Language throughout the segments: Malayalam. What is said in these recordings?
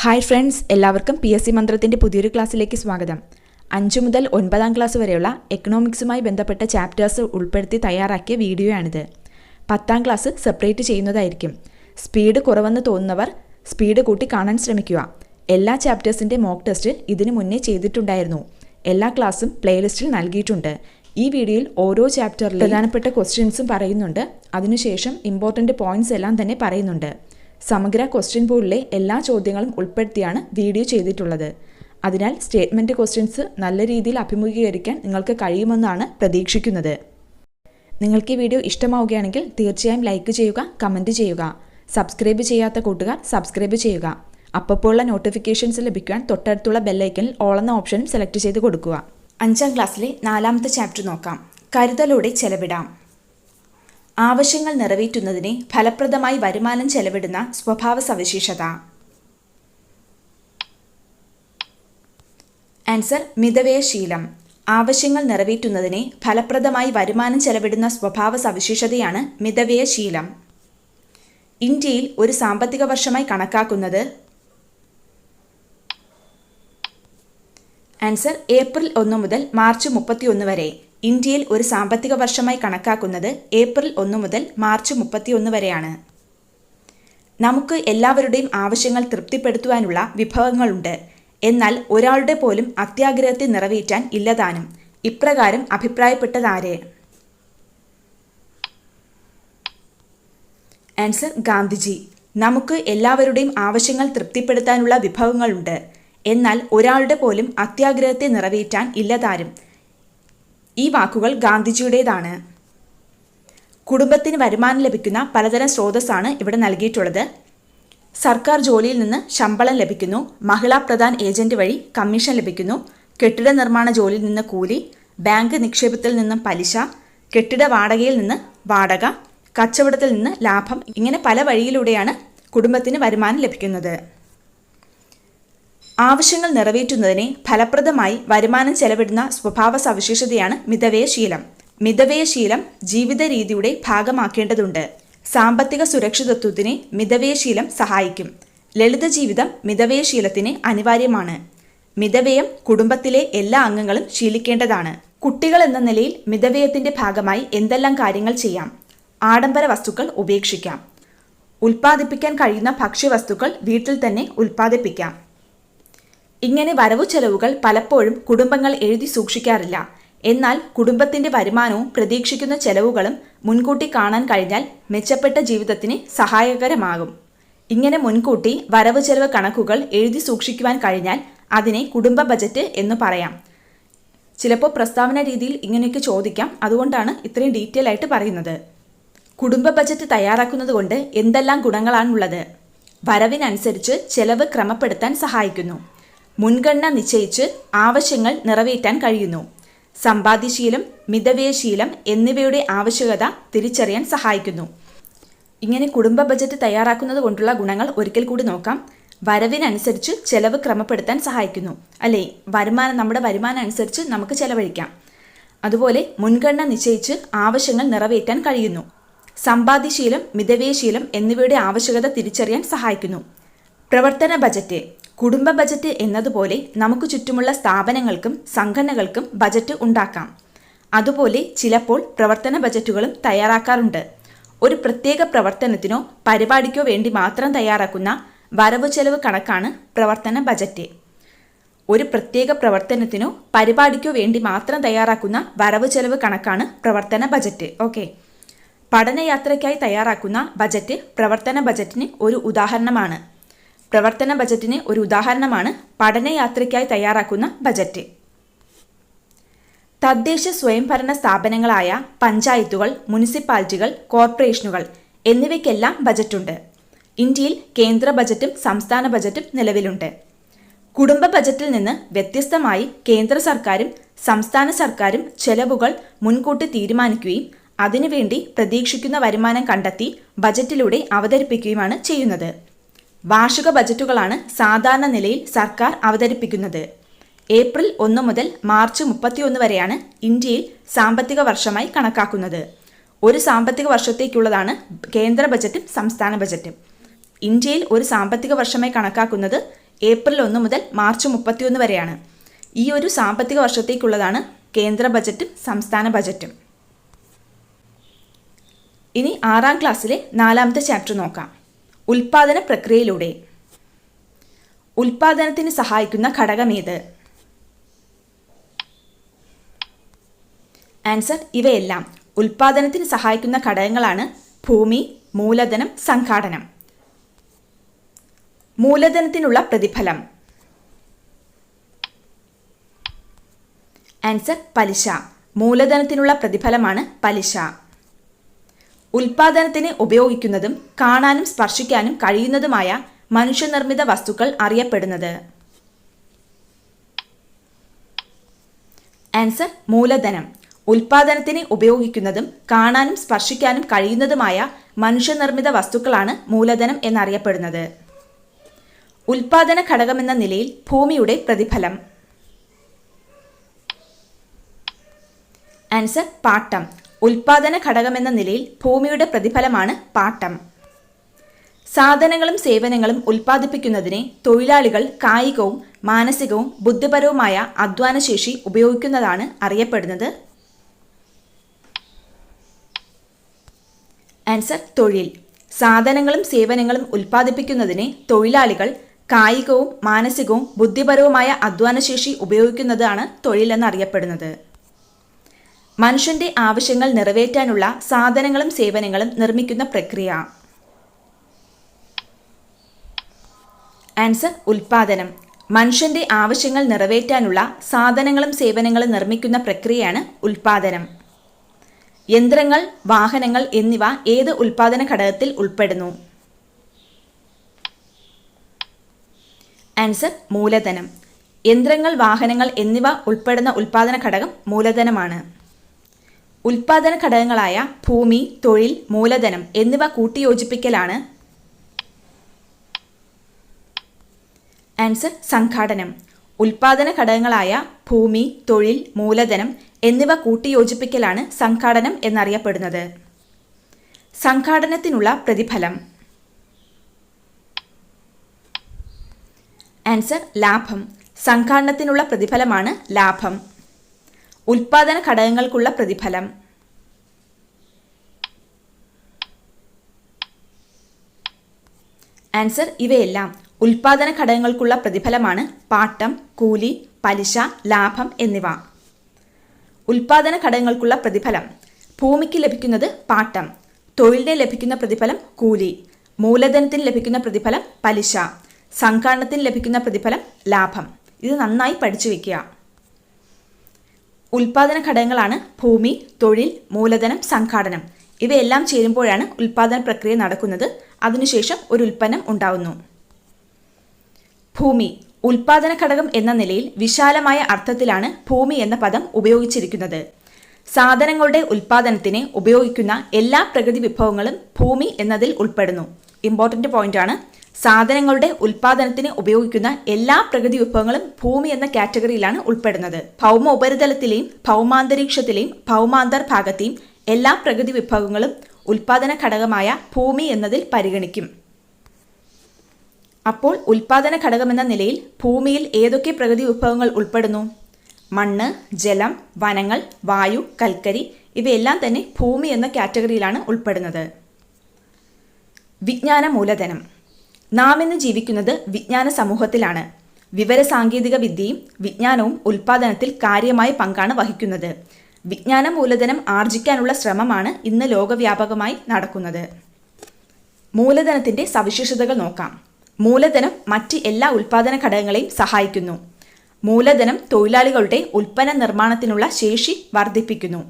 ഹായ് ഫ്രണ്ട്സ്, എല്ലാവർക്കും PSC മന്ത്രത്തിൻ്റെ പുതിയൊരു ക്ലാസ്സിലേക്ക് സ്വാഗതം. 5 മുതൽ 9ാം ക്ലാസ് വരെയുള്ള എക്കണോമിക്സുമായി ബന്ധപ്പെട്ട ചാപ്റ്റേഴ്സ് ഉൾപ്പെടുത്തി തയ്യാറാക്കിയ വീഡിയോയാണിത്. 10ാം ക്ലാസ് സെപ്പറേറ്റ് ചെയ്യുന്നതായിരിക്കും. സ്പീഡ് കുറവെന്ന് തോന്നുന്നവർ സ്പീഡ് കൂട്ടി കാണാൻ ശ്രമിക്കുക. എല്ലാ ചാപ്റ്റേഴ്സിൻ്റെ മോക്ക് ടെസ്റ്റ് ഇതിനു മുന്നേ ചെയ്തിട്ടുണ്ടായിരുന്നു. എല്ലാ ക്ലാസ്സും പ്ലേലിസ്റ്റിൽ നൽകിയിട്ടുണ്ട്. ഈ വീഡിയോയിൽ ഓരോ ചാപ്റ്ററിലും പ്രധാനപ്പെട്ട ക്വസ്റ്റ്യൻസും പറയുന്നുണ്ട്. അതിനുശേഷം ഇമ്പോർട്ടൻ്റ് പോയിന്റ്സ് എല്ലാം തന്നെ പറയുന്നുണ്ട്. സമഗ്ര ക്വസ്റ്റ്യൻ പൂളിലെ എല്ലാ ചോദ്യങ്ങളും ഉൾപ്പെടുത്തിയാണ് വീഡിയോ ചെയ്തിട്ടുള്ളത്. അതിനാൽ സ്റ്റേറ്റ്മെൻറ്റ് ക്വസ്റ്റ്യൻസ് നല്ല രീതിയിൽ അഭിമുഖീകരിക്കാൻ നിങ്ങൾക്ക് കഴിയുമെന്നാണ് പ്രതീക്ഷിക്കുന്നത്. നിങ്ങൾക്ക് ഈ വീഡിയോ ഇഷ്ടമാവുകയാണെങ്കിൽ തീർച്ചയായും ലൈക്ക് ചെയ്യുക, കമൻറ്റ് ചെയ്യുക. സബ്സ്ക്രൈബ് ചെയ്യാത്ത കൂട്ടുകാർ സബ്സ്ക്രൈബ് ചെയ്യുക. അപ്പോഴുള്ള നോട്ടിഫിക്കേഷൻസ് ലഭിക്കാൻ തൊട്ടടുത്തുള്ള ബെല്ലൈക്കനിൽ ഓൾ എന്ന ഓപ്ഷനും സെലക്ട് ചെയ്ത് കൊടുക്കുക. 5ാം ക്ലാസ്സിലെ 4ാമത്തെ ചാപ്റ്റർ നോക്കാം. കരുതലോടെ ചെലവിടാം. ആവശ്യങ്ങൾ നിറവേറ്റുന്നതിന് ഫലപ്രദമായി വരുമാനം ചെലവിടുന്ന സ്വഭാവ സവിശേഷത. ആൻസർ: മിതവ്യയശീലം. ആവശ്യങ്ങൾ നിറവേറ്റുന്നതിന് ഫലപ്രദമായി വരുമാനം ചെലവിടുന്ന സ്വഭാവ സവിശേഷതയാണ് മിതവ്യയശീലം. ഇന്ത്യയിൽ ഒരു സാമ്പത്തിക വർഷമായി കണക്കാക്കുന്നത്. ആൻസർ: ഏപ്രിൽ 1 മുതൽ മാർച്ച് 31 വരെ. ഇന്ത്യയിൽ ഒരു സാമ്പത്തിക വർഷമായി കണക്കാക്കുന്നത് ഏപ്രിൽ 1 മുതൽ മാർച്ച് 31 വരെയാണ്. നമുക്ക് എല്ലാവരുടെയും ആവശ്യങ്ങൾ തൃപ്തിപ്പെടുത്തുവാനുള്ള വിഭവങ്ങളുണ്ട്. എന്നാൽ ഒരാളുടെ പോലും അത്യാഗ്രഹത്തെ നിറവേറ്റാൻ ഇല്ലതാനും. ഇപ്രകാരം അഭിപ്രായപ്പെട്ടതാര്? ആൻസർ: ഗാന്ധിജി. നമുക്ക് എല്ലാവരുടെയും ആവശ്യങ്ങൾ തൃപ്തിപ്പെടുത്താനുള്ള വിഭവങ്ങളുണ്ട്. എന്നാൽ ഒരാളുടെ പോലും അത്യാഗ്രഹത്തെ നിറവേറ്റാൻ ഇല്ലതാരും. ഈ വാക്കുകൾ ഗാന്ധിജിയുടേതാണ്. കുടുംബത്തിന് വരുമാനം ലഭിക്കുന്ന പലതരം സ്രോതസ്സാണ് ഇവിടെ നൽകിയിട്ടുള്ളത്. സർക്കാർ ജോലിയിൽ നിന്ന് ശമ്പളം ലഭിക്കുന്നു. മഹിളാ പ്രധാൻ ഏജന്റ് വഴി കമ്മീഷൻ ലഭിക്കുന്നു. കെട്ടിട നിർമ്മാണ ജോലിയിൽ നിന്ന് കൂലി, ബാങ്ക് നിക്ഷേപത്തിൽ നിന്നും പലിശ, കെട്ടിട വാടകയിൽ നിന്ന് വാടക, കച്ചവടത്തിൽ നിന്ന് ലാഭം. ഇങ്ങനെ പല വഴിയിലൂടെയാണ് കുടുംബത്തിന് വരുമാനം ലഭിക്കുന്നത്. ആവശ്യങ്ങൾ നിറവേറ്റുന്നതിന് ഫലപ്രദമായി വരുമാനം ചെലവിടുന്ന സ്വഭാവ സവിശേഷതയാണ് മിതവ്യയശീലം. മിതവ്യയശീലം ജീവിത രീതിയുടെ ഭാഗമാക്കേണ്ടതുണ്ട്. സാമ്പത്തിക സുരക്ഷിതത്വത്തിന് മിതവ്യയശീലം സഹായിക്കും. ലളിത ജീവിതം മിതവ്യയശീലത്തിന് അനിവാര്യമാണ്. മിതവ്യയം കുടുംബത്തിലെ എല്ലാ അംഗങ്ങളും ശീലിക്കേണ്ടതാണ്. കുട്ടികൾ എന്ന നിലയിൽ മിതവ്യയത്തിന്റെ ഭാഗമായി എന്തെല്ലാം കാര്യങ്ങൾ ചെയ്യാം? ആഡംബര വസ്തുക്കൾ ഉപേക്ഷിക്കാം. ഉൽപ്പാദിപ്പിക്കാൻ കഴിയുന്ന ഭക്ഷ്യവസ്തുക്കൾ വീട്ടിൽ തന്നെ ഉൽപ്പാദിപ്പിക്കാം. ഇങ്ങനെ വരവു ചെലവുകൾ പലപ്പോഴും കുടുംബങ്ങൾ എഴുതി സൂക്ഷിക്കാറില്ല. എന്നാൽ കുടുംബത്തിന്റെ വരുമാനവും പ്രതീക്ഷിക്കുന്ന ചെലവുകളും മുൻകൂട്ടി കാണാൻ കഴിഞ്ഞാൽ മെച്ചപ്പെട്ട ജീവിതത്തിന് സഹായകരമാകും. ഇങ്ങനെ മുൻകൂട്ടി വരവ് ചെലവ് കണക്കുകൾ എഴുതി സൂക്ഷിക്കുവാൻ കഴിഞ്ഞാൽ അതിനെ കുടുംബ ബജറ്റ് എന്ന് പറയാം. ചിലപ്പോൾ പ്രസ്താവന രീതിയിൽ ഇങ്ങനെയൊക്കെ ചോദിക്കാം. അതുകൊണ്ടാണ് ഇത്രയും ഡീറ്റെയിൽ ആയിട്ട് പറയുന്നത്. കുടുംബ ബജറ്റ് തയ്യാറാക്കുന്നത് കൊണ്ട് എന്തെല്ലാം ഗുണങ്ങളാണുള്ളത്? വരവിനനുസരിച്ച് ചെലവ് ക്രമപ്പെടുത്താൻ സഹായിക്കുന്നു. മുൻഗണന നിശ്ചയിച്ച് ആവശ്യങ്ങൾ നിറവേറ്റാൻ കഴിയുന്നു. സമ്പാദ്യശീലം, മിതവ്യയശീലം എന്നിവയുടെ ആവശ്യകത തിരിച്ചറിയാൻ സഹായിക്കുന്നു. ഇങ്ങനെ കുടുംബ ബജറ്റ് തയ്യാറാക്കുന്നത് കൊണ്ടുള്ള ഗുണങ്ങൾ ഒരിക്കൽ കൂടി നോക്കാം. വരവിനനുസരിച്ച് ചെലവ് ക്രമപ്പെടുത്താൻ സഹായിക്കുന്നു. അല്ലേ, നമ്മുടെ വരുമാനം അനുസരിച്ച് നമുക്ക് ചെലവഴിക്കാം. അതുപോലെ മുൻഗണന നിശ്ചയിച്ച് ആവശ്യങ്ങൾ നിറവേറ്റാൻ കഴിയുന്നു. സമ്പാദ്യശീലം, മിതവ്യയശീലം എന്നിവയുടെ ആവശ്യകത തിരിച്ചറിയാൻ സഹായിക്കുന്നു. പ്രവർത്തന ബജറ്റ്. കുടുംബ ബജറ്റ് എന്നതുപോലെ നമുക്ക് ചുറ്റുമുള്ള സ്ഥാപനങ്ങൾക്കും സംഘടനകൾക്കും ബജറ്റ് ഉണ്ടാക്കാം. അതുപോലെ ചിലപ്പോൾ പ്രവർത്തന ബജറ്റുകളും തയ്യാറാക്കാറുണ്ട്. ഒരു പ്രത്യേക പ്രവർത്തനത്തിനോ പരിപാടിക്കോ വേണ്ടി മാത്രം തയ്യാറാക്കുന്ന വരവ് ചെലവ് കണക്കാണ് പ്രവർത്തന ബജറ്റ്. ഒരു പ്രത്യേക പ്രവർത്തനത്തിനോ പരിപാടിക്കോ വേണ്ടി മാത്രം തയ്യാറാക്കുന്ന വരവ് ചെലവ് കണക്കാണ് പ്രവർത്തന ബജറ്റ്. ഓക്കെ. പഠനയാത്രയ്ക്കായി തയ്യാറാക്കുന്ന ബജറ്റ് പ്രവർത്തന ബജറ്റിന് ഒരു ഉദാഹരണമാണ്. പ്രവർത്തന ബജറ്റിന് ഒരു ഉദാഹരണമാണ് പഠനയാത്രയ്ക്കായി തയ്യാറാക്കുന്ന ബജറ്റ്. തദ്ദേശ സ്വയംഭരണ സ്ഥാപനങ്ങളായ പഞ്ചായത്തുകൾ, മുനിസിപ്പാലിറ്റികൾ, കോർപ്പറേഷനുകൾ എന്നിവയ്ക്കെല്ലാം ബജറ്റുണ്ട്. ഇന്ത്യയിൽ കേന്ദ്ര ബജറ്റും സംസ്ഥാന ബജറ്റും നിലവിലുണ്ട്. കുടുംബ ബജറ്റിൽ നിന്ന് വ്യത്യസ്തമായി കേന്ദ്ര സർക്കാരും സംസ്ഥാന സർക്കാരും ചെലവുകൾ മുൻകൂട്ടി തീരുമാനിക്കുകയും അതിനുവേണ്ടി പ്രതീക്ഷിക്കുന്ന വരുമാനം കണ്ടെത്തി ബജറ്റിലൂടെ അവതരിപ്പിക്കുകയുമാണ് ചെയ്യുന്നത്. വാർഷിക ബജറ്റുകളാണ് സാധാരണ നിലയിൽ സർക്കാർ അവതരിപ്പിക്കുന്നത്. ഏപ്രിൽ 1 മുതൽ മാർച്ച് 31 വരെയാണ് ഇന്ത്യയിൽ സാമ്പത്തിക വർഷമായി കണക്കാക്കുന്നത്. ഒരു സാമ്പത്തിക വർഷത്തേക്കുള്ളതാണ് കേന്ദ്ര ബജറ്റും സംസ്ഥാന ബജറ്റും. ഇന്ത്യയിൽ ഒരു സാമ്പത്തിക വർഷമായി കണക്കാക്കുന്നത് ഏപ്രിൽ 1 മുതൽ മാർച്ച് 31 വരെയാണ്. ഈ ഒരു സാമ്പത്തിക വർഷത്തേക്കുള്ളതാണ് കേന്ദ്ര ബജറ്റും സംസ്ഥാന ബജറ്റും. ഇനി 6ാം ക്ലാസ്സിലെ 4ാമത്തെ ചാപ്റ്റർ നോക്കാം. ഉൽപാദന പ്രക്രിയയിലൂടെ. ഉൽപാദനത്തിന് സഹായിക്കുന്ന ഘടകമേത്? ആൻസർ ഇവയെല്ലാം. ഉൽപാദനത്തിന് സഹായിക്കുന്ന ഘടകങ്ങളാണ് ഭൂമി, മൂലധനം, സംഘാടനം. മൂലധനത്തിനുള്ള പ്രതിഫലം. ആൻസർ പലിശ. മൂലധനത്തിനുള്ള പ്രതിഫലമാണ് പലിശ. ഉൽപാദനത്തിന് ഉപയോഗിക്കുന്നതും കാണാനും സ്പർശിക്കാനും കഴിയുന്നതുമായ മനുഷ്യനിർമ്മിത വസ്തുക്കൾ അറിയപ്പെടുന്നത്? ആൻസർ മൂലധനം. ഉൽപാദനത്തിന് ഉപയോഗിക്കുന്നതും കാണാനും സ്പർശിക്കാനും കഴിയുന്നതുമായ മനുഷ്യനിർമ്മിത വസ്തുക്കളാണ് മൂലധനം എന്നറിയപ്പെടുന്നത്. ഉൽപാദന ഘടകമെന്ന നിലയിൽ ഭൂമിയുടെ പ്രതിഫലം? ആൻസർ പാട്ടം. ഉൽപാദന ഘടകമെന്ന നിലയിൽ ഭൂമിയുടെ പ്രതിഫലമാണ് പാട്ടം. സാധനങ്ങളും സേവനങ്ങളും ഉൽപ്പാദിപ്പിക്കുന്നതിന് തൊഴിലാളികൾ കായികവും മാനസികവും ബുദ്ധിപരവുമായ അധ്വാനശേഷി ഉപയോഗിക്കുന്നതാണ് അറിയപ്പെടുന്നത്? ആൻസർ തൊഴിൽ. സാധനങ്ങളും സേവനങ്ങളും ഉൽപ്പാദിപ്പിക്കുന്നതിന് തൊഴിലാളികൾ കായികവും മാനസികവും ബുദ്ധിപരവുമായ അധ്വാനശേഷി ഉപയോഗിക്കുന്നതാണ് തൊഴിൽ എന്നറിയപ്പെടുന്നത്. മനുഷ്യന്റെ ആവശ്യങ്ങൾ നിറവേറ്റാനുള്ള സാധനങ്ങളും സേവനങ്ങളും നിർമ്മിക്കുന്ന പ്രക്രിയ? ആൻസർ ഉൽപാദനം. മനുഷ്യന്റെ ആവശ്യങ്ങൾ നിറവേറ്റാനുള്ള സാധനങ്ങളും സേവനങ്ങളും നിർമ്മിക്കുന്ന പ്രക്രിയയാണ് ഉൽപാദനം. യന്ത്രങ്ങൾ, വാഹനങ്ങൾ എന്നിവ ഏത് ഉൽപാദന ഘടകത്തിൽ ഉൾപ്പെടുന്നു? ആൻസർ മൂലധനം. യന്ത്രങ്ങൾ, വാഹനങ്ങൾ എന്നിവ ഉൾപ്പെടുന്ന ഉൽപാദന ഘടകം മൂലധനമാണ്. ഉൽപാദന ഘടകങ്ങളായ ഭൂമി, തൊഴിൽ, മൂലധനം എന്നിവ കൂട്ടിയോജിപ്പിക്കലാണ്? ആൻസർ സംഘാടനം. ഉൽപാദന ഘടകങ്ങളായ ഭൂമി, തൊഴിൽ, മൂലധനം എന്നിവ കൂട്ടിയോജിപ്പിക്കലാണ് സംഘാടനം എന്നറിയപ്പെടുന്നത്. സംഘാടനത്തിനുള്ള പ്രതിഫലം? ആൻസർ ലാഭം. സംഘാടനത്തിനുള്ള പ്രതിഫലമാണ് ലാഭം. ഉൽപാദന ഘടകങ്ങൾക്കുള്ള പ്രതിഫലം? ആൻസർ ഇവയെല്ലാം. ഉൽപാദന ഘടകങ്ങൾക്കുള്ള പ്രതിഫലമാണ് പാട്ടം, കൂലി, പലിശ, ലാഭം എന്നിവ. ഉൽപാദന ഘടകങ്ങൾക്കുള്ള പ്രതിഫലം: ഭൂമിക്ക് ലഭിക്കുന്നത് പാട്ടം, തൊഴിലിന് ലഭിക്കുന്ന പ്രതിഫലം കൂലി, മൂലധനത്തിന് ലഭിക്കുന്ന പ്രതിഫലം പലിശ, സംഘാടനത്തിന് ലഭിക്കുന്ന പ്രതിഫലം ലാഭം. ഇത് നന്നായി പഠിച്ചു വയ്ക്കുക. ഉൽപാദന ഘടകങ്ങളാണ് ഭൂമി, തൊഴിൽ, മൂലധനം, സംഘാടനം. ഇവയെല്ലാം ചേരുമ്പോഴാണ് ഉൽപാദന പ്രക്രിയ നടക്കുന്നത്. അതിനുശേഷം ഒരു ഉൽപ്പന്നം ഉണ്ടാവുന്നു. ഭൂമി ഉൽപാദന ഘടകം എന്ന നിലയിൽ വിശാലമായ അർത്ഥത്തിലാണ് ഭൂമി എന്ന പദം ഉപയോഗിച്ചിരിക്കുന്നത്. സാധനങ്ങളുടെ ഉൽപാദനത്തിന് ഉപയോഗിക്കുന്ന എല്ലാ പ്രകൃതി വിഭവങ്ങളും ഭൂമി എന്നതിൽ ഉൾപ്പെടുന്നു. ഇമ്പോർട്ടൻ്റ് പോയിന്റാണ്. സാധനങ്ങളുടെ ഉൽപാദനത്തിന് ഉപയോഗിക്കുന്ന എല്ലാ പ്രകൃതി വിഭവങ്ങളും ഭൂമി എന്ന കാറ്റഗറിയിലാണ് ഉൾപ്പെടുന്നത്. ഭൗമ ഉപരിതലത്തിലെയും ഭൗമാന്തരീക്ഷത്തിലെയും ഭൗമാന്തർഭാഗത്തെയും എല്ലാ പ്രകൃതി വിഭവങ്ങളും ഉൽപാദന ഘടകമായ ഭൂമി എന്നതിൽ പരിഗണിക്കും. അപ്പോൾ ഉൽപാദന ഘടകമെന്ന നിലയിൽ ഭൂമിയിൽ ഏതൊക്കെ പ്രകൃതി വിഭവങ്ങൾ ഉൾപ്പെടുന്നു? മണ്ണ്, ജലം, വനങ്ങൾ, വായു, കൽക്കരി ഇവയെല്ലാം തന്നെ ഭൂമി എന്ന കാറ്റഗറിയിലാണ് ഉൾപ്പെടുന്നത്. വിജ്ഞാന മൂലധനം. നാം ഇന്ന് ജീവിക്കുന്നത് വിജ്ഞാന സമൂഹത്തിലാണ്. വിവരസാങ്കേതിക വിദ്യയും വിജ്ഞാനവും ഉൽപാദനത്തിൽ കാര്യമായ പങ്കാണ് വഹിക്കുന്നത്. വിജ്ഞാന മൂലധനം ആർജിക്കാനുള്ള ശ്രമമാണ് ഇന്ന് ലോകവ്യാപകമായി നടക്കുന്നത്. മൂലധനത്തിൻ്റെ സവിശേഷതകൾ നോക്കാം. മൂലധനം മറ്റ് എല്ലാ ഉൽപാദന ഘടകങ്ങളെയും സഹായിക്കുന്നു. മൂലധനം തൊഴിലാളികളുടെ ഉൽപ്പന്ന നിർമ്മാണത്തിനുള്ള ശേഷി വർദ്ധിപ്പിക്കുന്നു.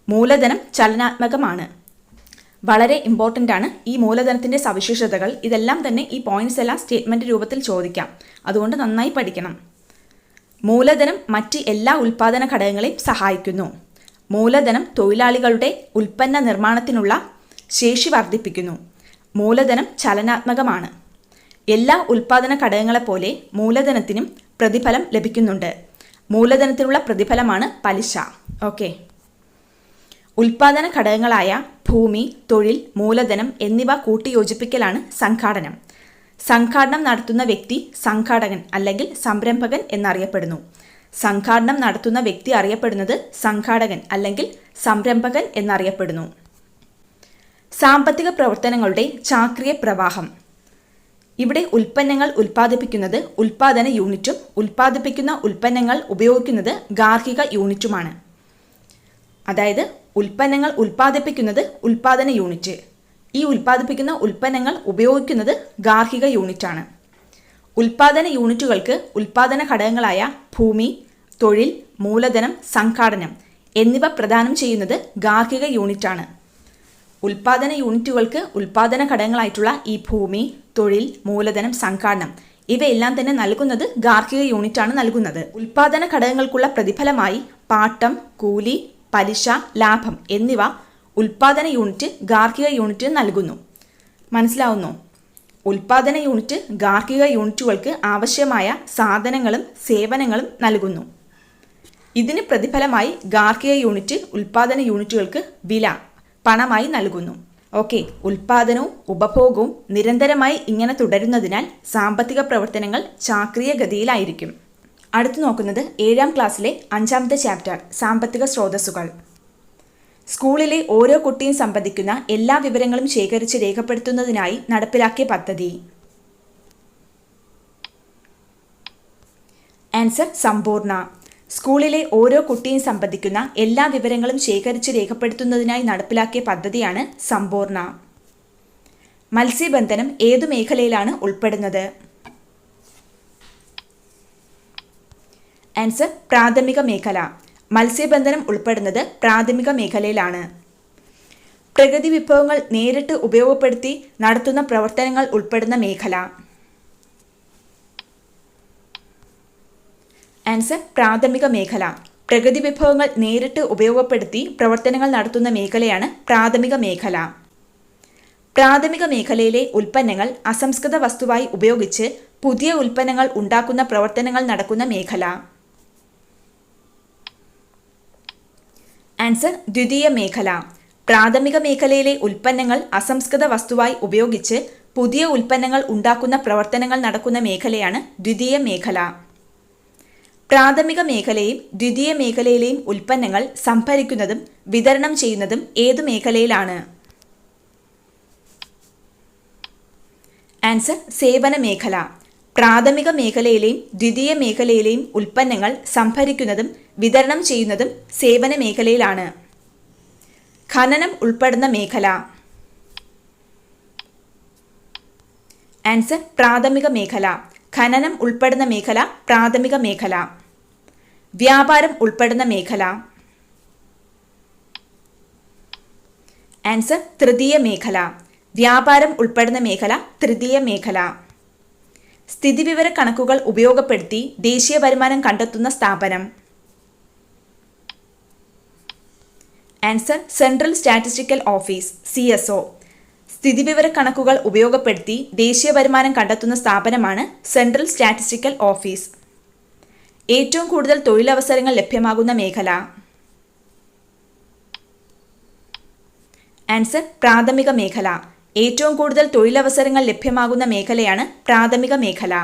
മൂലധനം ചലനാത്മകമാണ്. വളരെ ഇമ്പോർട്ടൻ്റ് ആണ് ഈ മൂലധനത്തിൻ്റെ സവിശേഷതകൾ. ഇതെല്ലാം തന്നെ ഈ പോയിന്റ്സ് എല്ലാം സ്റ്റേറ്റ്മെൻറ്റ് രൂപത്തിൽ ചോദിക്കാം. അതുകൊണ്ട് നന്നായി പഠിക്കണം. മൂലധനം മറ്റ് എല്ലാ ഉൽപാദന ഘടകങ്ങളെയും സഹായിക്കുന്നു. മൂലധനം തൊഴിലാളികളുടെ ഉൽപ്പന്ന നിർമ്മാണത്തിനുള്ള ശേഷി വർദ്ധിപ്പിക്കുന്നു. മൂലധനം ചലനാത്മകമാണ്. എല്ലാ ഉൽപാദന ഘടകങ്ങളെപ്പോലെ മൂലധനത്തിനും പ്രതിഫലം ലഭിക്കുന്നുണ്ട്. മൂലധനത്തിനുള്ള പ്രതിഫലമാണ് പലിശ. ഓക്കെ. ഉൽപാദന ഘടകങ്ങളായ ഭൂമി, തൊഴിൽ, മൂലധനം എന്നിവ കൂട്ടിയോജിപ്പിക്കലാണ് സംഘാടനം. സംഘാടനം നടത്തുന്ന വ്യക്തി സംഘാടകൻ അല്ലെങ്കിൽ സംരംഭകൻ എന്നറിയപ്പെടുന്നു. സംഘാടനം നടത്തുന്ന വ്യക്തി അറിയപ്പെടുന്നത് സംഘാടകൻ അല്ലെങ്കിൽ സംരംഭകൻ എന്നറിയപ്പെടുന്നു. സാമ്പത്തിക പ്രവർത്തനങ്ങളുടെ ചാക്രിക പ്രവാഹം. ഇവിടെ ഉൽപ്പന്നങ്ങൾ ഉൽപ്പാദിപ്പിക്കുന്നത് ഉൽപ്പാദന യൂണിറ്റും ഉൽപ്പാദിപ്പിക്കുന്ന ഉൽപ്പന്നങ്ങൾ ഉപയോഗിക്കുന്നത് ഗാർഹിക യൂണിറ്റുമാണ്. അതായത് ഉൽപ്പന്നങ്ങൾ ഉൽപ്പാദിപ്പിക്കുന്നത് ഉൽപ്പാദന യൂണിറ്റ്, ഈ ഉൽപ്പാദിപ്പിക്കുന്ന ഉൽപ്പന്നങ്ങൾ ഉപയോഗിക്കുന്നത് ഗാർഹിക യൂണിറ്റാണ്. ഉൽപ്പാദന യൂണിറ്റുകൾക്ക് ഉൽപ്പാദന ഘടകങ്ങളായ ഭൂമി, തൊഴിൽ, മൂലധനം, സംഘാടനം എന്നിവ പ്രദാനം ചെയ്യുന്നത് ഗാർഹിക യൂണിറ്റാണ്. ഉൽപ്പാദന യൂണിറ്റുകൾക്ക് ഉൽപ്പാദന ഘടകങ്ങളായിട്ടുള്ള ഈ ഭൂമി, തൊഴിൽ, മൂലധനം, സംഘാടനം ഇവയെല്ലാം തന്നെ നൽകുന്നത് ഗാർഹിക യൂണിറ്റാണ് നൽകുന്നത്. ഉൽപ്പാദന ഘടകങ്ങൾക്കുള്ള പ്രതിഫലമായി പാട്ടം, കൂലി, പലിശ, ലാഭം എന്നിവ ഉൽപ്പാദന യൂണിറ്റ് ഗാർഹിക യൂണിറ്റിന് നൽകുന്നു. മനസ്സിലാവുന്നോ? ഉൽപ്പാദന യൂണിറ്റ് ഗാർഹിക യൂണിറ്റുകൾക്ക് ആവശ്യമായ സാധനങ്ങളും സേവനങ്ങളും നൽകുന്നു. ഇതിന് പ്രതിഫലമായി ഗാർഹിക യൂണിറ്റ് ഉൽപ്പാദന യൂണിറ്റുകൾക്ക് വില, പണമായി നൽകുന്നു. ഓക്കെ, ഉൽപ്പാദനവും ഉപഭോഗവും നിരന്തരമായി ഇങ്ങനെ തുടരുന്നതിനാൽ സാമ്പത്തിക പ്രവർത്തനങ്ങൾ ചാക്രിക ഗതിയിലായിരിക്കും. അടുത്തു നോക്കുന്നത് 7ാം ക്ലാസ്സിലെ 5ാമത്തെ ചാപ്റ്റർ സാമ്പത്തിക സ്രോതസ്സുകൾ. സ്കൂളിലെ ഓരോ കുട്ടിയും സംബന്ധിക്കുന്ന എല്ലാ വിവരങ്ങളും ശേഖരിച്ച് രേഖപ്പെടുത്തുന്നതിനായി നടപ്പിലാക്കിയ പദ്ധതി. ആൻസർ സമ്പൂർണ്ണ. സ്കൂളിലെ ഓരോ കുട്ടിയും സംബന്ധിക്കുന്ന എല്ലാ വിവരങ്ങളും ശേഖരിച്ച് രേഖപ്പെടുത്തുന്നതിനായി നടപ്പിലാക്കിയ പദ്ധതിയാണ് സമ്പൂർണ്ണ. മത്സ്യബന്ധനം ഏതു മേഖലയിലാണ് ഉൾപ്പെടുന്നത്? ആൻസർ പ്രാഥമിക മേഖല. മത്സ്യബന്ധനം ഉൾപ്പെടുന്നത് പ്രാഥമിക മേഖലയിലാണ്. പ്രകൃതി വിഭവങ്ങൾ നേരിട്ട് ഉപയോഗപ്പെടുത്തി നടത്തുന്ന പ്രവർത്തനങ്ങൾ ഉൾപ്പെടുന്ന മേഖല. ആൻസർ പ്രാഥമിക മേഖല. പ്രകൃതി വിഭവങ്ങൾ നേരിട്ട് ഉപയോഗപ്പെടുത്തി പ്രവർത്തനങ്ങൾ നടത്തുന്ന മേഖലയാണ് പ്രാഥമിക മേഖല. പ്രാഥമിക മേഖലയിലെ ഉൽപ്പന്നങ്ങൾ അസംസ്കൃത വസ്തുവായി ഉപയോഗിച്ച് പുതിയ ഉൽപ്പന്നങ്ങൾ ഉണ്ടാക്കുന്ന പ്രവർത്തനങ്ങൾ നടക്കുന്ന മേഖല. ആൻസർ ദ്വിതീയ മേഖല. പ്രാഥമിക മേഖലയിലെ ഉൽപ്പന്നങ്ങൾ അസംസ്കൃത വസ്തുവായി ഉപയോഗിച്ച് പുതിയ ഉൽപ്പന്നങ്ങൾ ഉണ്ടാക്കുന്ന പ്രവർത്തനങ്ങൾ നടക്കുന്ന മേഖലയാണ് ദ്വിതീയ മേഖല. പ്രാഥമിക മേഖലയും ദ്വിതീയ മേഖലയിലെയും ഉൽപ്പന്നങ്ങൾ സംഭരിക്കുന്നതും വിതരണം ചെയ്യുന്നതും ഏതു മേഖലയിലാണ്? ആൻസർ സേവന മേഖല. പ്രാഥമിക മേഖലയിലെയും ദ്വിതീയ മേഖലയിലെയും ഉൽപ്പന്നങ്ങൾ സംഭരിക്കുന്നതും വിതരണം ചെയ്യുന്നതും സേവന മേഖലയിലാണ്. ഖനനം ഉൾപ്പെടുന്ന മേഖല. ആൻസർ പ്രാഥമിക മേഖല. ഖനനം ഉൾപ്പെടുന്ന മേഖല പ്രാഥമിക മേഖല. വ്യാപാരം ഉൾപ്പെടുന്ന മേഖല. ആൻസർ തൃതീയ മേഖല. വ്യാപാരം ഉൾപ്പെടുന്ന മേഖല തൃതീയ മേഖല. സ്ഥിതിവിവര കണക്കുകൾ ഉപയോഗപ്പെടുത്തി ദേശീയ വരുമാനം കണ്ടെത്തുന്ന സ്ഥാപനം. Answer central statistical office CSO. സ്ഥിതിവിവര കണക്കുകൾ ഉപയോഗപ്പെടുത്തി ദേശീയ വരുമാനം കണ്ടെത്തുന്ന സ്ഥാപനമാണ് സെൻട്രൽ സ്റ്റാറ്റിസ്റ്റിക്കൽ ഓഫീസ്. ഏറ്റവും കൂടുതൽ തൊഴിലവസരങ്ങൾ ലഭ്യമാകുന്ന മേഖല. ആൻസർ പ്രാഥമിക മേഖല. ഏറ്റവും കൂടുതൽ തൊഴിലവസരങ്ങൾ ലഭ്യമാകുന്ന മേഖലയാണ് പ്രാഥമിക മേഖല.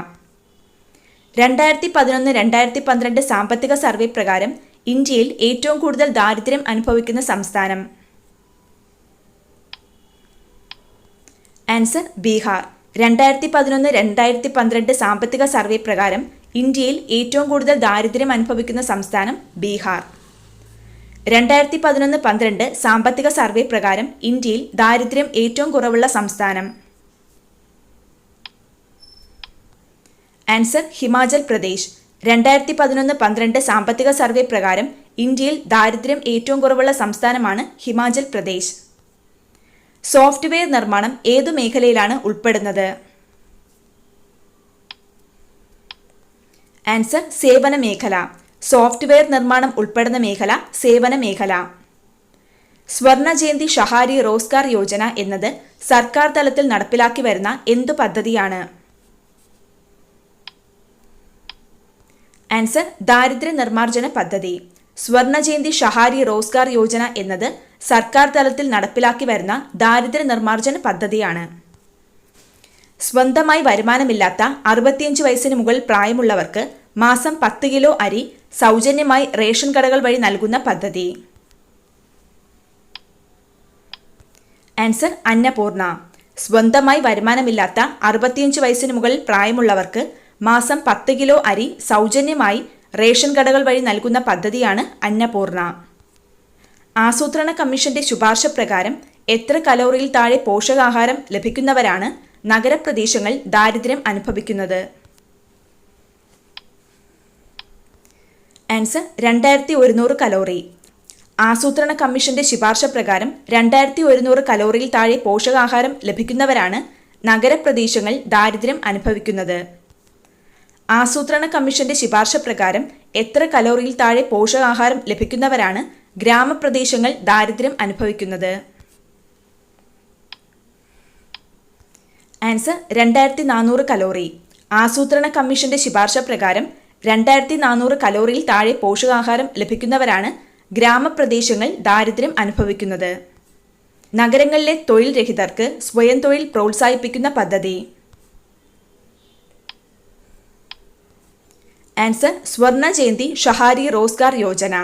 2011-2012 സാമ്പത്തിക സർവേ പ്രകാരം ഇന്ത്യയിൽ ഏറ്റവും കൂടുതൽ ദാരിദ്ര്യം അനുഭവിക്കുന്ന സംസ്ഥാനം. ആൻസർ ബീഹാർ. 2011-2012 സാമ്പത്തിക സർവേ പ്രകാരം ഇന്ത്യയിൽ ഏറ്റവും കൂടുതൽ ദാരിദ്ര്യം അനുഭവിക്കുന്ന സംസ്ഥാനം ബീഹാർ. 2011-12 സാമ്പത്തിക സർവേ പ്രകാരം ഇന്ത്യയിൽ ദാരിദ്ര്യം ഏറ്റവും കുറവുള്ള സംസ്ഥാനം. ആൻസർ ഹിമാചൽ പ്രദേശ്. 2011-12 സാമ്പത്തിക സർവേ പ്രകാരം ഇന്ത്യയിൽ ദാരിദ്ര്യം ഏറ്റവും കുറവുള്ള സംസ്ഥാനമാണ് ഹിമാചൽ പ്രദേശ്. സോഫ്റ്റ്വെയർ നിർമ്മാണം ഏതു മേഖലയിലാണ് ഉൾപ്പെടുന്നത്? ആൻസർ സേവന മേഖല. സോഫ്റ്റ്വെയർ നിർമ്മാണം ഉൾപ്പെടുന്ന മേഖല സേവന മേഖല. സ്വർണ ജയന്തി ഷഹാരി റോസ്ഗാർ യോജന എന്നത് സർക്കാർ തലത്തിൽ നടപ്പിലാക്കി വരുന്ന എന്തു പദ്ധതിയാണ്? ആൻസർ ദാരിദ്ര്യ നിർമ്മാർജ്ജന പദ്ധതി. സ്വർണ ജയന്തി ഷഹാരി റോസ്ഗാർ യോജന എന്നത് സർക്കാർ തലത്തിൽ നടപ്പിലാക്കി വരുന്ന ദാരിദ്ര്യ നിർമ്മാർജ്ജന പദ്ധതിയാണ്. സ്വന്തമായി വരുമാനമില്ലാത്ത 65 വയസ്സിന് മുകളിൽ പ്രായമുള്ളവർക്ക് മാസം 10 കിലോ അരി സൗജന്യമായി റേഷൻ കടകൾ വഴി നൽകുന്ന പദ്ധതി. ആൻസർ അന്നപൂർണ. സ്വന്തമായി വരുമാനമില്ലാത്ത 65 വയസ്സിന് മുകളിൽ പ്രായമുള്ളവർക്ക് മാസം 10 കിലോ അരി സൗജന്യമായി റേഷൻ കടകൾ വഴി നൽകുന്ന പദ്ധതിയാണ് അന്നപൂർണ. ആസൂത്രണ കമ്മീഷന്റെ ശുപാർശ പ്രകാരം എത്ര കലോറിയിൽ താഴെ പോഷകാഹാരം ലഭിക്കുന്നവരാണ് നഗരപ്രദേശങ്ങൾ ദാരിദ്ര്യം അനുഭവിക്കുന്നത്? Answer 2100 calorie. ആസൂത്രണ കമ്മീഷന്റെ ശുപാർശ പ്രകാരം 2100 കലോറിയിൽ താഴെ പോഷകാഹാരം ലഭിക്കുന്നവരാണ് നഗരപ്രദേശങ്ങൾ ദാരിദ്ര്യം അനുഭവിക്കുന്നത്. ആസൂത്രണ കമ്മീഷന്റെ ശുപാർശ പ്രകാരം എത്ര കലോറിയിൽ താഴെ പോഷകാഹാരം ലഭിക്കുന്നവരാണ് ഗ്രാമപ്രദേശങ്ങൾ ദാരിദ്ര്യം അനുഭവിക്കുന്നത്? Answer 2400 calorie. ആസൂത്രണ കമ്മീഷന്റെ ശുപാർശ പ്രകാരം 2400 കലോറിയിൽ താഴെ പോഷകാഹാരം ലഭിക്കുന്നവരാണ് ഗ്രാമപ്രദേശങ്ങൾ ദാരിദ്ര്യം അനുഭവിക്കുന്നത്. നഗരങ്ങളിലെ തൊഴിൽ രഹിതർക്ക് സ്വയം തൊഴിൽ പ്രോത്സാഹിപ്പിക്കുന്ന പദ്ധതി. ആൻസർ സ്വർണ ജയന്തി ഷഹാരി റോസ്ഗാർ യോജന.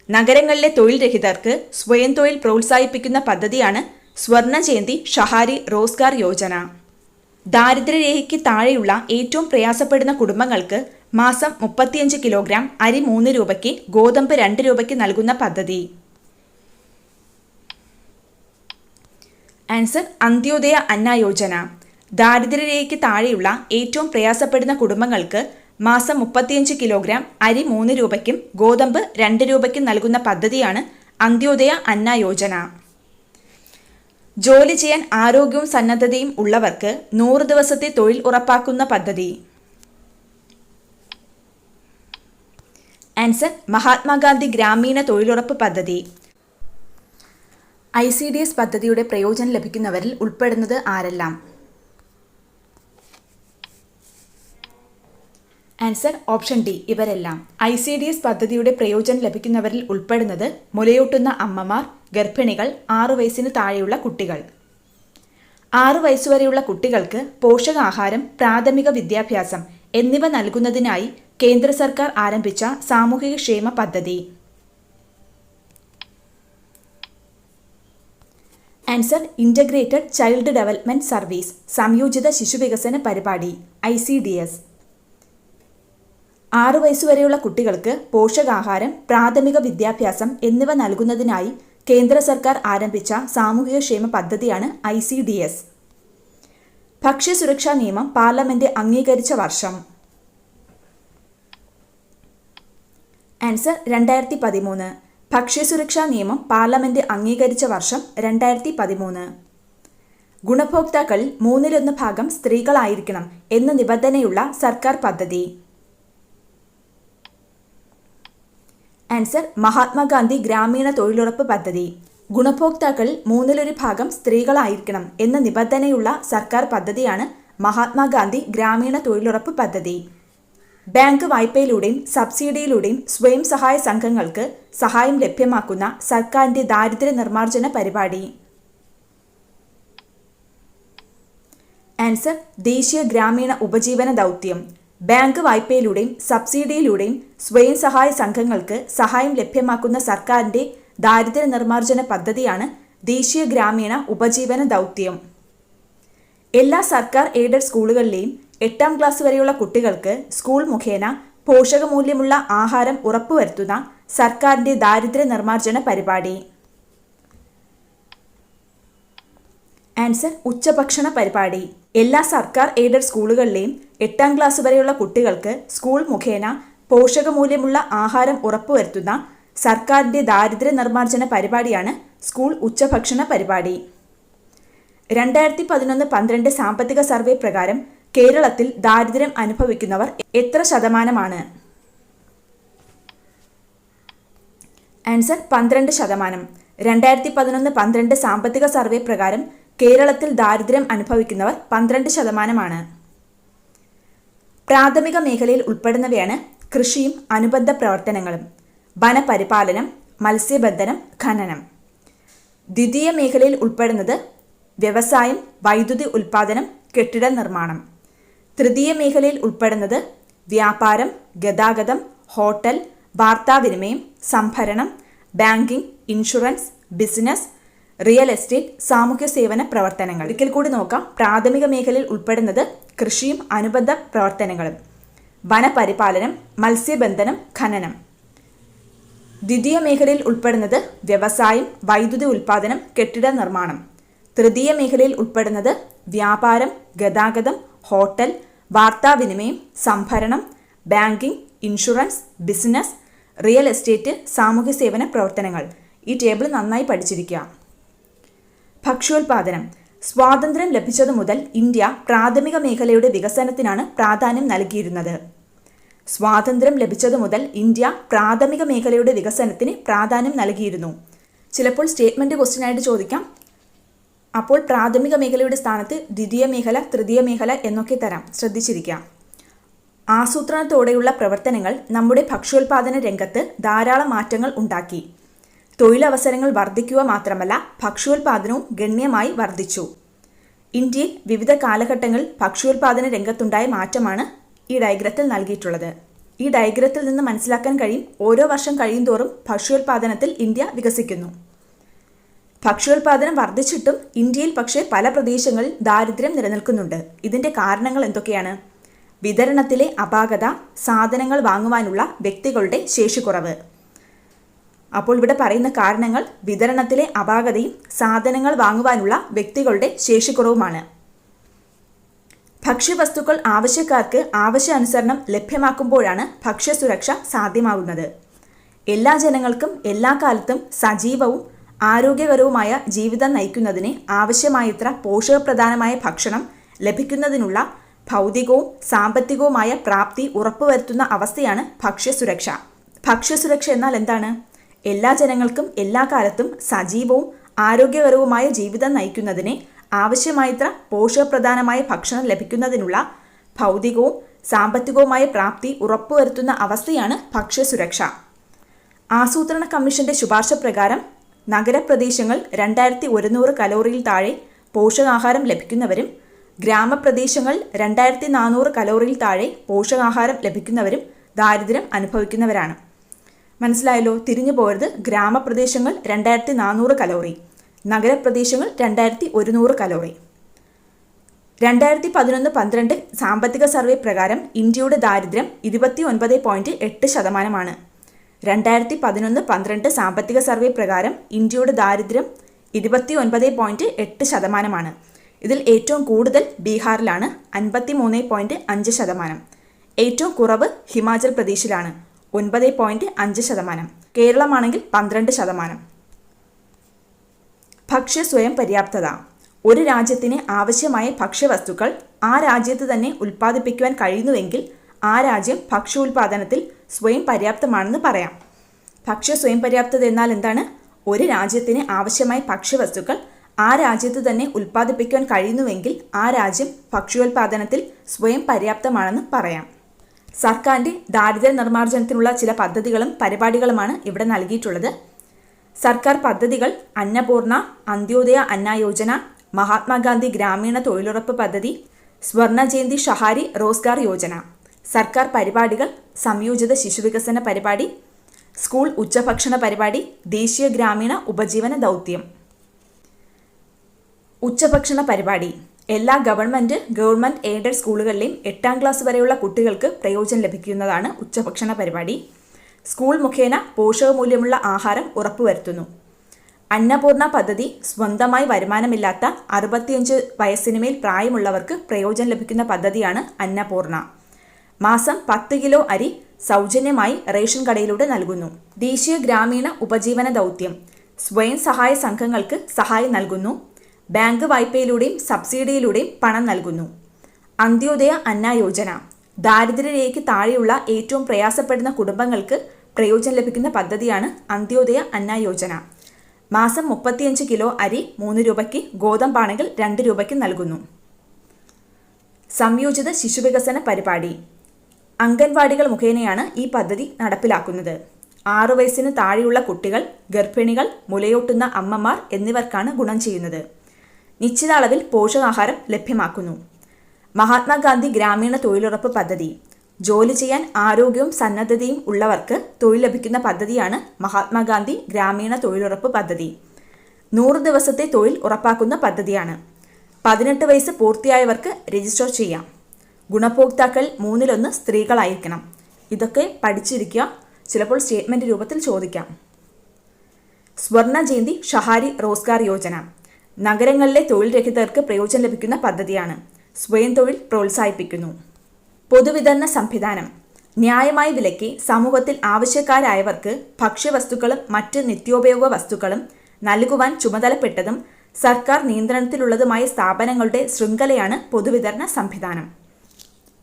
നഗരങ്ങളിലെ തൊഴിൽ രഹിതർക്ക് സ്വയം തൊഴിൽ പ്രോത്സാഹിപ്പിക്കുന്ന പദ്ധതിയാണ് സ്വർണ ജയന്തി ഷഹാരി റോസ്ഗാർ യോജന. ദാരിദ്ര്യരേഖയ്ക്ക് താഴെയുള്ള ഏറ്റവും പ്രയാസപ്പെടുന്ന കുടുംബങ്ങൾക്ക് മാസം 35 കിലോഗ്രാം അരി 3 രൂപയ്ക്ക് ഗോതമ്പ് 2 രൂപയ്ക്ക് നൽകുന്ന പദ്ധതി. ആൻസർ അന്ത്യോദയ അന്ന യോജന. ദാരിദ്ര്യരേഖയ്ക്ക് താഴെയുള്ള ഏറ്റവും പ്രയാസപ്പെടുന്ന കുടുംബങ്ങൾക്ക് മാസം 35 കിലോഗ്രാം അരി 3 രൂപയ്ക്കും ഗോതമ്പ് 2 രൂപയ്ക്കും നൽകുന്ന പദ്ധതിയാണ് അന്ത്യോദയ അന്ന യോജന. ജോലി ചെയ്യാൻ ആരോഗ്യവും സന്നദ്ധതയും ഉള്ളവർക്ക് 100 ദിവസത്തെ തൊഴിൽ ഉറപ്പാക്കുന്ന പദ്ധതി. ആൻസർ മഹാത്മാഗാന്ധി ഗ്രാമീണ തൊഴിലുറപ്പ് പദ്ധതി. ICDS പദ്ധതിയുടെ പ്രയോജനം ലഭിക്കുന്നവരിൽ ഉൾപ്പെടുന്നത് ആരെല്ലാം? ആൻസർ ഓപ്ഷൻ ഡി ഇവരെല്ലാം. ICDS പദ്ധതിയുടെ പ്രയോജനം ലഭിക്കുന്നവരിൽ ഉൾപ്പെടുന്നത് മുലയൂട്ടുന്ന അമ്മമാർ, ഗർഭിണികൾ, 6 വയസ്സിന് താഴെയുള്ള കുട്ടികൾ. 6 വയസ്സുവരെയുള്ള കുട്ടികൾക്ക് പോഷകാഹാരം, പ്രാഥമിക വിദ്യാഭ്യാസം എന്നിവ നൽകുന്നതിനായി കേന്ദ്ര സർക്കാർ ആരംഭിച്ച സാമൂഹിക ക്ഷേമ പദ്ധതി. Answer integrated child development service, സംയോജിത ശിശുവികസന പരിപാടി ICDS. 6 വയസ്സുവരെയുള്ള കുട്ടികൾക്ക് പോഷകാഹാരം, പ്രാഥമിക വിദ്യാഭ്യാസം എന്നിവ നൽകുന്നതിനായി കേന്ദ്ര സർക്കാർ ആരംഭിച്ച സാമൂഹിക ക്ഷേമ പദ്ധതിയാണ് ICDS. ഭക്ഷ്യസുരക്ഷാ നിയമം പാർലമെന്റ് അംഗീകരിച്ച വർഷം? ആൻസർ 2013. ഭക്ഷ്യസുരക്ഷാ നിയമം പാർലമെന്റ് അംഗീകരിച്ച വർഷം 2013. ഗുണഭോക്താക്കളിൽ 1/3 ഭാഗം സ്ത്രീകളായിരിക്കണം എന്ന നിബന്ധനയുള്ള സർക്കാർ പദ്ധതി. ആൻസർ മഹാത്മാഗാന്ധി ഗ്രാമീണ തൊഴിലുറപ്പ് പദ്ധതി. ഗുണഭോക്താക്കളിൽ 1/3 ഭാഗം സ്ത്രീകളായിരിക്കണം എന്ന നിബന്ധനയുള്ള സർക്കാർ പദ്ധതിയാണ് മഹാത്മാഗാന്ധി ഗ്രാമീണ തൊഴിലുറപ്പ് പദ്ധതി. ബാങ്ക് വായ്പയിലൂടെയും സബ്സിഡിയിലൂടെയും സ്വയം സഹായ സംഘങ്ങൾക്ക് സഹായം ലഭ്യമാക്കുന്ന സർക്കാരിന്റെ ദാരിദ്ര്യ നിർമ്മാർജ്ജന പരിപാടി. ആൻസർ ദേശീയ ഗ്രാമീണ ഉപജീവന ദൗത്യം. ബാങ്ക് വായ്പയിലൂടെയും സബ്സിഡിയിലൂടെയും സ്വയം സഹായ സംഘങ്ങൾക്ക് സഹായം ലഭ്യമാക്കുന്ന സർക്കാരിന്റെ ദാരിദ്ര്യ നിർമ്മാർജ്ജന പദ്ധതിയാണ് ദേശീയ ഗ്രാമീണ ഉപജീവന ദൗത്യം. എല്ലാ സർക്കാർ എയ്ഡഡ് സ്കൂളുകളിലെയും 8ാം ക്ലാസ് വരെയുള്ള കുട്ടികൾക്ക് സ്കൂൾ മുഖേന പോഷകമൂല്യമുള്ള ആഹാരം ഉറപ്പുവരുത്തുന്ന സർക്കാരിന്റെ ദാരിദ്ര്യ നിർമ്മാർജ്ജന പരിപാടി. ആൻസർ ഉച്ചഭക്ഷണ പരിപാടി. എല്ലാ സർക്കാർ എയ്ഡഡ് സ്കൂളുകളിലെയും 8ാം ക്ലാസ് വരെയുള്ള കുട്ടികൾക്ക് സ്കൂൾ മുഖേന പോഷകമൂല്യമുള്ള ആഹാരം ഉറപ്പുവരുത്തുന്ന സർക്കാരിന്റെ ദാരിദ്ര്യ നിർമ്മാർജ്ജന പരിപാടിയാണ് സ്കൂൾ ഉച്ചഭക്ഷണ പരിപാടി. 2011-12 സാമ്പത്തിക സർവേ പ്രകാരം കേരളത്തിൽ ദാരിദ്ര്യം അനുഭവിക്കുന്നവർ എത്ര ശതമാനമാണ്? ആൻസർ 12%. 2011-12 സാമ്പത്തിക സർവേ പ്രകാരം കേരളത്തിൽ ദാരിദ്ര്യം അനുഭവിക്കുന്നവർ 12%. പ്രാഥമിക മേഖലയിൽ ഉൾപ്പെടുന്നവയാണ് കൃഷിയും അനുബന്ധ പ്രവർത്തനങ്ങളും, വനപരിപാലനം, മത്സ്യബന്ധനം, ഖനനം. ദ്വിതീയ മേഖലയിൽ ഉൾപ്പെടുന്നത് വ്യവസായം, വൈദ്യുതി ഉൽപ്പാദനം, കെട്ടിട നിർമ്മാണം. തൃതീയ മേഖലയിൽ ഉൾപ്പെടുന്നത് വ്യാപാരം, ഗതാഗതം, ഹോട്ടൽ, വാർത്താവിനിമയം, സംഭരണം, banking, insurance, business, real estate, സാമൂഹ്യ സേവന പ്രവർത്തനങ്ങൾ. ഒരിക്കൽ കൂടി നോക്കാം. പ്രാഥമിക മേഖലയിൽ ഉൾപ്പെടുന്നത് കൃഷിയും അനുബന്ധ പ്രവർത്തനങ്ങളും, വനപരിപാലനം, മത്സ്യബന്ധനം, ഖനനം. ദ്വിതീയ മേഖലയിൽ ഉൾപ്പെടുന്നത് വ്യവസായം, വൈദ്യുതി ഉൽപ്പാദനം, കെട്ടിട നിർമ്മാണം. തൃതീയ മേഖലയിൽ ഉൾപ്പെടുന്നത് വ്യാപാരം, ഗതാഗതം, ഹോട്ടൽ, വാർത്താവിനിമയം, സംഭരണം, banking, insurance, business, real estate, സാമൂഹ്യ സേവന പ്രവർത്തനങ്ങൾ. ഈ ടേബിൾ നന്നായി പഠിച്ചിരിക്കുക. ഭക്ഷ്യോൽപാദനം. സ്വാതന്ത്ര്യം ലഭിച്ചതു മുതൽ ഇന്ത്യ പ്രാഥമിക മേഖലയുടെ വികസനത്തിനാണ് പ്രാധാന്യം നൽകിയിരുന്നത്. സ്വാതന്ത്ര്യം ലഭിച്ചതു മുതൽ ഇന്ത്യ പ്രാഥമിക മേഖലയുടെ വികസനത്തിന് പ്രാധാന്യം നൽകിയിരുന്നു. ചിലപ്പോൾ സ്റ്റേറ്റ്മെൻറ്റ് ക്വസ്റ്റ്യനായിട്ട് ചോദിക്കാം. അപ്പോൾ പ്രാഥമിക മേഖലയുടെ സ്ഥാനത്ത് ദ്വിതീയ മേഖല, തൃതീയ മേഖല എന്നൊക്കെ തരാം. ശ്രദ്ധിച്ചിരിക്കാം. ആസൂത്രണത്തോടെയുള്ള പ്രവർത്തനങ്ങൾ നമ്മുടെ ഭക്ഷ്യോൽപാദന രംഗത്ത് ധാരാളം മാറ്റങ്ങൾ ഉണ്ടാക്കി. തൊഴിലവസരങ്ങൾ വർദ്ധിക്കുക മാത്രമല്ല, ഭക്ഷ്യോൽപാദനവും ഗണ്യമായി വർദ്ധിച്ചു. ഇന്ത്യയിൽ വിവിധ കാലഘട്ടങ്ങളിൽ ഭക്ഷ്യോൽപാദന രംഗത്തുണ്ടായ മാറ്റമാണ് ഈ ഡയഗ്രത്തിൽ നൽകിയിട്ടുള്ളത്. ഈ ഡയഗ്രത്തിൽ നിന്ന് മനസ്സിലാക്കാൻ കഴിയും, ഓരോ വർഷം കഴിയുന്തോറും ഭക്ഷ്യോൽപാദനത്തിൽ ഇന്ത്യ വികസിക്കുന്നു. ഭക്ഷ്യോൽപാദനം വർദ്ധിച്ചിട്ടും ഇന്ത്യയിൽ പക്ഷേ പല പ്രദേശങ്ങളിൽ ദാരിദ്ര്യം നിലനിൽക്കുന്നുണ്ട്. ഇതിൻ്റെ കാരണങ്ങൾ എന്തൊക്കെയാണ്? വിതരണത്തിലെ അപാകത, സാധനങ്ങൾ വാങ്ങുവാനുള്ള വ്യക്തികളുടെ ശേഷിക്കുറവ്. അപ്പോൾ ഇവിടെ പറയുന്ന കാരണങ്ങൾ വിതരണത്തിലെ അപാകതയും സാധനങ്ങൾ വാങ്ങുവാനുള്ള വ്യക്തികളുടെ ശേഷിക്കുറവുമാണ്. ഭക്ഷ്യവസ്തുക്കൾ ആവശ്യക്കാർക്ക് ആവശ്യാനുസരണം ലഭ്യമാക്കുമ്പോഴാണ് ഭക്ഷ്യസുരക്ഷ സാധ്യമാകുന്നത്. എല്ലാ ജനങ്ങൾക്കും എല്ലാ കാലത്തും സജീവവും ആരോഗ്യകരവുമായ ജീവിതം നയിക്കുന്നതിന് ആവശ്യമായത്ര പോഷകപ്രധാനമായ ഭക്ഷണം ലഭിക്കുന്നതിനുള്ള ഭൗതികവും സാമ്പത്തികവുമായ പ്രാപ്തി ഉറപ്പുവരുത്തുന്ന അവസ്ഥയാണ് ഭക്ഷ്യസുരക്ഷ. ഭക്ഷ്യസുരക്ഷ എന്നാൽ എന്താണ്? എല്ലാ ജനങ്ങൾക്കും എല്ലാ കാലത്തും സജീവവും ആരോഗ്യകരവുമായ ജീവിതം നയിക്കുന്നതിന് ആവശ്യമായത്ര പോഷകപ്രധാനമായ ഭക്ഷണം ലഭിക്കുന്നതിനുള്ള ഭൗതികവും സാമ്പത്തികവുമായ പ്രാപ്തി ഉറപ്പുവരുത്തുന്ന അവസ്ഥയാണ് ഭക്ഷ്യസുരക്ഷ. ആസൂത്രണ കമ്മീഷന്റെ ശുപാർശ പ്രകാരം നഗരപ്രദേശങ്ങൾ 2100 കലോറിയിൽ താഴെ പോഷകാഹാരം ലഭിക്കുന്നവരും ഗ്രാമപ്രദേശങ്ങൾ 2400 കലോറിയിൽ താഴെ പോഷകാഹാരം ലഭിക്കുന്നവരും ദാരിദ്ര്യം അനുഭവിക്കുന്നവരാണ്. മനസ്സിലായല്ലോ? തിരിഞ്ഞു പോകരുത്. ഗ്രാമപ്രദേശങ്ങൾ 2400 കലോറി, നഗരപ്രദേശങ്ങൾ 2100 കലോറി. 2011-12 സാമ്പത്തിക സർവേ പ്രകാരം ഇന്ത്യയുടെ ദാരിദ്ര്യം 29.8%. 2011-12 സാമ്പത്തിക സർവേ പ്രകാരം ഇന്ത്യയുടെ ദാരിദ്ര്യം 29.8%. ഇതിൽ ഏറ്റവും കൂടുതൽ ബീഹാറിലാണ് 53.5%. ഏറ്റവും കുറവ് ഹിമാചൽ പ്രദേശിലാണ് 9.5%. കേരളമാണെങ്കിൽ 12%. ഭക്ഷ്യ സ്വയം പര്യാപ്തത. ഒരു രാജ്യത്തിന് ആവശ്യമായ ഭക്ഷ്യവസ്തുക്കൾ ആ രാജ്യത്ത് തന്നെ ഉൽപ്പാദിപ്പിക്കുവാൻ കഴിയുന്നുവെങ്കിൽ ആ രാജ്യം ഭക്ഷ്യോൽപാദനത്തിൽ സ്വയം പര്യാപ്തമാണെന്ന് പറയാം. ഭക്ഷ്യ സ്വയം പര്യാപ്തത എന്നാൽ എന്താണ്? ഒരു രാജ്യത്തിന് ആവശ്യമായ ഭക്ഷ്യവസ്തുക്കൾ ആ രാജ്യത്ത് തന്നെ ഉൽപ്പാദിപ്പിക്കുവാൻ കഴിയുന്നുവെങ്കിൽ ആ രാജ്യം ഭക്ഷ്യോൽപാദനത്തിൽ സ്വയം പര്യാപ്തമാണെന്ന് പറയാം. സർക്കാരിൻ്റെ ദാരിദ്ര്യ നിർമ്മാർജ്ജനത്തിനുള്ള ചില പദ്ധതികളും പരിപാടികളുമാണ് ഇവിടെ നൽകിയിട്ടുള്ളത്. സർക്കാർ പദ്ധതികൾ: അന്നപൂർണ, അന്ത്യോദയ അന്ന യോജന, മഹാത്മാഗാന്ധി ഗ്രാമീണ തൊഴിലുറപ്പ് പദ്ധതി, സ്വർണ ജയന്തി ഷഹാരി റോസ്ഗാർ യോജന. സർക്കാർ പരിപാടികൾ: സംയോജിത ശിശുവികസന പരിപാടി, സ്കൂൾ ഉച്ചഭക്ഷണ പരിപാടി, ദേശീയ ഗ്രാമീണ ഉപജീവന ദൗത്യം. ഉച്ചഭക്ഷണ പരിപാടി എല്ലാ ഗവൺമെൻറ് എയ്ഡഡ് സ്കൂളുകളിലെയും 8ാം ക്ലാസ് വരെയുള്ള കുട്ടികൾക്ക് പ്രയോജനം ലഭിക്കുന്നതാണ് ഉച്ചഭക്ഷണ പരിപാടി. സ്കൂൾ മുഖേന പോഷകമൂല്യമുള്ള ആഹാരം ഉറപ്പുവരുത്തുന്നു. അന്നപൂർണ പദ്ധതി സ്വന്തമായി വരുമാനമില്ലാത്ത 65 വയസ്സിന് മേൽ പ്രായമുള്ളവർക്ക് പ്രയോജനം ലഭിക്കുന്ന പദ്ധതിയാണ് അന്നപൂർണ. മാസം 10 കിലോ അരി സൗജന്യമായി റേഷൻ കടയിലൂടെ നൽകുന്നു. ദേശീയ ഗ്രാമീണ ഉപജീവന ദൗത്യം സ്വയം സഹായ സംഘങ്ങൾക്ക് സഹായം നൽകുന്നു. ബാങ്ക് വായ്പയിലൂടെയും സബ്സിഡിയിലൂടെയും പണം നൽകുന്നു. അന്ത്യോദയ അന്ന യോജന ദാരിദ്ര്യരേഖയ്ക്ക് താഴെയുള്ള ഏറ്റവും പ്രയാസപ്പെടുന്ന കുടുംബങ്ങൾക്ക് പ്രയോജനം ലഭിക്കുന്ന പദ്ധതിയാണ് അന്ത്യോദയ അന്ന യോജന. മാസം 35 കിലോ അരി 3 രൂപയ്ക്ക്, ഗോതമ്പാണെങ്കിൽ 2 രൂപയ്ക്ക് നൽകുന്നു. സംയോജിത ശിശുവികസന പരിപാടി അംഗൻവാടികൾ മുഖേനയാണ് ഈ പദ്ധതി നടപ്പിലാക്കുന്നത്. 6 വയസ്സിന് താഴെയുള്ള കുട്ടികൾ, ഗർഭിണികൾ, മുലയൂട്ടുന്ന അമ്മമാർ എന്നിവർക്കാണ് ഗുണം ചെയ്യുന്നത്. നിശ്ചിത അളവിൽ പോഷകാഹാരം ലഭ്യമാക്കുന്നു. മഹാത്മാഗാന്ധി ഗ്രാമീണ തൊഴിലുറപ്പ് പദ്ധതി. ജോലി ചെയ്യാൻ ആരോഗ്യവും സന്നദ്ധതയും ഉള്ളവർക്ക് തൊഴിൽ ലഭിക്കുന്ന പദ്ധതിയാണ് മഹാത്മാഗാന്ധി ഗ്രാമീണ തൊഴിലുറപ്പ് പദ്ധതി. 100 ദിവസത്തെ തൊഴിൽ ഉറപ്പാക്കുന്ന പദ്ധതിയാണ്. 18 വയസ്സ് പൂർത്തിയായവർക്ക് രജിസ്റ്റർ ചെയ്യാം. ഗുണഭോക്താക്കൾ 1/3 സ്ത്രീകളായിരിക്കണം. ഇതൊക്കെ പഠിച്ചിരിക്കുക, ചിലപ്പോൾ സ്റ്റേറ്റ്മെന്റ് രൂപത്തിൽ ചോദിക്കാം. സ്വർണ ജയന്തി ഷഹാരി റോസ്ഗാർ യോജന നഗരങ്ങളിലെ തൊഴിൽ രഹിതർക്ക് പ്രയോജനം ലഭിക്കുന്ന പദ്ധതിയാണ്. സ്വയം തൊഴിൽ പ്രോത്സാഹിപ്പിക്കുന്നു. പൊതുവിതരണ സംവിധാനം ന്യായമായ വിലയ്ക്ക് സമൂഹത്തിൽ ആവശ്യക്കാരായവർക്ക് ഭക്ഷ്യവസ്തുക്കളും മറ്റ് നിത്യോപയോഗ വസ്തുക്കളും നൽകുവാൻ ചുമതലപ്പെട്ടതും സർക്കാർ നിയന്ത്രണത്തിലുള്ളതുമായ സ്ഥാപനങ്ങളുടെ ശൃംഖലയാണ് പൊതുവിതരണ സംവിധാനം.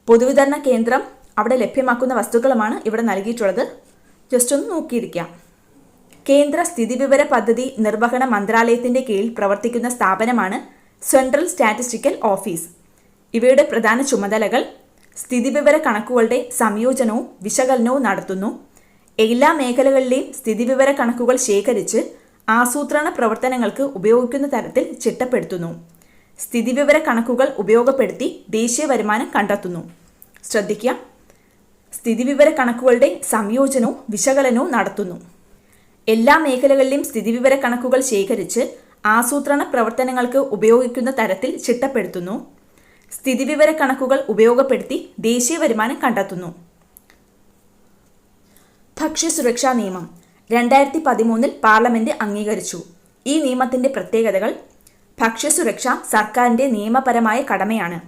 പൊതുവിതരണ കേന്ദ്രം അവിടെ ലഭ്യമാക്കുന്ന വസ്തുക്കളുമാണ് ഇവിടെ നൽകിയിട്ടുള്ളത്. ജസ്റ്റ് ഒന്ന് നോക്കിയിരിക്കാം. കേന്ദ്ര സ്ഥിതിവിവര പദ്ധതി നിർവഹണ മന്ത്രാലയത്തിന്റെ കീഴിൽ പ്രവർത്തിക്കുന്ന സ്ഥാപനമാണ് സെൻട്രൽ സ്റ്റാറ്റിസ്റ്റിക്കൽ ഓഫീസ്. ഇവയുടെ പ്രധാന ചുമതലകൾ സ്ഥിതിവിവര കണക്കുകളുടെ സംയോജനവും വിശകലനവും നടത്തുന്നു. എല്ലാ മേഖലകളിലെയും സ്ഥിതിവിവര കണക്കുകൾ ശേഖരിച്ച് ആസൂത്രണ പ്രവർത്തനങ്ങൾക്ക് ഉപയോഗിക്കുന്ന തരത്തിൽ ചിട്ടപ്പെടുത്തുന്നു. സ്ഥിതിവിവര കണക്കുകൾ ഉപയോഗപ്പെടുത്തി ദേശീയ വരുമാനം കണ്ടെത്തുന്നു. ശ്രദ്ധിക്കുക, സ്ഥിതിവിവര കണക്കുകളുടെ സംയോജനവും വിശകലനവും നടത്തുന്നു. എല്ലാ മേഖലകളിലെയും സ്ഥിതിവിവര കണക്കുകൾ ശേഖരിച്ച് ആസൂത്രണ പ്രവർത്തനങ്ങൾക്ക് ഉപയോഗിക്കുന്ന തരത്തിൽ ചിട്ടപ്പെടുത്തുന്നു. സ്ഥിതിവിവര കണക്കുകൾ ഉപയോഗപ്പെടുത്തി ദേശീയ വരുമാനം കണ്ടെത്തുന്നു. ഭക്ഷ്യസുരക്ഷാ നിയമം 2013 പാർലമെന്റ് അംഗീകരിച്ചു. ഈ നിയമത്തിന്റെ പ്രത്യേകതകൾ: ഭക്ഷ്യസുരക്ഷ സർക്കാരിന്റെ നിയമപരമായ കടമയാണ്.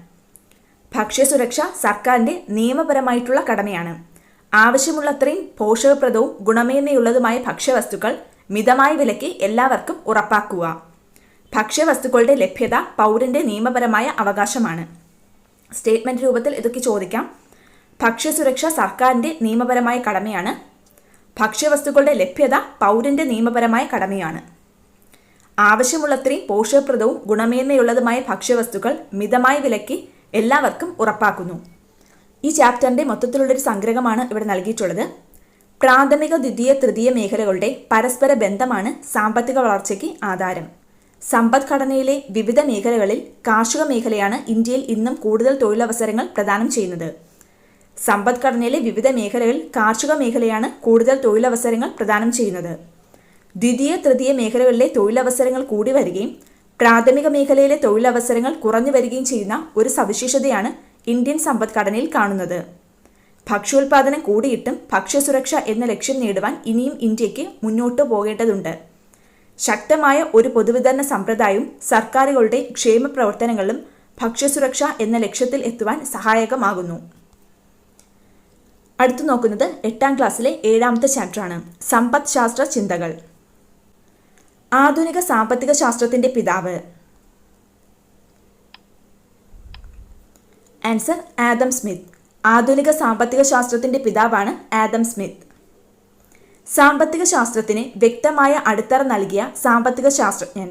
ഭക്ഷ്യസുരക്ഷ സർക്കാരിന്റെ നിയമപരമായിട്ടുള്ള കടമയാണ്. ആവശ്യമുള്ളത്രയും പോഷകപ്രദവും ഗുണമേന്മയുള്ളതുമായ ഭക്ഷ്യവസ്തുക്കൾ മിതമായ വിലയ്ക്ക് എല്ലാവർക്കും ഉറപ്പാക്കുക. ഭക്ഷ്യവസ്തുക്കളുടെ ലഭ്യത പൗരന്റെ നിയമപരമായ അവകാശമാണ്. സ്റ്റേറ്റ്മെന്റ് രൂപത്തിൽ ഇതൊക്കെ ചോദിക്കാം. ഭക്ഷ്യസുരക്ഷ സർക്കാരിന്റെ നിയമപരമായ കടമയാണ്. ഭക്ഷ്യവസ്തുക്കളുടെ ലഭ്യത പൗരന്റെ നിയമപരമായ കടമയാണ്. ആവശ്യമുള്ളത്രയും പോഷകപ്രദവും ഗുണമേന്മയുള്ളതുമായ ഭക്ഷ്യവസ്തുക്കൾ മിതമായ വിലയ്ക്ക് എല്ലാവർക്കും ഉറപ്പാക്കുന്നു. ഈ ചാപ്റ്ററിന്റെ മൊത്തത്തിലുള്ളൊരു സംഗ്രഹമാണ് ഇവിടെ നൽകിയിട്ടുള്ളത്. പ്രാഥമിക, ദ്വിതീയ, തൃതീയ മേഖലകളുടെ പരസ്പര ബന്ധമാണ് സാമ്പത്തിക വളർച്ചയ്ക്ക് ആധാരം. സമ്പദ്ഘടനയിലെ വിവിധ മേഖലകളിൽ കാർഷിക മേഖലയാണ് ഇന്ത്യയിൽ ഇന്നും കൂടുതൽ തൊഴിലവസരങ്ങൾ പ്രദാനം ചെയ്യുന്നത്. സമ്പദ്ഘടനയിലെ വിവിധ മേഖലകളിൽ കാർഷിക മേഖലയാണ് കൂടുതൽ തൊഴിലവസരങ്ങൾ പ്രദാനം ചെയ്യുന്നത്. ദ്വിതീയ, തൃതീയ മേഖലകളിലെ തൊഴിലവസരങ്ങൾ കൂടി വരികയും പ്രാഥമിക മേഖലയിലെ തൊഴിലവസരങ്ങൾ കുറഞ്ഞു വരികയും ചെയ്യുന്ന ഒരു സവിശേഷതയാണ് ഇന്ത്യൻ സമ്പദ്ഘടനയിൽ കാണുന്നത്. ഭക്ഷ്യോൽപാദനം കൂടിയിട്ടും ഭക്ഷ്യസുരക്ഷ എന്ന ലക്ഷ്യം നേടുവാൻ ഇനിയും ഇന്ത്യക്ക് മുന്നോട്ടു പോകേണ്ടതുണ്ട്. ശക്തമായ ഒരു പൊതുവിതരണ സമ്പ്രദായവും സർക്കാരുകളുടെ ക്ഷേമ പ്രവർത്തനങ്ങളും ഭക്ഷ്യസുരക്ഷ എന്ന ലക്ഷ്യത്തിൽ എത്തുവാൻ സഹായകമാകുന്നു. അടുത്തു നോക്കുന്നത് 8ാം ക്ലാസ്സിലെ 7ാമത്തെ ചാപ്റ്ററാണ്, സമ്പദ് ശാസ്ത്ര ചിന്തകൾ. ആധുനിക സാമ്പത്തിക ശാസ്ത്രത്തിന്റെ പിതാവ്. Answer Adam Smith. ആധുനിക സാമ്പത്തിക ശാസ്ത്രത്തിന്റെ പിതാവാണ് ആദം സ്മിത്ത്. സാമ്പത്തിക ശാസ്ത്രത്തിന് വ്യക്തമായ അടിത്തറ നൽകിയ സാമ്പത്തിക ശാസ്ത്രജ്ഞൻ.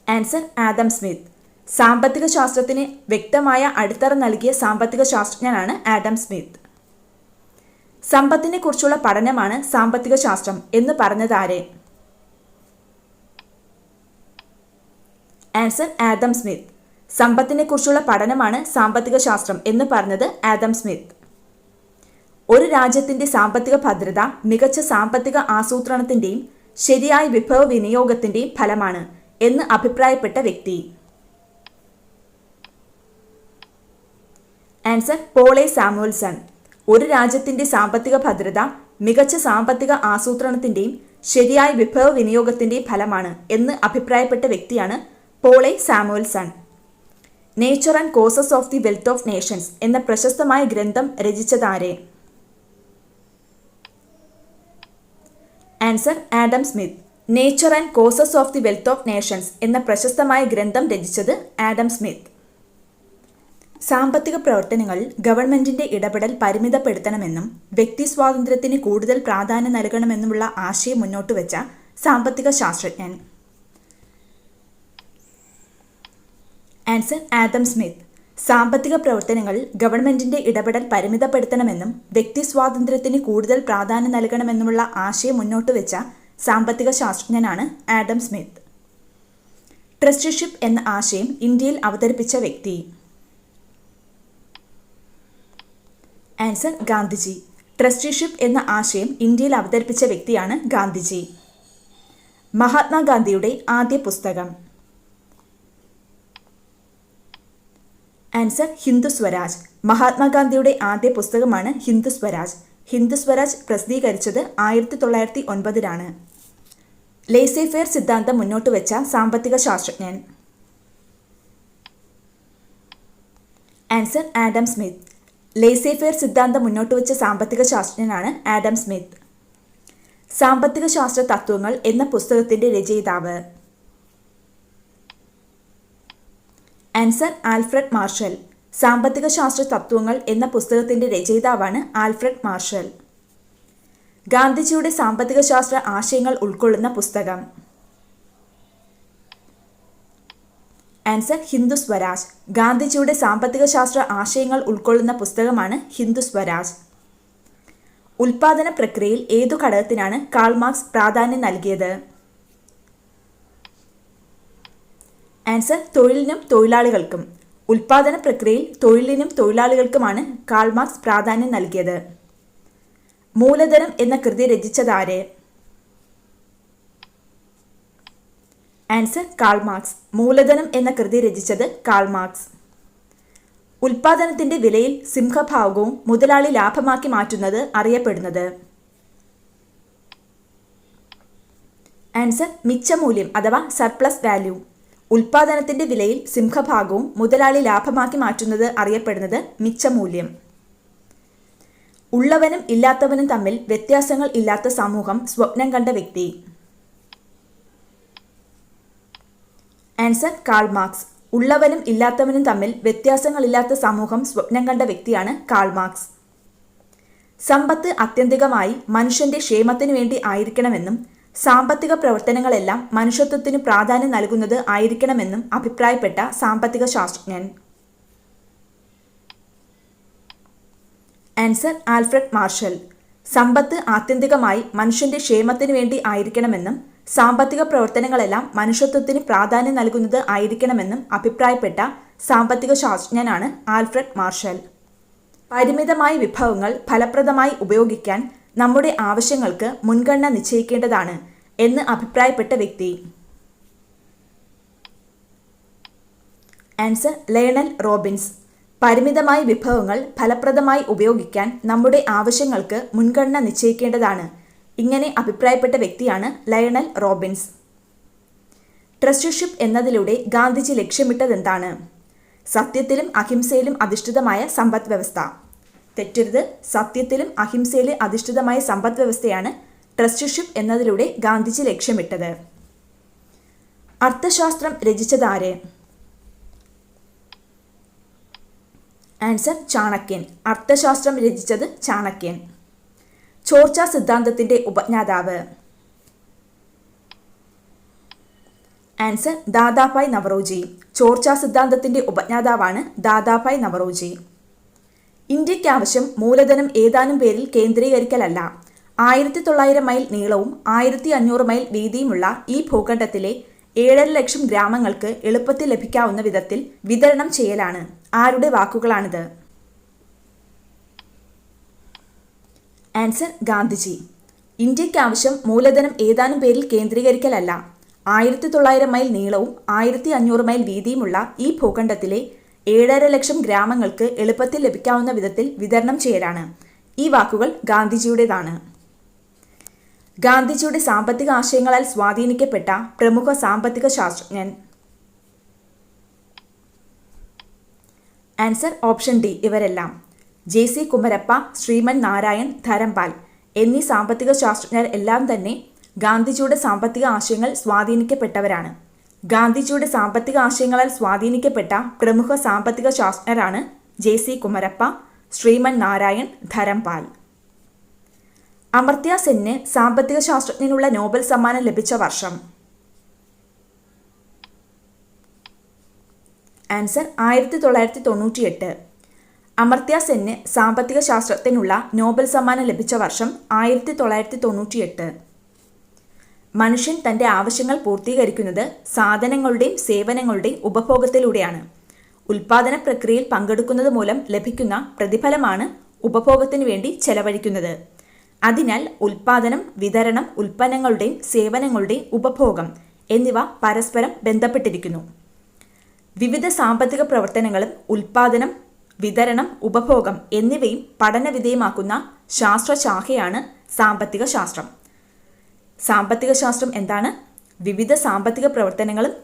Answer Adam Smith. സാമ്പത്തിക ശാസ്ത്രത്തിന് വ്യക്തമായ അടിത്തറ നൽകിയ സാമ്പത്തിക ശാസ്ത്രജ്ഞനാണ് ആഡം സ്മിത്ത്. സമ്പത്തിനെ കുറിച്ചുള്ള പഠനമാണ് സാമ്പത്തിക ശാസ്ത്രം എന്ന് പറഞ്ഞതാരെ? Answer Adam Smith. സമ്പത്തിനെ കുറിച്ചുള്ള പഠനമാണ് സാമ്പത്തിക ശാസ്ത്രം എന്ന് പറഞ്ഞത് ആദം സ്മിത്ത്. ഒരു രാജ്യത്തിന്റെ സാമ്പത്തിക ഭദ്രത മികച്ച സാമ്പത്തിക ആസൂത്രണത്തിന്റെയും ശരിയായ വിഭവ വിനിയോഗത്തിന്റെയും ഫലമാണ് എന്ന് അഭിപ്രായപ്പെട്ട വ്യക്തി. Answer Paul A Samuelson. ഒരു രാജ്യത്തിന്റെ സാമ്പത്തിക ഭദ്രത മികച്ച സാമ്പത്തിക ആസൂത്രണത്തിന്റെയും ശരിയായ വിഭവ വിനിയോഗത്തിന്റെയും ഫലമാണ് എന്ന് അഭിപ്രായപ്പെട്ട വ്യക്തിയാണ് Paul A Samuelson. Nature and causes of the wealth of nations എന്ന പ്രശസ്തമായ ഗ്രന്ഥം രചിച്ചതാരെ? Answer Adam Smith. Nature and causes of the wealth of nations എന്ന പ്രശസ്തമായ ഗ്രന്ഥം രചിച്ചത് ആഡം സ്മിത്ത്. സാമ്പത്തിക പ്രവർത്തനങ്ങളിൽ ഗവൺമെന്റിന്റെ ഇടപെടൽ പരിമിതപ്പെടുത്തണമെന്നും വ്യക്തി സ്വാതന്ത്ര്യത്തിന് കൂടുതൽ പ്രാധാന്യം നൽകണമെന്നുമുള്ള ആശയം മുന്നോട്ട് വെച്ച സാമ്പത്തിക ശാസ്ത്രജ്ഞൻ. Answer Adam Smith. സാമ്പത്തിക പ്രവർത്തനങ്ങളിൽ ഗവൺമെന്റിന്റെ ഇടപെടൽ പരിമിതപ്പെടുത്തണമെന്നും വ്യക്തി സ്വാതന്ത്ര്യത്തിന് കൂടുതൽ പ്രാധാന്യം നൽകണമെന്നുമുള്ള ആശയം മുന്നോട്ട് വെച്ച സാമ്പത്തിക ശാസ്ത്രജ്ഞനാണ് ആഡം സ്മിത്ത്. ട്രസ്റ്റിഷിപ്പ് എന്ന ആശയം ഇന്ത്യയിൽ അവതരിപ്പിച്ച വ്യക്തി? ആൻസർ ഗാന്ധിജി. ട്രസ്റ്റിഷിപ്പ് എന്ന ആശയം ഇന്ത്യയിൽ അവതരിപ്പിച്ച വ്യക്തിയാണ് ഗാന്ധിജി. മഹാത്മാഗാന്ധിയുടെ ആദ്യ പുസ്തകം? ആൻസർ ഹിന്ദു സ്വരാജ്. മഹാത്മാഗാന്ധിയുടെ ആദ്യ പുസ്തകമാണ് ഹിന്ദു സ്വരാജ്. ഹിന്ദു സ്വരാജ് പ്രസിദ്ധീകരിച്ചത് 1909 ലേസേ ഫെയർ സിദ്ധാന്തം മുന്നോട്ട് വെച്ച സാമ്പത്തിക ശാസ്ത്രജ്ഞൻ? Answer Adam Smith. Laissez faire സിദ്ധാന്തം മുന്നോട്ട് വെച്ച സാമ്പത്തിക ശാസ്ത്രജ്ഞനാണ് ആഡം സ്മിത്ത്. സാമ്പത്തിക ശാസ്ത്ര തത്വങ്ങൾ എന്ന പുസ്തകത്തിന്റെ രചയിതാവ്? Answer Alfred marshal. സാമ്പത്തിക ശാസ്ത്ര തത്വങ്ങൾ എന്ന പുസ്തകത്തിന്റെ രചയിതാവാണ് ആൽഫ്രഡ് മാർഷൽ. ഗാന്ധിജിയുടെ സാമ്പത്തിക ശാസ്ത്ര ആശയങ്ങൾ ഉൾക്കൊള്ളുന്ന പുസ്തകം? ആൻസർ ഹിന്ദു സ്വരാജ്. ഗാന്ധിജിയുടെ സാമ്പത്തിക ശാസ്ത്ര ആശയങ്ങൾ ഉൾക്കൊള്ളുന്ന പുസ്തകമാണ് ഹിന്ദു സ്വരാജ്. ഉൽപാദന പ്രക്രിയയിൽ ഏതു ഘടകത്തിനാണ് കാൾ മാർക്സ് പ്രാധാന്യം നൽകിയത്? ആൻസർ തൊഴിലിനും തൊഴിലാളികൾക്കും. ഉൽപാദന പ്രക്രിയയിൽ തൊഴിലിനും തൊഴിലാളികൾക്കുമാണ് കാൾ മാർക്സ് പ്രാധാന്യം നൽകിയത്. മൂലധനം എന്ന കൃതി രചിച്ചതാര്? Answer Karl marks. മൂലധനം എന്ന കൃതി രചിച്ചത് കാൾ മാർക്സ്. ഉൽപാദനത്തിന്റെ വിലയിൽ സിംഹഭാഗവും മുതലാളി ലാഭമാക്കി മാറ്റുന്നത് അറിയപ്പെടുന്നത്? ആൻസർ മിച്ചമൂല്യം അഥവാ സർപ്ലസ് വാല്യൂ. ഉൽപാദനത്തിന്റെ വിലയിൽ സിംഹഭാഗവും മുതലാളി ലാഭമാക്കി മാറ്റുന്നത് അറിയപ്പെടുന്നത് മിച്ചമൂല്യം. ഉള്ളവനും ഇല്ലാത്തവനും തമ്മിൽ വ്യത്യാസങ്ങൾ ഇല്ലാത്ത സമൂഹം സ്വപ്നം കണ്ട വ്യക്തി? Answer Karl Marx. ഉള്ളവനും ഇല്ലാത്തവനും തമ്മിൽ വ്യത്യാസങ്ങളില്ലാത്ത സമൂഹം സ്വപ്നം കണ്ട വ്യക്തിയാണ് കാൾ മാർക്സ്. സമ്പത്ത് ആത്യന്തികമായി മനുഷ്യന്റെ ക്ഷേമത്തിനു വേണ്ടി ആയിരിക്കണമെന്നും സാമ്പത്തിക പ്രവർത്തനങ്ങളെല്ലാം മനുഷ്യത്വത്തിന് പ്രാധാന്യം നൽകുന്നത് ആയിരിക്കണമെന്നും അഭിപ്രായപ്പെട്ട സാമ്പത്തിക ശാസ്ത്രജ്ഞൻ? Answer Alfred marshal. സമ്പത്ത് ആത്യന്തികമായി മനുഷ്യന്റെ ക്ഷേമത്തിനു വേണ്ടി ആയിരിക്കണമെന്നും സാമ്പത്തിക പ്രവർത്തനങ്ങളെല്ലാം മനുഷ്യത്വത്തിന് പ്രാധാന്യം നൽകുന്നത് ആയിരിക്കണമെന്നും അഭിപ്രായപ്പെട്ട സാമ്പത്തിക ശാസ്ത്രജ്ഞനാണ് ആൽഫ്രഡ് മാർഷൽ. പരിമിതമായ വിഭവങ്ങൾ ഫലപ്രദമായി ഉപയോഗിക്കാൻ നമ്മുടെ ആവശ്യങ്ങൾക്ക് മുൻഗണന നിശ്ചയിക്കേണ്ടതാണ് എന്ന് അഭിപ്രായപ്പെട്ട വ്യക്തി? Answer Lionel Robbins. പരിമിതമായ വിഭവങ്ങൾ ഫലപ്രദമായി ഉപയോഗിക്കാൻ നമ്മുടെ ആവശ്യങ്ങൾക്ക് മുൻഗണന നിശ്ചയിക്കേണ്ടതാണ്. ഇങ്ങനെ അഭിപ്രായപ്പെട്ട വ്യക്തിയാണ് ലയണൽ റോബിൻസ്. ട്രസ്റ്റിഷിപ്പ് എന്നതിലൂടെ ഗാന്ധിജി ലക്ഷ്യമിട്ടതെന്താണ്? സത്യത്തിലും അഹിംസയിലും അധിഷ്ഠിതമായ സമ്പദ് വ്യവസ്ഥ. തെറ്റരുത്, സത്യത്തിലും അഹിംസയിലും അധിഷ്ഠിതമായ സമ്പദ് വ്യവസ്ഥയാണ് ട്രസ്റ്റിഷിപ്പ് എന്നതിലൂടെ ഗാന്ധിജി ലക്ഷ്യമിട്ടത്. അർത്ഥശാസ്ത്രം രചിച്ചതാര്? ആൻസർ ചാണക്യൻ. അർത്ഥശാസ്ത്രം രചിച്ചത് ചാണക്യൻ. ചോർച്ചാ സിദ്ധാന്തത്തിന്റെ ഉപജ്ഞാതാവ്? ആൻസർ ദാദാഭായ് നവറോജി. ചോർച്ചാ സിദ്ധാന്തത്തിന്റെ ഉപജ്ഞാതാവാണ് ദാദാഭായ് നവറോജി. ഇന്ത്യക്ക് ആവശ്യം മൂലധനം ഏതാനും പേരിൽ കേന്ദ്രീകരിക്കലല്ല. 1900 മൈൽ നീളവും 1500 മൈൽ വീതിയുമുള്ള ഈ ഭൂഖണ്ഡത്തിലെ 7.5 ലക്ഷം ഗ്രാമങ്ങൾക്ക് എളുപ്പത്തിൽ ലഭിക്കാവുന്ന വിധത്തിൽ വിതരണം ചെയ്യലാണ്. ആരുടെ വാക്കുകളാണിത്? ആൻസർ ഗാന്ധിജി. ഇന്ത്യക്ക് ആവശ്യം മൂലധനം ഏതാനും പേരിൽ കേന്ദ്രീകരിക്കലല്ല. 1900 മൈൽ നീളവും 1500 മൈൽ വീതിയുമുള്ള ഈ ഭൂഖണ്ഡത്തിലെ 7.5 ലക്ഷം ഗ്രാമങ്ങൾക്ക് എളുപ്പത്തിൽ ലഭിക്കാവുന്ന വിധത്തിൽ വിതരണം ചെയ്യലാണ്. ഈ വാക്കുകൾ ഗാന്ധിജിയുടേതാണ്. ഗാന്ധിജിയുടെ സാമ്പത്തിക ആശയങ്ങളാൽ സ്വാധീനിക്കപ്പെട്ട പ്രമുഖ സാമ്പത്തിക ശാസ്ത്രജ്ഞൻ? ആൻസർ ഓപ്ഷൻ ഡി ഇവരെല്ലാം. ജെ.സി. കുമരപ്പ, ശ്രീമൻ നാരായൺ, ധരംപാൽ എന്നീ സാമ്പത്തിക ശാസ്ത്രജ്ഞർ എല്ലാം തന്നെ ഗാന്ധിജിയുടെ സാമ്പത്തിക ആശയങ്ങൾ സ്വാധീനിക്കപ്പെട്ടവരാണ്. ഗാന്ധിജിയുടെ സാമ്പത്തിക ആശയങ്ങളാൽ സ്വാധീനിക്കപ്പെട്ട പ്രമുഖ സാമ്പത്തിക ശാസ്ത്രജ്ഞരാണ് ജെ.സി. കുമരപ്പ, ശ്രീമൻ നാരായൺ, ധരംപാൽ. അമർത്യ സെന്നിന് സാമ്പത്തിക ശാസ്ത്രജ്ഞനുള്ള നോബൽ സമ്മാനം ലഭിച്ച വർഷം? ആൻസർ 1998. അമർത്യ സെന്നിന് സാമ്പത്തിക ശാസ്ത്രത്തിനുള്ള നോബൽ സമ്മാനം ലഭിച്ച വർഷം 1998. മനുഷ്യൻ തൻ്റെ ആവശ്യങ്ങൾ പൂർത്തീകരിക്കുന്നത് സാധനങ്ങളുടെയും സേവനങ്ങളുടെയും ഉപഭോഗത്തിലൂടെയാണ്. ഉൽപാദന പ്രക്രിയയിൽ പങ്കെടുക്കുന്നത് മൂലം ലഭിക്കുന്ന പ്രതിഫലമാണ് ഉപഭോഗത്തിനു വേണ്ടി ചെലവഴിക്കുന്നത്. അതിനാൽ ഉൽപാദനം, വിതരണം, ഉൽപ്പന്നങ്ങളുടെയും സേവനങ്ങളുടെയും ഉപഭോഗം എന്നിവ പരസ്പരം ബന്ധപ്പെട്ടിരിക്കുന്നു. വിവിധ സാമ്പത്തിക പ്രവർത്തനങ്ങളും ഉൽപാദനം, വിതരണം, ഉപഭോഗം എന്നിവയും പഠനവിധേയമാക്കുന്ന ശാസ്ത്രശാഖയാണ് സാമ്പത്തിക ശാസ്ത്രം. സാമ്പത്തിക ശാസ്ത്രം എന്താണ്? വിവിധ സാമ്പത്തിക പ്രവർത്തനങ്ങളും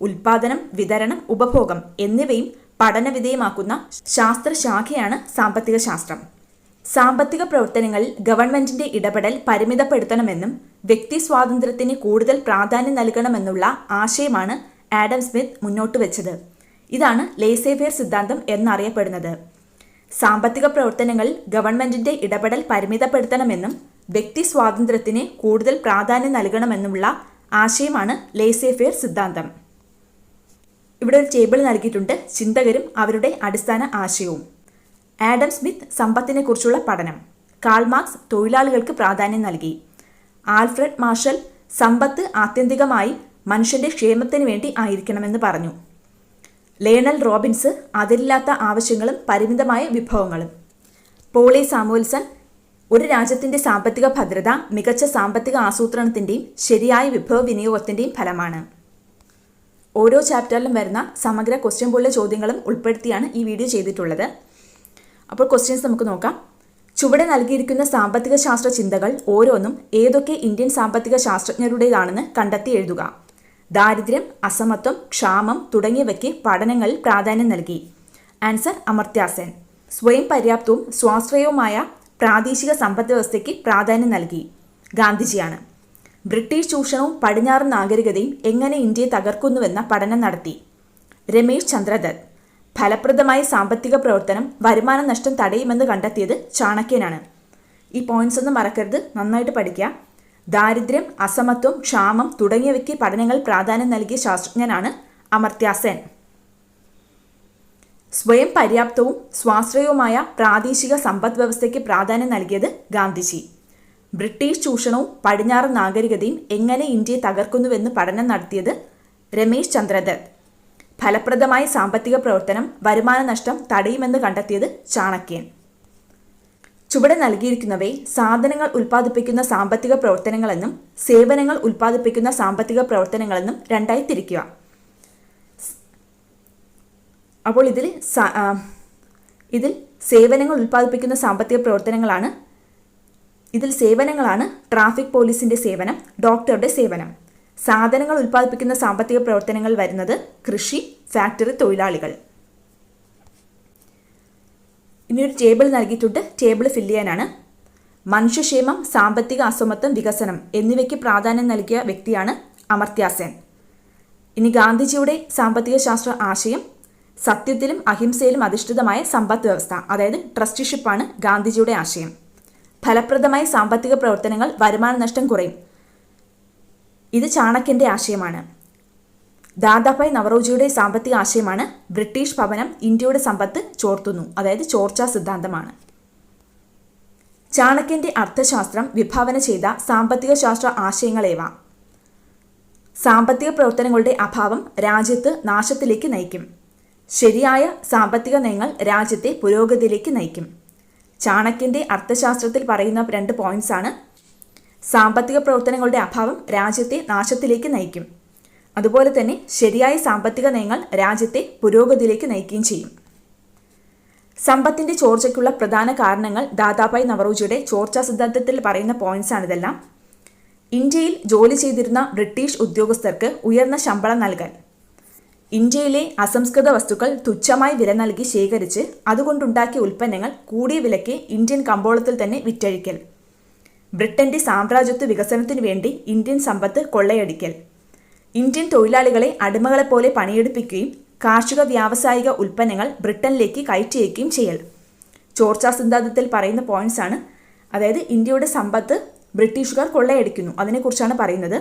ഉൽപാദനം, വിതരണം, ഉപഭോഗം എന്നിവയും പഠനവിധേയമാക്കുന്ന ശാസ്ത്രശാഖയാണ് സാമ്പത്തിക ശാസ്ത്രം. സാമ്പത്തിക പ്രവർത്തനങ്ങളിൽ ഗവൺമെന്റിന്റെ ഇടപെടൽ പരിമിതപ്പെടുത്തണമെന്നും വ്യക്തി സ്വാതന്ത്ര്യത്തിന് കൂടുതൽ പ്രാധാന്യം നൽകണമെന്നുള്ള ആശയമാണ് ആഡം സ്മിത്ത് മുന്നോട്ട് വെച്ചത്. ഇതാണ് ലേസേ ഫെയർ സിദ്ധാന്തം എന്നറിയപ്പെടുന്നത്. സാമ്പത്തിക പ്രവർത്തനങ്ങളിൽ ഗവൺമെന്റിന്റെ ഇടപെടൽ പരിമിതപ്പെടുത്തണമെന്നും വ്യക്തി സ്വാതന്ത്ര്യത്തിന് കൂടുതൽ പ്രാധാന്യം നൽകണമെന്നുള്ള ആശയമാണ് ലേസേ ഫെയർ സിദ്ധാന്തം. ഇവിടെ ഒരു ടേബിൾ നൽകിയിട്ടുണ്ട്, ചിന്തകരും അവരുടെ അടിസ്ഥാന ആശയവും. ആഡം സ്മിത്ത് സമ്പത്തിനെക്കുറിച്ചുള്ള പഠനം. കാൾ മാർക്സ് തൊഴിലാളികൾക്ക് പ്രാധാന്യം നൽകി. ആൽഫ്രഡ് മാർഷൽ സമ്പത്ത് ആത്യന്തികമായി മനുഷ്യന്റെ ക്ഷേമത്തിന് വേണ്ടി ആയിരിക്കണമെന്ന് പറഞ്ഞു. ലേണൽ റോബിൻസ് അതിരില്ലാത്ത ആവശ്യങ്ങളും പരിമിതമായ വിഭവങ്ങളും. പോളി സാമുവൽസൺ ഒരു രാജ്യത്തിന്റെ സാമ്പത്തിക ഭദ്രത മികച്ച സാമ്പത്തിക ആസൂത്രണത്തിന്റെയും ശരിയായ വിഭവ വിനിയോഗത്തിന്റെയും ഫലമാണ്. ഓരോ ചാപ്റ്ററിലും വരുന്ന സമഗ്ര ക്വസ്റ്റ്യൻ പോലുള്ള ചോദ്യങ്ങളും ഉൾപ്പെടുത്തിയാണ് ഈ വീഡിയോ ചെയ്തിട്ടുള്ളത്. അപ്പോൾ ക്വസ്റ്റ്യൻസ് നമുക്ക് നോക്കാം. ചുവടെ നൽകിയിരിക്കുന്ന സാമ്പത്തിക ശാസ്ത്ര ചിന്തകൾ ഓരോന്നും ഏതൊക്കെ ഇന്ത്യൻ സാമ്പത്തിക ശാസ്ത്രജ്ഞരുടേതാണെന്ന് കണ്ടെത്തി എഴുതുക. ദാരിദ്ര്യം, അസമത്വം, ക്ഷാമം തുടങ്ങിയവയ്ക്ക് പഠനങ്ങളിൽ പ്രാധാന്യം നൽകി. ആൻസർ അമർത്യ സെൻ. സ്വയം പര്യാപ്തവും സ്വാശ്രയവുമായ പ്രാദേശിക സമ്പദ് വ്യവസ്ഥയ്ക്ക് പ്രാധാന്യം നൽകി. ഗാന്ധിജിയാണ്. ബ്രിട്ടീഷ് ചൂഷണവും പടിഞ്ഞാറൻ നാഗരികതയും എങ്ങനെ ഇന്ത്യയെ തകർക്കുന്നുവെന്ന പഠനം നടത്തി. രമേശ് ചന്ദ്ര ദത്ത്. ഫലപ്രദമായ സാമ്പത്തിക പ്രവർത്തനം വരുമാന നഷ്ടം തടയുമെന്ന് കണ്ടെത്തിയത് ചാണക്യനാണ്. ഈ പോയിന്റ്സ് ഒന്നും മറക്കരുത്, നന്നായിട്ട് പഠിക്കുക. ദാരിദ്ര്യം, അസമത്വം, ക്ഷാമം തുടങ്ങിയവയ്ക്ക് പഠനങ്ങൾ പ്രാധാന്യം നൽകിയ ശാസ്ത്രജ്ഞനാണ് അമർത്യ സെൻ. സ്വയം പര്യാപ്തവും സ്വാശ്രയവുമായ പ്രാദേശിക സമ്പദ് വ്യവസ്ഥയ്ക്ക് പ്രാധാന്യം നൽകിയത് ഗാന്ധിജി. ബ്രിട്ടീഷ് ചൂഷണവും പടിഞ്ഞാറൻ നാഗരികതയും എങ്ങനെ ഇന്ത്യയെ തകർക്കുന്നുവെന്ന് പഠനം നടത്തിയത് രമേശ് ചന്ദ്ര ദത്ത്. ഫലപ്രദമായ സാമ്പത്തിക പ്രവർത്തനം വരുമാന നഷ്ടം തടയുമെന്ന് കണ്ടെത്തിയത് ചാണക്യൻ. ചുവടെ നൽകിയിരിക്കുന്നവയെ സാധനങ്ങൾ ഉൽപ്പാദിപ്പിക്കുന്ന സാമ്പത്തിക പ്രവർത്തനങ്ങളെന്നും സേവനങ്ങൾ ഉൽപ്പാദിപ്പിക്കുന്ന സാമ്പത്തിക പ്രവർത്തനങ്ങളെന്നും രണ്ടായി തിരിക്കുക. അപ്പോൾ ഇതിൽ സേവനങ്ങൾ ഉൽപ്പാദിപ്പിക്കുന്ന സാമ്പത്തിക പ്രവർത്തനങ്ങളാണ്. ഇതിൽ സേവനങ്ങളാണ് ട്രാഫിക് പോലീസിന്റെ സേവനം, ഡോക്ടറുടെ സേവനം. സാധനങ്ങൾ ഉൽപ്പാദിപ്പിക്കുന്ന സാമ്പത്തിക പ്രവർത്തനങ്ങൾ വരുന്നത് കൃഷി, ഫാക്ടറി തൊഴിലാളികൾ. ഇനിയൊരു ടേബിൾ നൽകിയിട്ടുണ്ട്, ടേബിൾ ഫില്ല് ചെയ്യാനാണ്. മനുഷ്യക്ഷേമം, സാമ്പത്തിക അസമത്വം, വികസനം എന്നിവയ്ക്ക് പ്രാധാന്യം നൽകിയ വ്യക്തിയാണ് അമർത്യ സെൻ. ഇനി ഗാന്ധിജിയുടെ സാമ്പത്തിക ശാസ്ത്ര ആശയം സത്യത്തിലും അഹിംസയിലും അധിഷ്ഠിതമായ സമ്പദ് വ്യവസ്ഥ, അതായത് ട്രസ്റ്റിഷിപ്പാണ് ഗാന്ധിജിയുടെ ആശയം. ഫലപ്രദമായ സാമ്പത്തിക പ്രവർത്തനങ്ങൾ വരുമാന നഷ്ടം കുറയും, ഇത് ചാണക്യന്റെ ആശയമാണ്. ദാദാഭായ് നവറോജിയുടെ സാമ്പത്തിക ആശയമാണ് ബ്രിട്ടീഷ് ഭവനം ഇന്ത്യയുടെ സമ്പത്ത് ചോർത്തുന്നു, അതായത് ചോർച്ചാ സിദ്ധാന്തമാണ്. ചാണക്യന്റെ അർത്ഥശാസ്ത്രം വിഭാവന ചെയ്ത സാമ്പത്തിക ശാസ്ത്ര ആശയങ്ങളേവ. സാമ്പത്തിക പ്രവർത്തനങ്ങളുടെ അഭാവം രാജ്യത്ത് നാശത്തിലേക്ക് നയിക്കും. ശരിയായ സാമ്പത്തിക നയങ്ങൾ രാജ്യത്തെ പുരോഗതിയിലേക്ക് നയിക്കും. ചാണക്യന്റെ അർത്ഥശാസ്ത്രത്തിൽ പറയുന്ന 2 പോയിന്റ്സ് ആണ്. സാമ്പത്തിക പ്രവർത്തനങ്ങളുടെ അഭാവം രാജ്യത്തെ നാശത്തിലേക്ക് നയിക്കും, അതുപോലെ തന്നെ ശരിയായ സാമ്പത്തിക നയങ്ങൾ രാജ്യത്തെ പുരോഗതിയിലേക്ക് നയിക്കുകയും ചെയ്യും. സമ്പത്തിന്റെ ചോർച്ചയ്ക്കുള്ള പ്രധാന കാരണങ്ങൾ ദാദാഭായ് നവറോജിയുടെ ചോർച്ചാ സിദ്ധാന്തത്തിൽ പറയുന്ന പോയിന്റ്സ് ആണിതെല്ലാം. ഇന്ത്യയിൽ ജോലി ചെയ്തിരുന്ന ബ്രിട്ടീഷ് ഉദ്യോഗസ്ഥർക്ക് ഉയർന്ന ശമ്പളം നൽകൽ. ഇന്ത്യയിലെ അസംസ്കൃത വസ്തുക്കൾ തുച്ഛമായി വില നൽകി ശേഖരിച്ച് അതുകൊണ്ടുണ്ടാക്കിയ ഉൽപ്പന്നങ്ങൾ കൂടിയ വിലയ്ക്ക് ഇന്ത്യൻ കമ്പോളത്തിൽ തന്നെ വിറ്റഴിക്കൽ. ബ്രിട്ടന്റെ സാമ്രാജ്യത്വ വികസനത്തിനു വേണ്ടി ഇന്ത്യൻ സമ്പത്ത് കൊള്ളയടിക്കൽ. ഇന്ത്യൻ തൊഴിലാളികളെ അടിമകളെപ്പോലെ പണിയെടുപ്പിക്കുകയും കാർഷിക വ്യാവസായിക ഉൽപ്പന്നങ്ങൾ ബ്രിട്ടനിലേക്ക് കയറ്റി അയക്കുകയും ചെയ്യൽ. ചോർച്ചാ സിദ്ധാന്തത്തിൽ പറയുന്ന പോയിന്റ്സ് ആണ്. അതായത് ഇന്ത്യയുടെ സമ്പത്ത് ബ്രിട്ടീഷുകാർ കൊള്ളയടിക്കുന്നു, അതിനെക്കുറിച്ചാണ് പറയുന്നത്.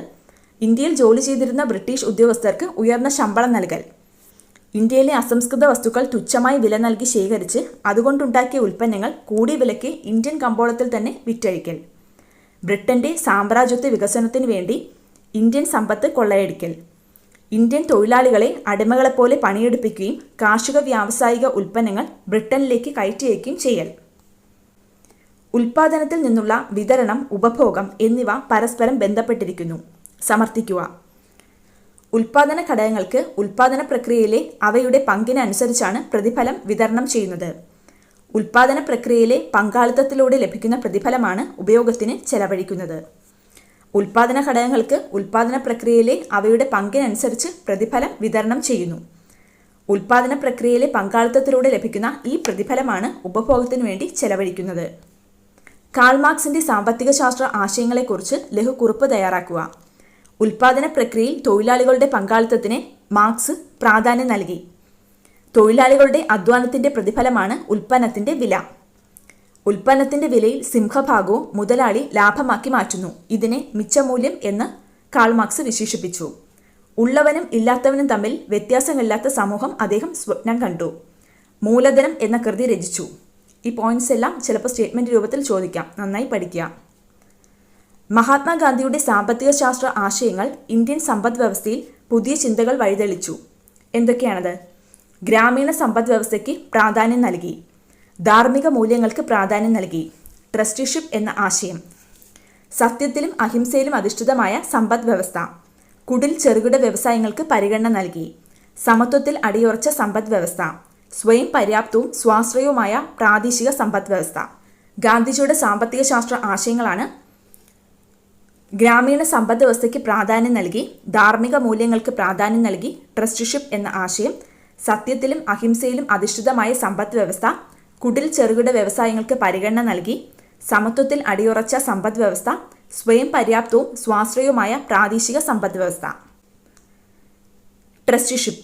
ഇന്ത്യയിൽ ജോലി ചെയ്തിരുന്ന ബ്രിട്ടീഷ് ഉദ്യോഗസ്ഥർക്ക് ഉയർന്ന ശമ്പളം നൽകൽ. ഇന്ത്യയിലെ അസംസ്കൃത വസ്തുക്കൾ തുച്ഛമായി വില നൽകി ശേഖരിച്ച് അതുകൊണ്ടുണ്ടാക്കിയ ഉൽപ്പന്നങ്ങൾ കൂടിയ വിലയ്ക്ക് ഇന്ത്യൻ കമ്പോളത്തിൽ തന്നെ വിറ്റഴിക്കൽ. ബ്രിട്ടന്റെ സാമ്രാജ്യത്വ വികസനത്തിന് വേണ്ടി ഇന്ത്യൻ സമ്പത്ത് കൊള്ളയടിക്കൽ. ഇന്ത്യൻ തൊഴിലാളികളെ അടിമകളെപ്പോലെ പണിയെടുപ്പിക്കുകയും കാർഷിക വ്യാവസായിക ഉൽപ്പന്നങ്ങൾ ബ്രിട്ടനിലേക്ക് കയറ്റി അയക്കുകയും ചെയ്യൽ. ഉൽപ്പാദനത്തിൽ നിന്നുള്ള വിതരണം, ഉപഭോഗം എന്നിവ പരസ്പരം ബന്ധപ്പെട്ടിരിക്കുന്നു. സമർത്ഥിക്കുക. ഉൽപ്പാദന ഘടകങ്ങൾക്ക് ഉൽപ്പാദന പ്രക്രിയയിലെ അവയുടെ പങ്കിനനുസരിച്ചാണ് പ്രതിഫലം വിതരണം ചെയ്യുന്നത്. ഉൽപ്പാദന പ്രക്രിയയിലെ പങ്കാളിത്തത്തിലൂടെ ലഭിക്കുന്ന പ്രതിഫലമാണ് ഉപയോഗത്തിന് ചെലവഴിക്കുന്നത്. ഉൽപ്പാദന ഘടകങ്ങൾക്ക് ഉൽപ്പാദന പ്രക്രിയയിലെ അവയുടെ പങ്കിനനുസരിച്ച് പ്രതിഫലം വിതരണം ചെയ്യുന്നു. ഉൽപ്പാദന പ്രക്രിയയിലെ പങ്കാളിത്തത്തിലൂടെ ലഭിക്കുന്ന ഈ പ്രതിഫലമാണ് ഉപഭോഗത്തിനു വേണ്ടി ചെലവഴിക്കുന്നത്. കാൾ മാർക്സിന്റെ സാമ്പത്തിക ശാസ്ത്ര ആശയങ്ങളെക്കുറിച്ച് ലഘുക്കുറിപ്പ് തയ്യാറാക്കുക. ഉൽപ്പാദന പ്രക്രിയയിൽ തൊഴിലാളികളുടെ പങ്കാളിത്തത്തിന് മാർക്സ് പ്രാധാന്യം നൽകി. തൊഴിലാളികളുടെ അധ്വാനത്തിന്റെ പ്രതിഫലമാണ് ഉൽപ്പന്നത്തിന്റെ വില. ഉൽപ്പന്നത്തിന്റെ വിലയിൽ സിംഹഭാഗവും മുതലാളി ലാഭമാക്കി മാറ്റുന്നു. ഇതിനെ മിച്ചമൂല്യം എന്ന് കാൾ മാർക്സ് വിശേഷിപ്പിച്ചു. ഉള്ളവനും ഇല്ലാത്തവനും തമ്മിൽ വ്യത്യാസമില്ലാത്ത സമൂഹം അദ്ദേഹം സ്വപ്നം കണ്ടു. മൂലധനം എന്ന കൃതി രചിച്ചു. ഈ പോയിന്റ്സ് എല്ലാം ചിലപ്പോൾ സ്റ്റേറ്റ്മെന്റ് രൂപത്തിൽ ചോദിക്കാം. നന്നായി പഠിക്കുക. മഹാത്മാഗാന്ധിയുടെ സാമ്പത്തിക ശാസ്ത്ര ആശയങ്ങൾ ഇന്ത്യൻ സമ്പദ് വ്യവസ്ഥയിൽ പുതിയ ചിന്തകൾ വഴിതെളിച്ചു. എന്തൊക്കെയാണത്? ഗ്രാമീണ സമ്പദ് വ്യവസ്ഥയ്ക്ക് പ്രാധാന്യം നൽകി. ധാർമ്മിക മൂല്യങ്ങൾക്ക് പ്രാധാന്യം നൽകി. ട്രസ്റ്റിഷിപ്പ് എന്ന ആശയം. സത്യത്തിലും അഹിംസയിലും അധിഷ്ഠിതമായ സമ്പദ് വ്യവസ്ഥ. കുടിൽ ചെറുകിട വ്യവസായങ്ങൾക്ക് പരിഗണന നൽകി. സമത്വത്തിൽ അടിയുറച്ച സമ്പദ് വ്യവസ്ഥ. സ്വയം പര്യാപ്തവും സ്വാശ്രയവുമായ പ്രാദേശിക സമ്പദ് വ്യവസ്ഥ. ഗാന്ധിജിയുടെ സാമ്പത്തിക ശാസ്ത്ര ആശയങ്ങളാണ് ഗ്രാമീണ സമ്പദ് വ്യവസ്ഥയ്ക്ക് പ്രാധാന്യം നൽകി, ധാർമ്മിക മൂല്യങ്ങൾക്ക് പ്രാധാന്യം നൽകി, ട്രസ്റ്റിഷിപ്പ് എന്ന ആശയം, സത്യത്തിലും അഹിംസയിലും അധിഷ്ഠിതമായ സമ്പദ് വ്യവസ്ഥ, കുടിൽ ചെറുകിട വ്യവസായങ്ങൾക്ക് പരിഗണന നൽകി, സമത്വത്തിൽ അടിയുറച്ച സമ്പദ് വ്യവസ്ഥ, സ്വയം പര്യാപ്തവും സ്വാശ്രയവുമായ പ്രാദേശിക സമ്പദ് വ്യവസ്ഥ. ട്രസ്റ്റിഷിപ്പ്.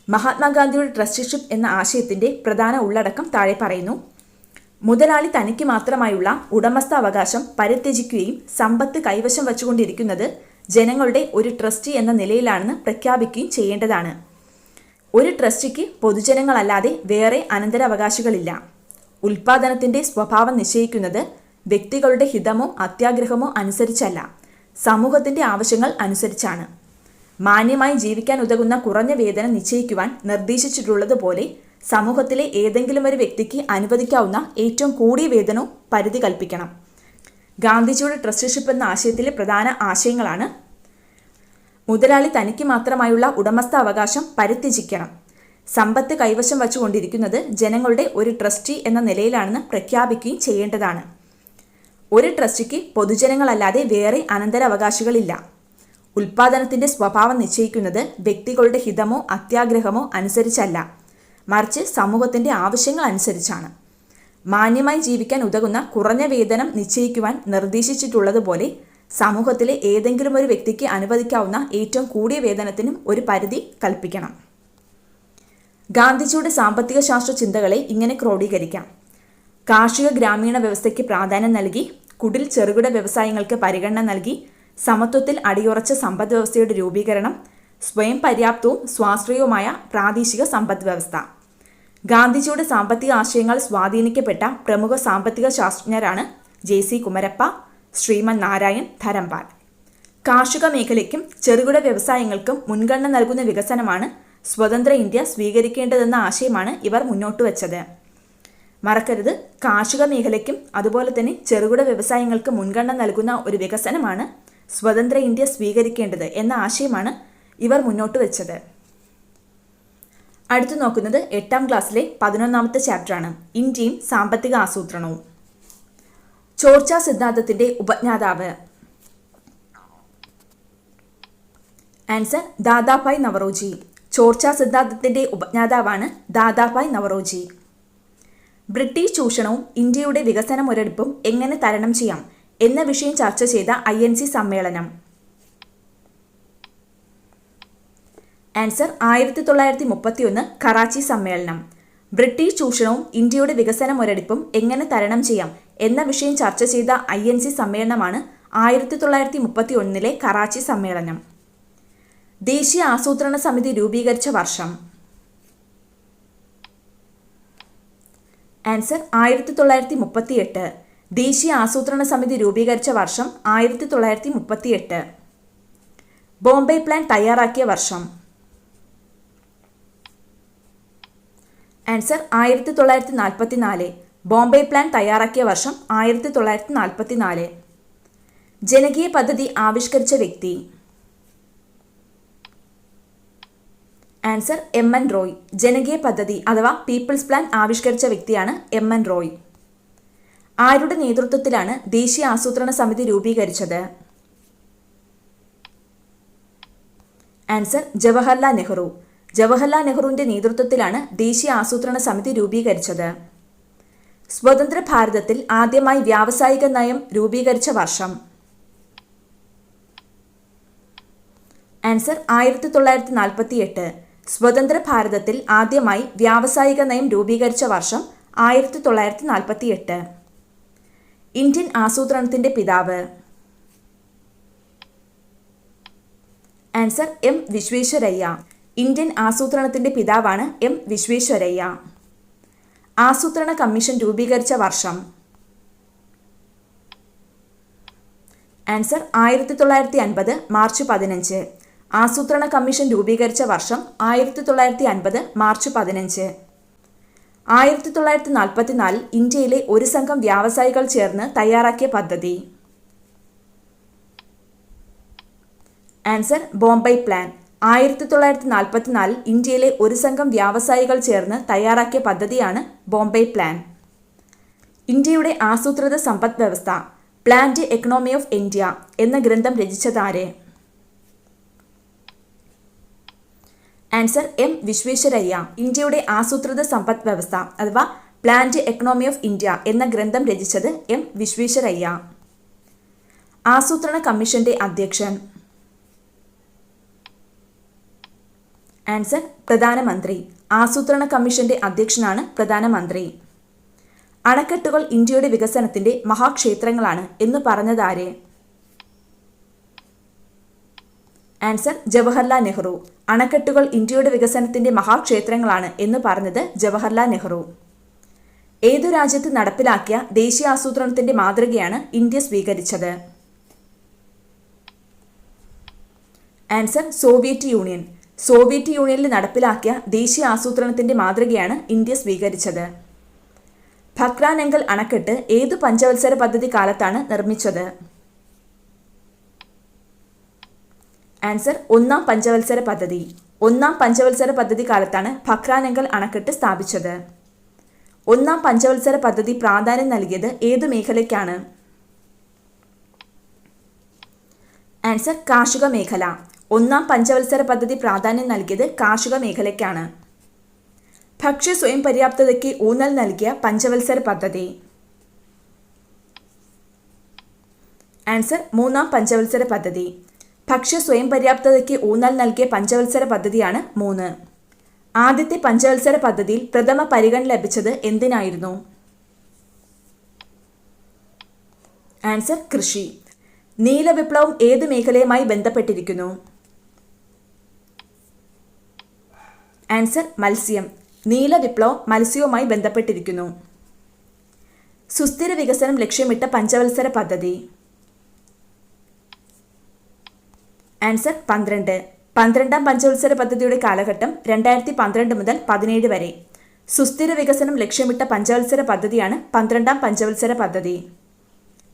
മഹാത്മാഗാന്ധിയുടെ ട്രസ്റ്റിഷിപ്പ് എന്ന ആശയത്തിന്റെ പ്രധാന ഉള്ളടക്കം താഴെ പറയുന്നു. മുതലാളി തനിക്ക് മാത്രമായുള്ള ഉടമസ്ഥാവകാശം പരിത്യജിക്കുകയും സമ്പത്ത് കൈവശം വച്ചുകൊണ്ടിരിക്കുന്നത് ജനങ്ങളുടെ ഒരു ട്രസ്റ്റി എന്ന നിലയിലാണെന്ന് പ്രഖ്യാപിക്കുകയും ചെയ്യേണ്ടതാണ്. ഒരു ട്രസ്റ്റിക്ക് പൊതുജനങ്ങളല്ലാതെ വേറെ അനന്തരാവകാശികളില്ല. ഉൽപ്പാദനത്തിന്റെ സ്വഭാവം നിശ്ചയിക്കുന്നത് വ്യക്തികളുടെ ഹിതമോ അത്യാഗ്രഹമോ അനുസരിച്ചല്ല, സമൂഹത്തിന്റെ ആവശ്യങ്ങൾ അനുസരിച്ചാണ്. മാന്യമായി ജീവിക്കാൻ ഉതകുന്ന കുറഞ്ഞ വേതനം നിശ്ചയിക്കുവാൻ നിർദ്ദേശിച്ചിട്ടുള്ളതുപോലെ സമൂഹത്തിലെ ഏതെങ്കിലും ഒരു വ്യക്തിക്ക് അനുവദിക്കാവുന്ന ഏറ്റവും കൂടിയ വേതനവും പരിധി കൽപ്പിക്കണം. ഗാന്ധിജിയുടെ ട്രസ്റ്റിഷിപ്പ് എന്ന ആശയത്തിലെ പ്രധാന ആശയങ്ങളാണ്: മുതലാളി തനിക്ക് മാത്രമായുള്ള ഉടമസ്ഥാവകാശം പരിത്യജിക്കണം. സമ്പത്ത് കൈവശം വച്ചുകൊണ്ടിരിക്കുന്നത് ജനങ്ങളുടെ ഒരു ട്രസ്റ്റി എന്ന നിലയിലാണെന്ന് പ്രഖ്യാപിക്കുകയും ചെയ്യേണ്ടതാണ്. ഒരു ട്രസ്റ്റിക്ക് പൊതുജനങ്ങളല്ലാതെ വേറെ അനന്തരാവകാശികളില്ല. ഉൽപ്പാദനത്തിന്റെ സ്വഭാവം നിശ്ചയിക്കുന്നത് വ്യക്തികളുടെ ഹിതമോ അത്യാഗ്രഹമോ അനുസരിച്ചല്ല, മറിച്ച് സമൂഹത്തിന്റെ ആവശ്യങ്ങൾ അനുസരിച്ചാണ്. മാന്യമായി ജീവിക്കാൻ ഉതകുന്ന കുറഞ്ഞ വേതനം നിശ്ചയിക്കുവാൻ നിർദ്ദേശിച്ചിട്ടുള്ളതുപോലെ സമൂഹത്തിലെ ഏതെങ്കിലും ഒരു വ്യക്തിക്ക് അനുവദിക്കാവുന്ന ഏറ്റവും കൂടിയ വേതനത്തിനും ഒരു പരിധി കൽപ്പിക്കണം. ഗാന്ധിജിയുടെ സാമ്പത്തിക ശാസ്ത്ര ചിന്തകളെ ഇങ്ങനെ ക്രോഡീകരിക്കാം. കാർഷിക ഗ്രാമീണ വ്യവസ്ഥയ്ക്ക് പ്രാധാന്യം നൽകി, കുടിൽ ചെറുകിട വ്യവസായങ്ങൾക്ക് പരിഗണന നൽകി, സമത്വത്തിൽ അടിയുറച്ച സമ്പദ് വ്യവസ്ഥയുടെ രൂപീകരണം, സ്വയം പര്യാപ്തവും സ്വാശ്രയവുമായ പ്രാദേശിക സമ്പദ് വ്യവസ്ഥ. ഗാന്ധിജിയുടെ സാമ്പത്തിക ആശയങ്ങൾ സ്വാധീനിക്കപ്പെട്ട പ്രമുഖ സാമ്പത്തിക ശാസ്ത്രജ്ഞരാണ് JC കുമരപ്പ, ശ്രീമൻ നാരായൺ ധരംപാൽ. കാർഷിക മേഖലയ്ക്കും ചെറുകിട വ്യവസായങ്ങൾക്കും മുൻഗണന നൽകുന്ന വികസനമാണ് സ്വതന്ത്ര ഇന്ത്യ സ്വീകരിക്കേണ്ടതെന്ന ആശയമാണ് ഇവർ മുന്നോട്ട് വച്ചത്. മറക്കരുത്, കാർഷിക മേഖലയ്ക്കും അതുപോലെ തന്നെ ചെറുകിട വ്യവസായങ്ങൾക്ക് മുൻഗണന നൽകുന്ന ഒരു വികസനമാണ് സ്വതന്ത്ര ഇന്ത്യ സ്വീകരിക്കേണ്ടത് എന്ന ആശയമാണ് ഇവർ മുന്നോട്ട് വെച്ചത്. അടുത്തു നോക്കുന്നത് 8ാം ക്ലാസ്സിലെ 11ാമത്തെ ചാപ്റ്ററാണ്, ഇന്ത്യയും സാമ്പത്തിക ആസൂത്രണവും. ചോർച്ചാ സിദ്ധാന്തത്തിന്റെ ഉപജ്ഞാതാവ്? ആൻസർ ദാദാഭായ് നവറോജി. ചോർച്ചാ സിദ്ധാന്തത്തിന്റെ ഉപജ്ഞാതാവാണ് ദാദാഭായ് നവറോജി. ബ്രിട്ടീഷ് ചൂഷണവും ഇന്ത്യയുടെ വികസന മുരടിപ്പും എങ്ങനെ തരണം ചെയ്യാം എന്ന വിഷയം ചർച്ച ചെയ്ത INC സമ്മേളനം? ആൻസർ 1931 കറാച്ചി സമ്മേളനം. ബ്രിട്ടീഷ് ചൂഷണവും ഇന്ത്യയുടെ വികസന മുരടിപ്പും എങ്ങനെ തരണം ചെയ്യാം എന്ന വിഷയം ചർച്ച ചെയ്ത INC സമ്മേളനമാണ് 1931 കറാച്ചി സമ്മേളനം. ദേശീയ ആസൂത്രണ സമിതി രൂപീകരിച്ച വർഷം? ആൻസർ 1938. ദേശീയ ആസൂത്രണ സമിതി രൂപീകരിച്ച വർഷം 1938. ബോംബെ പ്ലാൻ തയ്യാറാക്കിയ വർഷം. ആൻസർ 1944. ബോംബെ പ്ലാൻ തയ്യാറാക്കിയ വർഷം 1944. ജനകീയ പദ്ധതി ആവിഷ്കരിച്ച വ്യക്തി. ആൻസർ എം.എൻ. റോയ്. ജനകീയ പദ്ധതി അഥവാ പീപ്പിൾസ് പ്ലാൻ ആവിഷ്കരിച്ച വ്യക്തിയാണ് എം.എൻ. റോയ്. ആരുടെ നേതൃത്വത്തിലാണ് ദേശീയ ആസൂത്രണ സമിതി രൂപീകരിച്ചത്? ആൻസർ ജവഹർലാൽ നെഹ്റു. ജവഹർലാൽ നെഹ്റുവിന്റെ നേതൃത്വത്തിലാണ് ദേശീയ ആസൂത്രണ സമിതി രൂപീകരിച്ചത്. സ്വതന്ത്ര ഭാരതത്തിൽ ആദ്യമായി വ്യാവസായിക നയം രൂപീകരിച്ച വർഷം. ആൻസർ 1948. സ്വതന്ത്ര ഭാരതത്തിൽ ആദ്യമായി വ്യാവസായിക നയം രൂപീകരിച്ച വർഷം 1948. ഇന്ത്യൻ ആസൂത്രണത്തിന്റെ പിതാവ്. Answer M Visvesvaraya. ഇന്ത്യൻ ആസൂത്രണത്തിന്റെ പിതാവാണ് എം വിശ്വേശ്വരയ്യ. ആസൂത്രണ കമ്മീഷൻ രൂപീകരിച്ച വർഷം. Answer 1950 March 15. ആസൂത്രണ കമ്മീഷൻ രൂപീകരിച്ച വർഷം 1950 മാർച്ച് 15. 1944 ഇന്ത്യയിലെ ഒരു സംഘം വ്യാവസായികൾ ചേർന്ന് തയ്യാറാക്കിയ പദ്ധതി. Answer Bombay plan. 1944 ഇന്ത്യയിലെ ഒരു സംഘം വ്യാവസായികൾ ചേർന്ന് തയ്യാറാക്കിയ പദ്ധതിയാണ് ബോംബെ പ്ലാൻ. ഇന്ത്യയുടെ ആസൂത്രിത സമ്പദ് വ്യവസ്ഥ പ്ലാൻഡ് എക്കണോമി ഓഫ് ഇന്ത്യ എന്ന ഗ്രന്ഥം രചിച്ചതാരെ? Answer M Visvesvaraya. ഇന്ത്യയുടെ ആസൂത്രിത സമ്പദ് വ്യവസ്ഥ അഥവാ പ്ലാൻഡ് എക്കണോമി ഓഫ് ഇന്ത്യ എന്ന ഗ്രന്ഥം രചിച്ചത് എം വിശ്വേശ്വരയ്യ. ആസൂത്രണ കമ്മീഷന്റെ അധ്യക്ഷൻ. ആൻസർ പ്രധാനമന്ത്രി. ആസൂത്രണ കമ്മീഷന്റെ അധ്യക്ഷനാണ് പ്രധാനമന്ത്രി. അണക്കെട്ടുകൾ ഇന്ത്യയുടെ വികസനത്തിന്റെ മഹാക്ഷേത്രങ്ങളാണ് എന്ന് പറഞ്ഞതാരെ? ആൻസർ ജവഹർലാൽ നെഹ്റു. അണക്കെട്ടുകൾ ഇന്ത്യയുടെ വികസനത്തിന്റെ മഹാക്ഷേത്രങ്ങളാണ് എന്ന് പറഞ്ഞത് ജവഹർലാൽ നെഹ്റു. ഏതു രാജ്യത്ത് നടപ്പിലാക്കിയ ദേശീയ ആസൂത്രണത്തിന്റെ മാതൃകയാണ് ഇന്ത്യ സ്വീകരിച്ചത്? Answer Soviet union. സോവിയറ്റ് യൂണിയനിൽ നടപ്പിലാക്കിയ ദേശീയ ആസൂത്രണത്തിന്റെ മാതൃകയാണ് ഇന്ത്യ സ്വീകരിച്ചത്. ഭക്രാനങ്കൽ അണക്കെട്ട് ഏതു പഞ്ചവത്സര പദ്ധതി കാലത്താണ് നിർമ്മിച്ചത്? ആൻസർ ഒന്നാം പഞ്ചവത്സര പദ്ധതി. ഒന്നാം പഞ്ചവത്സര പദ്ധതി കാലത്താണ് ഭക്രാനങ്കൽ അണക്കെട്ട് സ്ഥാപിച്ചത്. ഒന്നാം പഞ്ചവത്സര പദ്ധതി പ്രാധാന്യം നൽകിയത് ഏതു മേഖലയ്ക്കാണ്? ആൻസർ കാർഷിക മേഖല. ഒന്നാം പഞ്ചവത്സര പദ്ധതി പ്രാധാന്യം നൽകിയത് കാർഷിക മേഖലയ്ക്കാണ്. ഭക്ഷ്യ സ്വയം പര്യാപ്തതയ്ക്ക് ഊന്നൽ നൽകിയ പഞ്ചവത്സര പദ്ധതി. ആൻസർ മൂന്നാം പഞ്ചവത്സര പദ്ധതി. ഭക്ഷ്യ സ്വയം പര്യാപ്തതയ്ക്ക് ഊന്നൽ നൽകിയ പഞ്ചവത്സര പദ്ധതിയാണ് 3. ആദ്യത്തെ പഞ്ചവത്സര പദ്ധതിയിൽ പ്രഥമ പരിഗണന ലഭിച്ചത് എന്തിനായിരുന്നു? ആൻസർ കൃഷി. നീല വിപ്ലവം ഏത് മേഖലയുമായി ബന്ധപ്പെട്ടിരിക്കുന്നു? ആൻസർ മത്സ്യം. നീല വിപ്ലവം മത്സ്യവുമായി ബന്ധപ്പെട്ടിരിക്കുന്നു. സുസ്ഥിര വികസനം ലക്ഷ്യമിട്ട പഞ്ചവത്സര പദ്ധതി. ആൻസർ 12. 12ാം പഞ്ചവത്സര പദ്ധതിയുടെ കാലഘട്ടം 2012 മുതൽ 17 വരെ. സുസ്ഥിര വികസനം ലക്ഷ്യമിട്ട പഞ്ചവത്സര പദ്ധതിയാണ് 12ാം പഞ്ചവത്സര പദ്ധതി.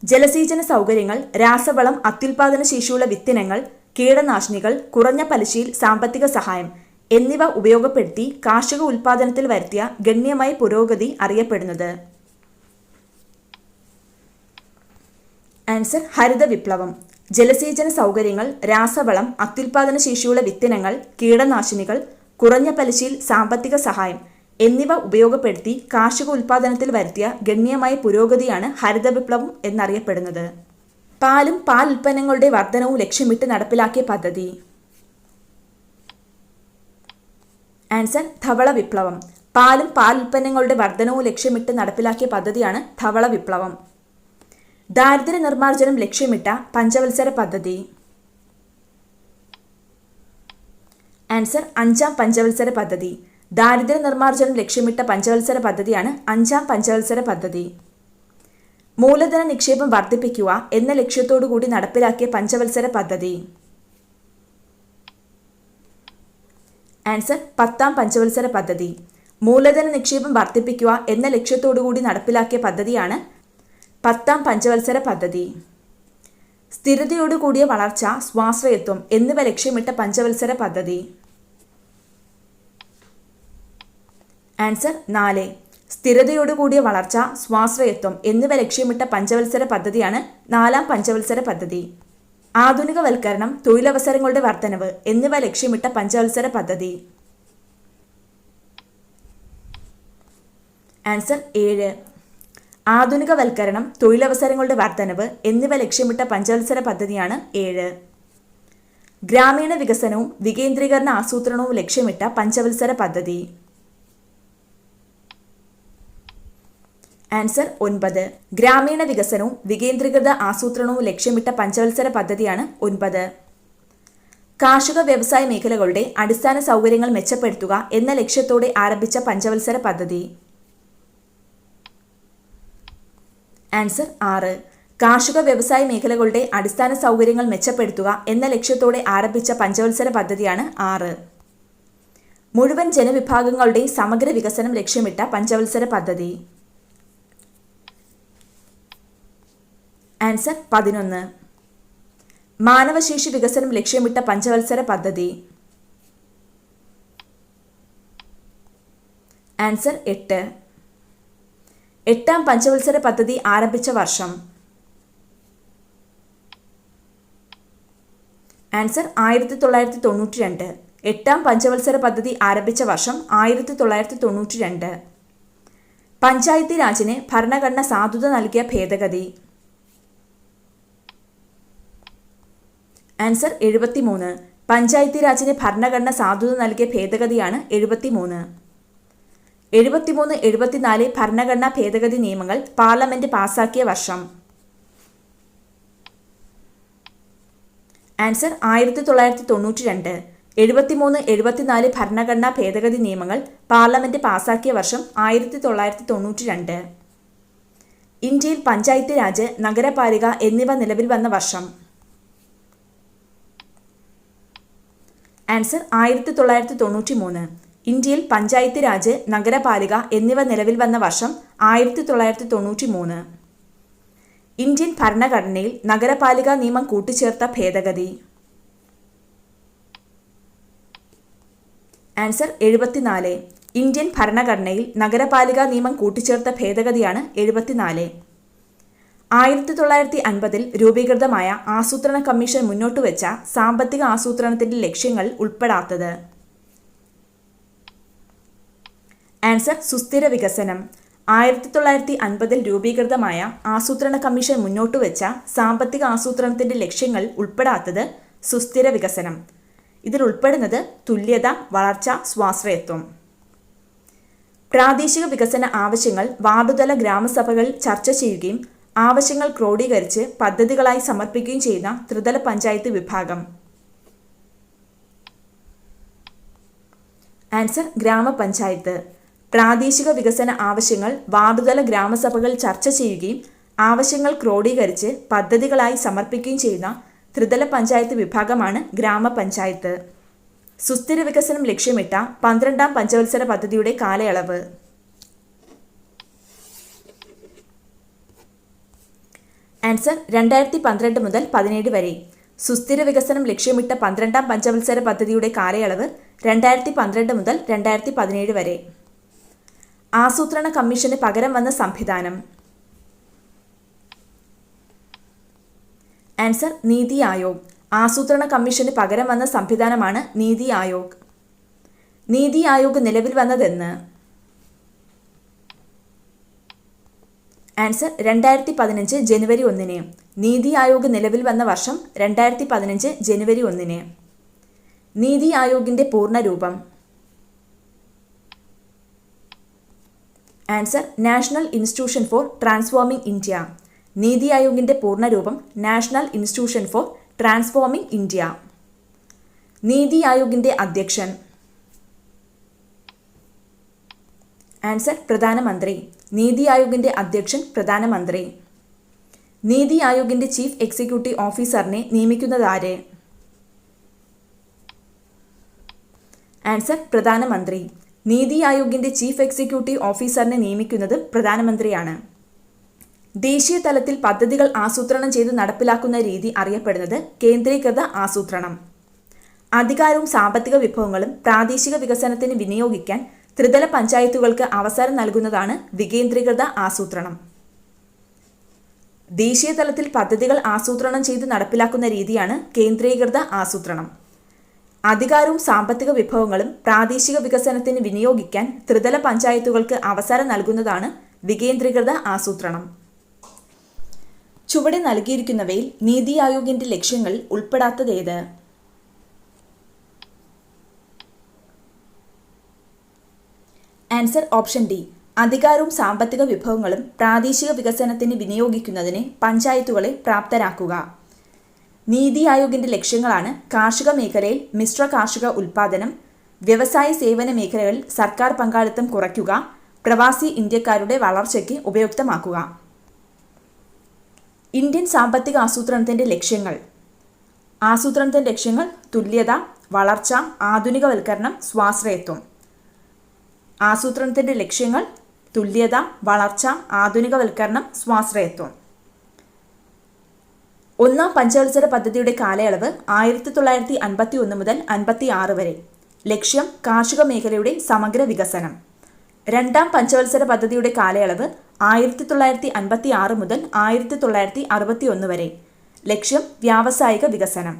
ജലസേചന സൗകര്യങ്ങൾ, രാസവളം, അത്യുൽപാദന ശേഷിയുള്ള വിത്തിനങ്ങൾ, കീടനാശിനികൾ, കുറഞ്ഞ പലിശയിൽ സാമ്പത്തിക സഹായം എന്നിവ ഉപയോഗപ്പെടുത്തി കാർഷിക ഉൽപാദനത്തിൽ വരുത്തിയ ഗണ്യമായ പുരോഗതി അറിയപ്പെടുന്നത്? ആൻസർ ഹരിത വിപ്ലവം. ജലസേചന സൗകര്യങ്ങൾ, രാസവളം, അത്യുൽപാദന ശേഷിയുള്ള വിത്തിനങ്ങൾ, കീടനാശിനികൾ, കുറഞ്ഞ പലിശയിൽ സാമ്പത്തിക സഹായം എന്നിവ ഉപയോഗപ്പെടുത്തി കാർഷിക ഉൽപാദനത്തിൽ വരുത്തിയ ഗണ്യമായ പുരോഗതിയാണ് ഹരിത വിപ്ലവം എന്നറിയപ്പെടുന്നത്. പാലും പാൽ ഉൽപ്പന്നങ്ങളുടെ വർധനവും ലക്ഷ്യമിട്ട് നടപ്പിലാക്കിയ പദ്ധതി. ആൻസർ ധവള വിപ്ലവം. പാലും പാൽ ഉൽപ്പന്നങ്ങളുടെ വർധനവും ലക്ഷ്യമിട്ട് നടപ്പിലാക്കിയ പദ്ധതിയാണ് ധവള വിപ്ലവം. ദാരിദ്ര്യ നിർമ്മാർജ്ജനം ലക്ഷ്യമിട്ട പഞ്ചവത്സര പദ്ധതി. ആൻസർ 5ാം പഞ്ചവത്സര പദ്ധതി. ദാരിദ്ര്യ നിർമ്മാർജ്ജനം ലക്ഷ്യമിട്ട പഞ്ചവത്സര പദ്ധതിയാണ് 5ാം പഞ്ചവത്സര പദ്ധതി. മൂലധന നിക്ഷേപം വർദ്ധിപ്പിക്കുക എന്ന ലക്ഷ്യത്തോടു കൂടി നടപ്പിലാക്കിയ പഞ്ചവത്സര പദ്ധതി. ആൻസർ 10ാം പഞ്ചവത്സര പദ്ധതി. മൂലധന നിക്ഷേപം വർദ്ധിപ്പിക്കുക എന്ന ലക്ഷ്യത്തോടുകൂടി നടപ്പിലാക്കിയ പദ്ധതിയാണ് 10ാം പഞ്ചവത്സര പദ്ധതി. സ്ഥിരതയോടുകൂടിയ വളർച്ച, സ്വാശ്രയത്വം എന്നിവ ലക്ഷ്യമിട്ട പഞ്ചവത്സര പദ്ധതി. ആൻസർ 4. സ്ഥിരതയോടുകൂടിയ വളർച്ച, സ്വാശ്രയത്വം എന്നിവ ലക്ഷ്യമിട്ട പഞ്ചവത്സര പദ്ധതിയാണ് 4ാം പഞ്ചവത്സര പദ്ധതി. ആധുനികവൽക്കരണം, തൊഴിലവസരങ്ങളുടെ വർധനവ് എന്നിവ ലക്ഷ്യമിട്ട പഞ്ചവത്സര പദ്ധതി. ആൻസർ 7. ആധുനികവൽക്കരണം, തൊഴിലവസരങ്ങളുടെ വർധനവ് എന്നിവ ലക്ഷ്യമിട്ട പഞ്ചവത്സര പദ്ധതിയാണ് 7. ഗ്രാമീണ വികസനവും വികേന്ദ്രീകരണ ആസൂത്രണവും ലക്ഷ്യമിട്ട പഞ്ചവത്സര പദ്ധതി. ആൻസർ 9. ഗ്രാമീണ വികസനവും വികേന്ദ്രീകൃത ആസൂത്രണവും ലക്ഷ്യമിട്ട പഞ്ചവത്സര പദ്ധതിയാണ് 9. കാർഷിക വ്യവസായ മേഖലകളുടെ അടിസ്ഥാന സൗകര്യങ്ങൾ മെച്ചപ്പെടുത്തുക എന്ന ലക്ഷ്യത്തോടെ ആരംഭിച്ച പഞ്ചവത്സര പദ്ധതി. ആൻസർ 6. കാർഷിക വ്യവസായ മേഖലകളുടെ അടിസ്ഥാന സൗകര്യങ്ങൾ മെച്ചപ്പെടുത്തുക എന്ന ലക്ഷ്യത്തോടെ ആരംഭിച്ച പഞ്ചവത്സര പദ്ധതിയാണ് 6. മുഴുവൻ ജനവിഭാഗങ്ങളുടെയും സമഗ്ര വികസനം ലക്ഷ്യമിട്ട പഞ്ചവത്സര പദ്ധതി. ആൻസർ 11. മാനവശേഷി വികസനം ലക്ഷ്യമിട്ട പഞ്ചവത്സര പദ്ധതി. ആൻസർ 8. 8ാം പഞ്ചവത്സര പദ്ധതി ആരംഭിച്ച വർഷം. ആൻസർ 1992. 8ാം പഞ്ചവത്സര പദ്ധതി ആരംഭിച്ച വർഷം 1992. പഞ്ചായത്തി രാജിന് ഭരണഘടന സാധുത നൽകിയ ഭേദഗതി. ആൻസർ 73. പഞ്ചായത്തി രാജിന് ഭരണഘടന സാധുത നൽകിയ ഭേദഗതിയാണ് 73. 73-74 ഭരണഘടനാ ഭേദഗതി നിയമങ്ങൾ പാർലമെന്റ് പാസാക്കിയ വർഷം. ആൻസർ 1992. 73-74 ഭരണഘടനാ ഭേദഗതി നിയമങ്ങൾ പാർലമെന്റ് പാസാക്കിയ വർഷം 1992. ഇന്ത്യയിൽ പഞ്ചായത്ത് രാജ്, നഗരപാലിക എന്നിവ നിലവിൽ വന്ന വർഷം. ആൻസർ 1993. ഇന്ത്യയിൽ പഞ്ചായത്ത് രാജ്, നഗരപാലിക എന്നിവ നിലവിൽ വന്ന വർഷം 1993. ഇന്ത്യൻ ഭരണഘടനയിൽ നഗരപാലിക നിയമം കൂട്ടിച്ചേർത്ത ഭേദഗതി. ആൻസർ 74. ഇന്ത്യൻ ഭരണഘടനയിൽ നഗരപാലിക നിയമം കൂട്ടിച്ചേർത്ത ഭേദഗതിയാണ് 74. 1950 രൂപീകൃതമായ ആസൂത്രണ കമ്മീഷൻ മുന്നോട്ടുവെച്ച സാമ്പത്തിക ആസൂത്രണത്തിന്റെ ലക്ഷ്യങ്ങൾ ഉൾപ്പെടാത്തത്. ആൻസർ സുസ്ഥിര വികസനം. 1950 രൂപീകൃതമായ ആസൂത്രണ കമ്മീഷൻ മുന്നോട്ടുവെച്ച സാമ്പത്തിക ആസൂത്രണത്തിന്റെ ലക്ഷ്യങ്ങൾ ഉൾപ്പെടാത്തത് സുസ്ഥിര വികസനം. ഇതിൽ ഉൾപ്പെടുന്നത് തുല്യത, വളർച്ച, സ്വാശ്രയത്വം. പ്രാദേശിക വികസന ആവശ്യങ്ങൾ വാർഡുതല ഗ്രാമസഭകളിൽ ചർച്ച ചെയ്യുകയും ആവശ്യങ്ങൾ ക്രോഡീകരിച്ച് പദ്ധതികളായി സമർപ്പിക്കുകയും ചെയ്യുന്ന ത്രിതല പഞ്ചായത്ത് വിഭാഗം. ആൻസർ ഗ്രാമപഞ്ചായത്ത്. പ്രാദേശിക വികസന ആവശ്യങ്ങൾ വാർഡുതല ഗ്രാമസഭകളിൽ ചർച്ച ചെയ്യുകയും ആവശ്യങ്ങൾ ക്രോഡീകരിച്ച് പദ്ധതികളായി സമർപ്പിക്കുകയും ചെയ്യുന്ന ത്രിതല പഞ്ചായത്ത് വിഭാഗമാണ് ഗ്രാമപഞ്ചായത്ത്. സുസ്ഥിര വികസനം ലക്ഷ്യമിട്ട 12ാം പഞ്ചവത്സര പദ്ധതിയുടെ കാലയളവ്. ആൻസർ 2012 മുതൽ 17 വരെ. സുസ്ഥിര വികസനം ലക്ഷ്യമിട്ട 12ാം പഞ്ചവത്സര പദ്ധതിയുടെ കാലയളവ് 2012 മുതൽ 2017 വരെ. ആസൂത്രണ കമ്മീഷന് പകരം വന്ന സംവിധാനം. ആൻസർ നീതി ആയോഗ്. ആസൂത്രണ കമ്മീഷന് പകരം വന്ന സംവിധാനമാണ് നീതി ആയോഗ്. നീതി ആയോഗ് നിലവിൽ വന്നതെന്ന്. ആൻസർ 2015 ജനുവരി 1. നീതി ആയോഗ് നിലവിൽ വന്ന വർഷം 2015 ജനുവരി 1. നീതി ആയോഗിന്റെ പൂർണ്ണരൂപം. Answer national institution for transforming India. നീതി ആയോഗിന്റെ പൂർണ്ണരൂപം national institution for transforming India. നീതി ആയോഗിന്റെ അധ്യക്ഷൻ. ആൻസർ പ്രധാനമന്ത്രി. നീതി ആയോഗിന്റെ അധ്യക്ഷൻ പ്രധാനമന്ത്രി. നീതി ആയോഗിന്റെ ചീഫ് എക്സിക്യൂട്ടീവ് ഓഫീസറിനെ നിയമിക്കുന്നതാര്? ആൻസർ പ്രധാനമന്ത്രി. നീതി ആയോഗിന്റെ ചീഫ് എക്സിക്യൂട്ടീവ് ഓഫീസറിനെ നിയമിക്കുന്നത് പ്രധാനമന്ത്രിയാണ്. ദേശീയ തലത്തിൽ പദ്ധതികൾ ആസൂത്രണം ചെയ്ത് നടപ്പിലാക്കുന്ന രീതി അറിയപ്പെടുന്നത് കേന്ദ്രീകൃത ആസൂത്രണം. അധികാരവും സാമ്പത്തിക വിഭവങ്ങളും പ്രാദേശിക വികസനത്തിന് വിനിയോഗിക്കാൻ ത്രിതല പഞ്ചായത്തുകൾക്ക് അവസരം നൽകുന്നതാണ് വികേന്ദ്രീകൃത ആസൂത്രണം. ദേശീയ തലത്തിൽ പദ്ധതികൾ ആസൂത്രണം ചെയ്ത് നടപ്പിലാക്കുന്ന രീതിയാണ് കേന്ദ്രീകൃത ആസൂത്രണം. അധികാരവും സാമ്പത്തിക വിഭവങ്ങളും പ്രാദേശിക വികസനത്തിന് വിനിയോഗിക്കാൻ ത്രിതല പഞ്ചായത്തുകൾക്ക് അവസരം നൽകുന്നതാണ് വികേന്ദ്രീകൃത ആസൂത്രണം. ചുവടെ നൽകിയിരിക്കുന്നവയിൽ നീതി ആയോഗിന്റെ ലക്ഷ്യങ്ങളിൽ ഉൾപ്പെടാത്തതേത്? Answer option D. അധികാരവും സാമ്പത്തിക വിഭവങ്ങളും പ്രാദേശിക വികസനത്തിന് വിനിയോഗിക്കുന്നതിന് പഞ്ചായത്തുകളെ പ്രാപ്തരാക്കുക. നീതി ആയോഗിന്റെ ലക്ഷ്യങ്ങളാണ് കാർഷിക മേഖലയിൽ മിശ്ര കാർഷിക ഉൽപ്പാദനം, വ്യവസായ സേവന മേഖലകളിൽ സർക്കാർ പങ്കാളിത്തം കുറയ്ക്കുക, പ്രവാസി ഇന്ത്യക്കാരുടെ വളർച്ചയ്ക്ക് ഉപയുക്തമാക്കുക. ഇന്ത്യൻ സാമ്പത്തിക ആസൂത്രണത്തിന്റെ ലക്ഷ്യങ്ങൾ. ആസൂത്രണത്തിന്റെ ലക്ഷ്യങ്ങൾ തുല്യത, വളർച്ച, ആധുനികവൽക്കരണം, സ്വാശ്രയത്വം. ആസൂത്രണത്തിന്റെ ലക്ഷ്യങ്ങൾ തുല്യത, വളർച്ച, ആധുനികവൽക്കരണം, സ്വാശ്രയത്വം. ഒന്നാം പഞ്ചവത്സര പദ്ധതിയുടെ കാലയളവ് 1951 മുതൽ 56 വരെ. ലക്ഷ്യം കാർഷിക മേഖലയുടെ സമഗ്ര വികസനം. രണ്ടാം പഞ്ചവത്സര പദ്ധതിയുടെ കാലയളവ് 1956 മുതൽ 1961 വരെ. ലക്ഷ്യം വ്യാവസായിക വികസനം.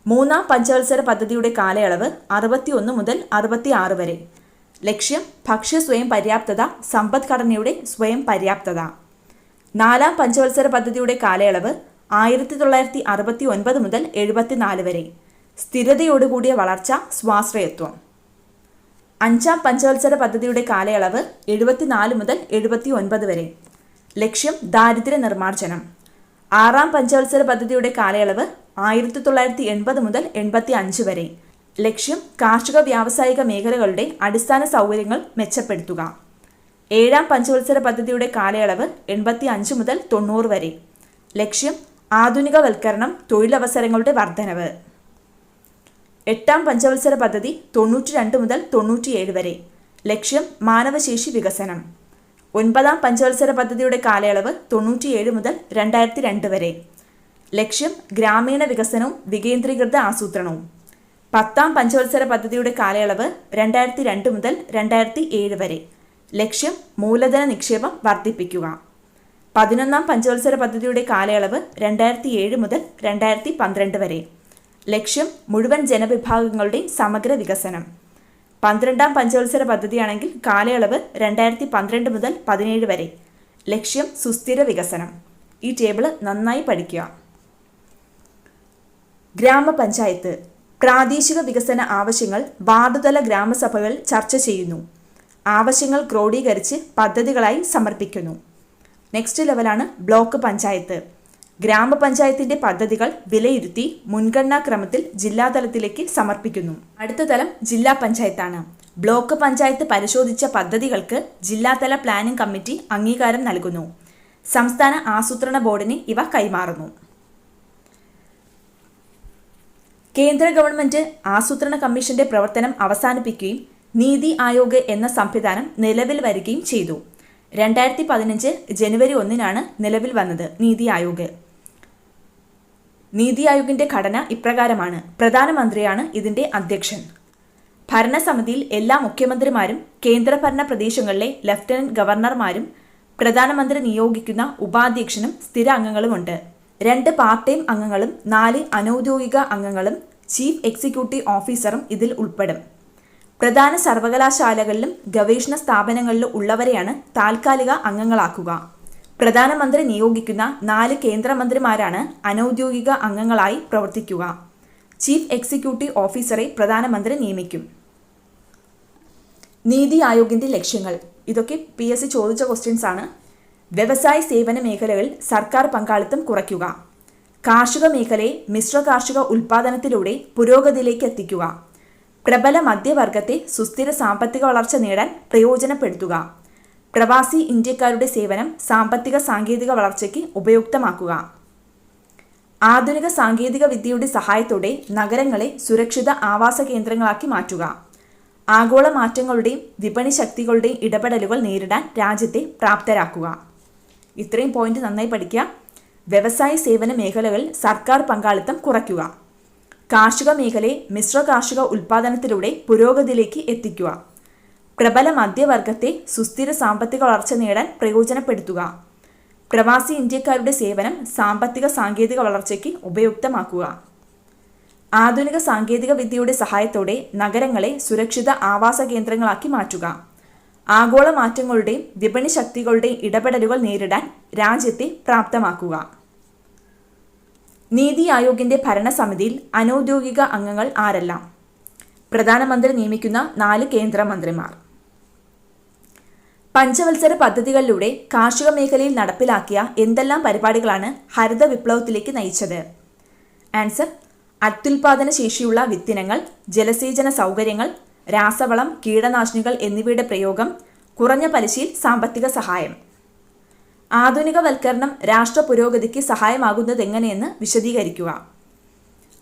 മൂന്നാം പഞ്ചവത്സര പദ്ധതിയുടെ കാലയളവ് 61 മുതൽ 66 വരെ. ലക്ഷ്യം ഭക്ഷ്യ സ്വയം പര്യാപ്തത, സമ്പദ്ഘടനയുടെ സ്വയം പര്യാപ്തത. നാലാം പഞ്ചവത്സര പദ്ധതിയുടെ കാലയളവ് 1969 മുതൽ 74 വരെ. സ്ഥിരതയോടുകൂടിയ വളർച്ച, സ്വാശ്രയത്വം. അഞ്ചാം പഞ്ചവത്സര പദ്ധതിയുടെ കാലയളവ് 74 മുതൽ 79 വരെ. ലക്ഷ്യം ദാരിദ്ര്യ നിർമ്മാർജ്ജനം. ആറാം പഞ്ചവത്സര പദ്ധതിയുടെ കാലയളവ് 1980 മുതൽ 85 വരെ. ലക്ഷ്യം കാർഷിക വ്യാവസായിക മേഖലകളുടെ അടിസ്ഥാന സൗകര്യങ്ങൾ മെച്ചപ്പെടുത്തുക. ഏഴാം പഞ്ചവത്സര പദ്ധതിയുടെ കാലയളവ് 85 മുതൽ 90 വരെ. ലക്ഷ്യം ആധുനികവൽക്കരണം, തൊഴിലവസരങ്ങളുടെ വർധനവ്. എട്ടാം പഞ്ചവത്സര പദ്ധതി 92 മുതൽ 97 വരെ. ലക്ഷ്യം മാനവശേഷി വികസനം. ഒൻപതാം പഞ്ചവത്സര പദ്ധതിയുടെ കാലയളവ് 97 മുതൽ 2002 വരെ. ലക്ഷ്യം ഗ്രാമീണ വികസനവും വികേന്ദ്രീകൃത ആസൂത്രണവും. പത്താം പഞ്ചവത്സര പദ്ധതിയുടെ കാലയളവ് 2002 മുതൽ 2007 വരെ. ലക്ഷ്യം മൂലധന നിക്ഷേപം വർദ്ധിപ്പിക്കുക. 11ാം പഞ്ചവത്സര പദ്ധതിയുടെ കാലയളവ് 2007 മുതൽ 2012 വരെ. ലക്ഷ്യം മുഴുവൻ ജനവിഭാഗങ്ങളുടെ സമഗ്ര വികസനം. 12ാം പഞ്ചവത്സര പദ്ധതിയാണെങ്കിൽ കാലയളവ് 2012 മുതൽ 17 വരെ. ലക്ഷ്യം സുസ്ഥിര വികസനം. ഈ ടേബിൾ നന്നായി പഠിക്കുക. ഗ്രാമപഞ്ചായത്ത്. പ്രാദേശിക വികസന ആവശ്യങ്ങൾ വാർഡുതല ഗ്രാമസഭകൾ ചർച്ച ചെയ്യുന്നു. ആവശ്യങ്ങൾ ക്രോഡീകരിച്ച് പദ്ധതികളായി സമർപ്പിക്കുന്നു. നെക്സ്റ്റ് ലെവലാണ് ബ്ലോക്ക് പഞ്ചായത്ത്. ഗ്രാമപഞ്ചായത്തിന്റെ പദ്ധതികൾ വിലയിരുത്തി മുൻഗണനാ ക്രമത്തിൽ ജില്ലാതലത്തിലേക്ക് സമർപ്പിക്കുന്നു. അടുത്ത തലം ജില്ലാ പഞ്ചായത്താണ്. ബ്ലോക്ക് പഞ്ചായത്ത് പരിശോധിച്ച പദ്ധതികൾക്ക് ജില്ലാതല പ്ലാനിംഗ് കമ്മിറ്റി അംഗീകാരം നൽകുന്നു. സംസ്ഥാന ആസൂത്രണ ബോർഡിന് ഇവ കൈമാറുന്നു. കേന്ദ്ര ഗവൺമെന്റ് ആസൂത്രണ കമ്മീഷന്റെ പ്രവർത്തനം അവസാനിപ്പിക്കുകയും നീതി ആയോഗ് എന്ന സംവിധാനം നിലവിൽ വരികയും ചെയ്തു. 2015 ജനുവരി 1 നിലവിൽ വന്നത് നീതി ആയോഗ്. നീതി ആയോഗിന്റെ ഘടന ഇപ്രകാരമാണ്. പ്രധാനമന്ത്രിയാണ് ഇതിന്റെ അധ്യക്ഷൻ. ഭരണസമിതിയിൽ എല്ലാ മുഖ്യമന്ത്രിമാരും കേന്ദ്രഭരണ പ്രദേശങ്ങളിലെ ലഫ്റ്റനന്റ് ഗവർണർമാരും പ്രധാനമന്ത്രി നിയോഗിക്കുന്ന ഉപാധ്യക്ഷനും സ്ഥിര അംഗങ്ങളുമുണ്ട്. 2 പാർട്ട് ടൈം അംഗങ്ങളും 4 അനൗദ്യോഗിക അംഗങ്ങളും ചീഫ് എക്സിക്യൂട്ടീവ് ഓഫീസറും ഇതിൽ ഉൾപ്പെടും. പ്രധാന സർവകലാശാലകളിലും ഗവേഷണ സ്ഥാപനങ്ങളിലും ഉള്ളവരെയാണ് താൽക്കാലിക അംഗങ്ങളാക്കുക. പ്രധാനമന്ത്രി നിയോഗിക്കുന്ന 4 കേന്ദ്രമന്ത്രിമാരാണ് അനൗദ്യോഗിക അംഗങ്ങളായി പ്രവർത്തിക്കുക. ചീഫ് എക്സിക്യൂട്ടീവ് ഓഫീസറെ പ്രധാനമന്ത്രി നിയമിക്കും. നീതി ആയോഗിന്റെ ലക്ഷ്യങ്ങൾ. ഇതൊക്കെ PSC ചോദിച്ച ക്വസ്റ്റ്യൻസ് ആണ്. വ്യവസായ സേവന മേഖലകളിൽ സർക്കാർ പങ്കാളിത്തം കുറയ്ക്കുക. കാർഷിക മേഖലയെ മിശ്ര കാർഷിക ഉൽപ്പാദനത്തിലൂടെ പുരോഗതിയിലേക്ക് എത്തിക്കുക. പ്രബല മധ്യവർഗത്തെ സുസ്ഥിര സാമ്പത്തിക വളർച്ച നേടാൻ പ്രയോജനപ്പെടുത്തുക. പ്രവാസി ഇന്ത്യക്കാരുടെ സേവനം സാമ്പത്തിക സാങ്കേതിക വളർച്ചയ്ക്ക് ഉപയുക്തമാക്കുക. ആധുനിക സാങ്കേതിക വിദ്യയുടെ സഹായത്തോടെ നഗരങ്ങളെ സുരക്ഷിത ആവാസ കേന്ദ്രങ്ങളാക്കി മാറ്റുക. ആഗോള മാറ്റങ്ങളുടെയും വിപണി ശക്തികളുടെയും ഇടപെടലുകൾ നേരിടാൻ രാജ്യത്തെ പ്രാപ്തരാക്കുക. ഇത്രയും പോയിന്റ് നന്നായി പഠിക്കുക. വ്യവസായ സേവന മേഖലകളിൽ സർക്കാർ പങ്കാളിത്തം കുറയ്ക്കുക. കാർഷിക മേഖലയെ മിശ്ര കാർഷിക ഉൽപ്പാദനത്തിലൂടെ പുരോഗതിയിലേക്ക് എത്തിക്കുക. പ്രബല മധ്യവർഗത്തെ സുസ്ഥിര സാമ്പത്തിക വളർച്ച നേടാൻ പ്രയോജനപ്പെടുത്തുക. പ്രവാസി ഇന്ത്യക്കാരുടെ സേവനം സാമ്പത്തിക സാങ്കേതിക വളർച്ചയ്ക്ക് ഉപയുക്തമാക്കുക. ആധുനിക സാങ്കേതിക വിദ്യയുടെ സഹായത്തോടെ നഗരങ്ങളെ സുരക്ഷിത ആവാസ കേന്ദ്രങ്ങളാക്കി മാറ്റുക. ആഗോള മാറ്റങ്ങളുടെയും വിപണി ശക്തികളുടെയും ഇടപെടലുകൾ നേരിടാൻ രാജ്യത്തെ പ്രാപ്തമാക്കുക. നീതി ആയോഗിന്റെ ഭരണസമിതിയിൽ അനൗദ്യോഗിക അംഗങ്ങൾ ആരെല്ലാം? പ്രധാനമന്ത്രി നിയമിക്കുന്ന 4 കേന്ദ്രമന്ത്രിമാർ. പഞ്ചവത്സര പദ്ധതികളിലൂടെ കാർഷിക മേഖലയിൽ നടപ്പിലാക്കിയ എന്തെല്ലാം പരിപാടികളാണ് ഹരിത വിപ്ലവത്തിലേക്ക് നയിച്ചത്? ആൻസർ: അത്യുൽപാദന ശേഷിയുള്ള വിത്തിനങ്ങൾ, ജലസേചന സൗകര്യങ്ങൾ, രാസവളം, കീടനാശിനികൾ എന്നിവയുടെ പ്രയോഗം, കുറഞ്ഞ പലിശയിൽ സാമ്പത്തിക സഹായം. ആധുനികവൽക്കരണം രാഷ്ട്ര പുരോഗതിക്ക് സഹായമാകുന്നതെങ്ങനെയെന്ന് വിശദീകരിക്കുക.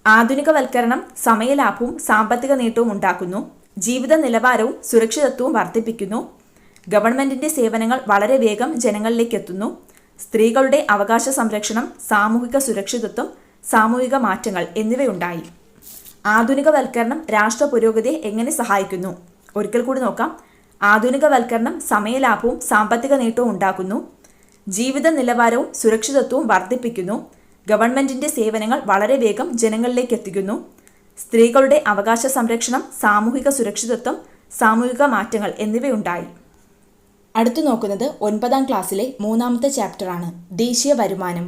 ആധുനികവൽക്കരണം സമയലാഭവും സാമ്പത്തിക നേട്ടവും ഉണ്ടാക്കുന്നു. ജീവിത നിലവാരവും സുരക്ഷിതത്വവും വർദ്ധിപ്പിക്കുന്നു. ഗവൺമെന്റിന്റെ സേവനങ്ങൾ വളരെ വേഗം ജനങ്ങളിലേക്ക് എത്തുന്നു. സ്ത്രീകളുടെ അവകാശ സംരക്ഷണം, സാമൂഹിക സുരക്ഷിതത്വം, സാമൂഹിക മാറ്റങ്ങൾ എന്നിവയുണ്ടായി. ആധുനികവൽക്കരണം രാഷ്ട്ര പുരോഗതിയെ എങ്ങനെ സഹായിക്കുന്നു? ഒരിക്കൽ കൂടി നോക്കാം. ആധുനികവൽക്കരണം സമയലാഭവും സാമ്പത്തിക നേട്ടവും ഉണ്ടാക്കുന്നു. ജീവിത നിലവാരവും സുരക്ഷിതത്വവും വർദ്ധിപ്പിക്കുന്നു. ഗവൺമെന്റിന്റെ സേവനങ്ങൾ വളരെ വേഗം ജനങ്ങളിലേക്ക് എത്തിക്കുന്നു. സ്ത്രീകളുടെ അവകാശ സംരക്ഷണം, സാമൂഹിക സുരക്ഷിതത്വം, സാമൂഹിക മാറ്റങ്ങൾ എന്നിവയുണ്ടായി. അടുത്തു നോക്കുന്നത് 9ാം ക്ലാസ്സിലെ 3ാമത്തെ ചാപ്റ്ററാണ്, ദേശീയ വരുമാനം.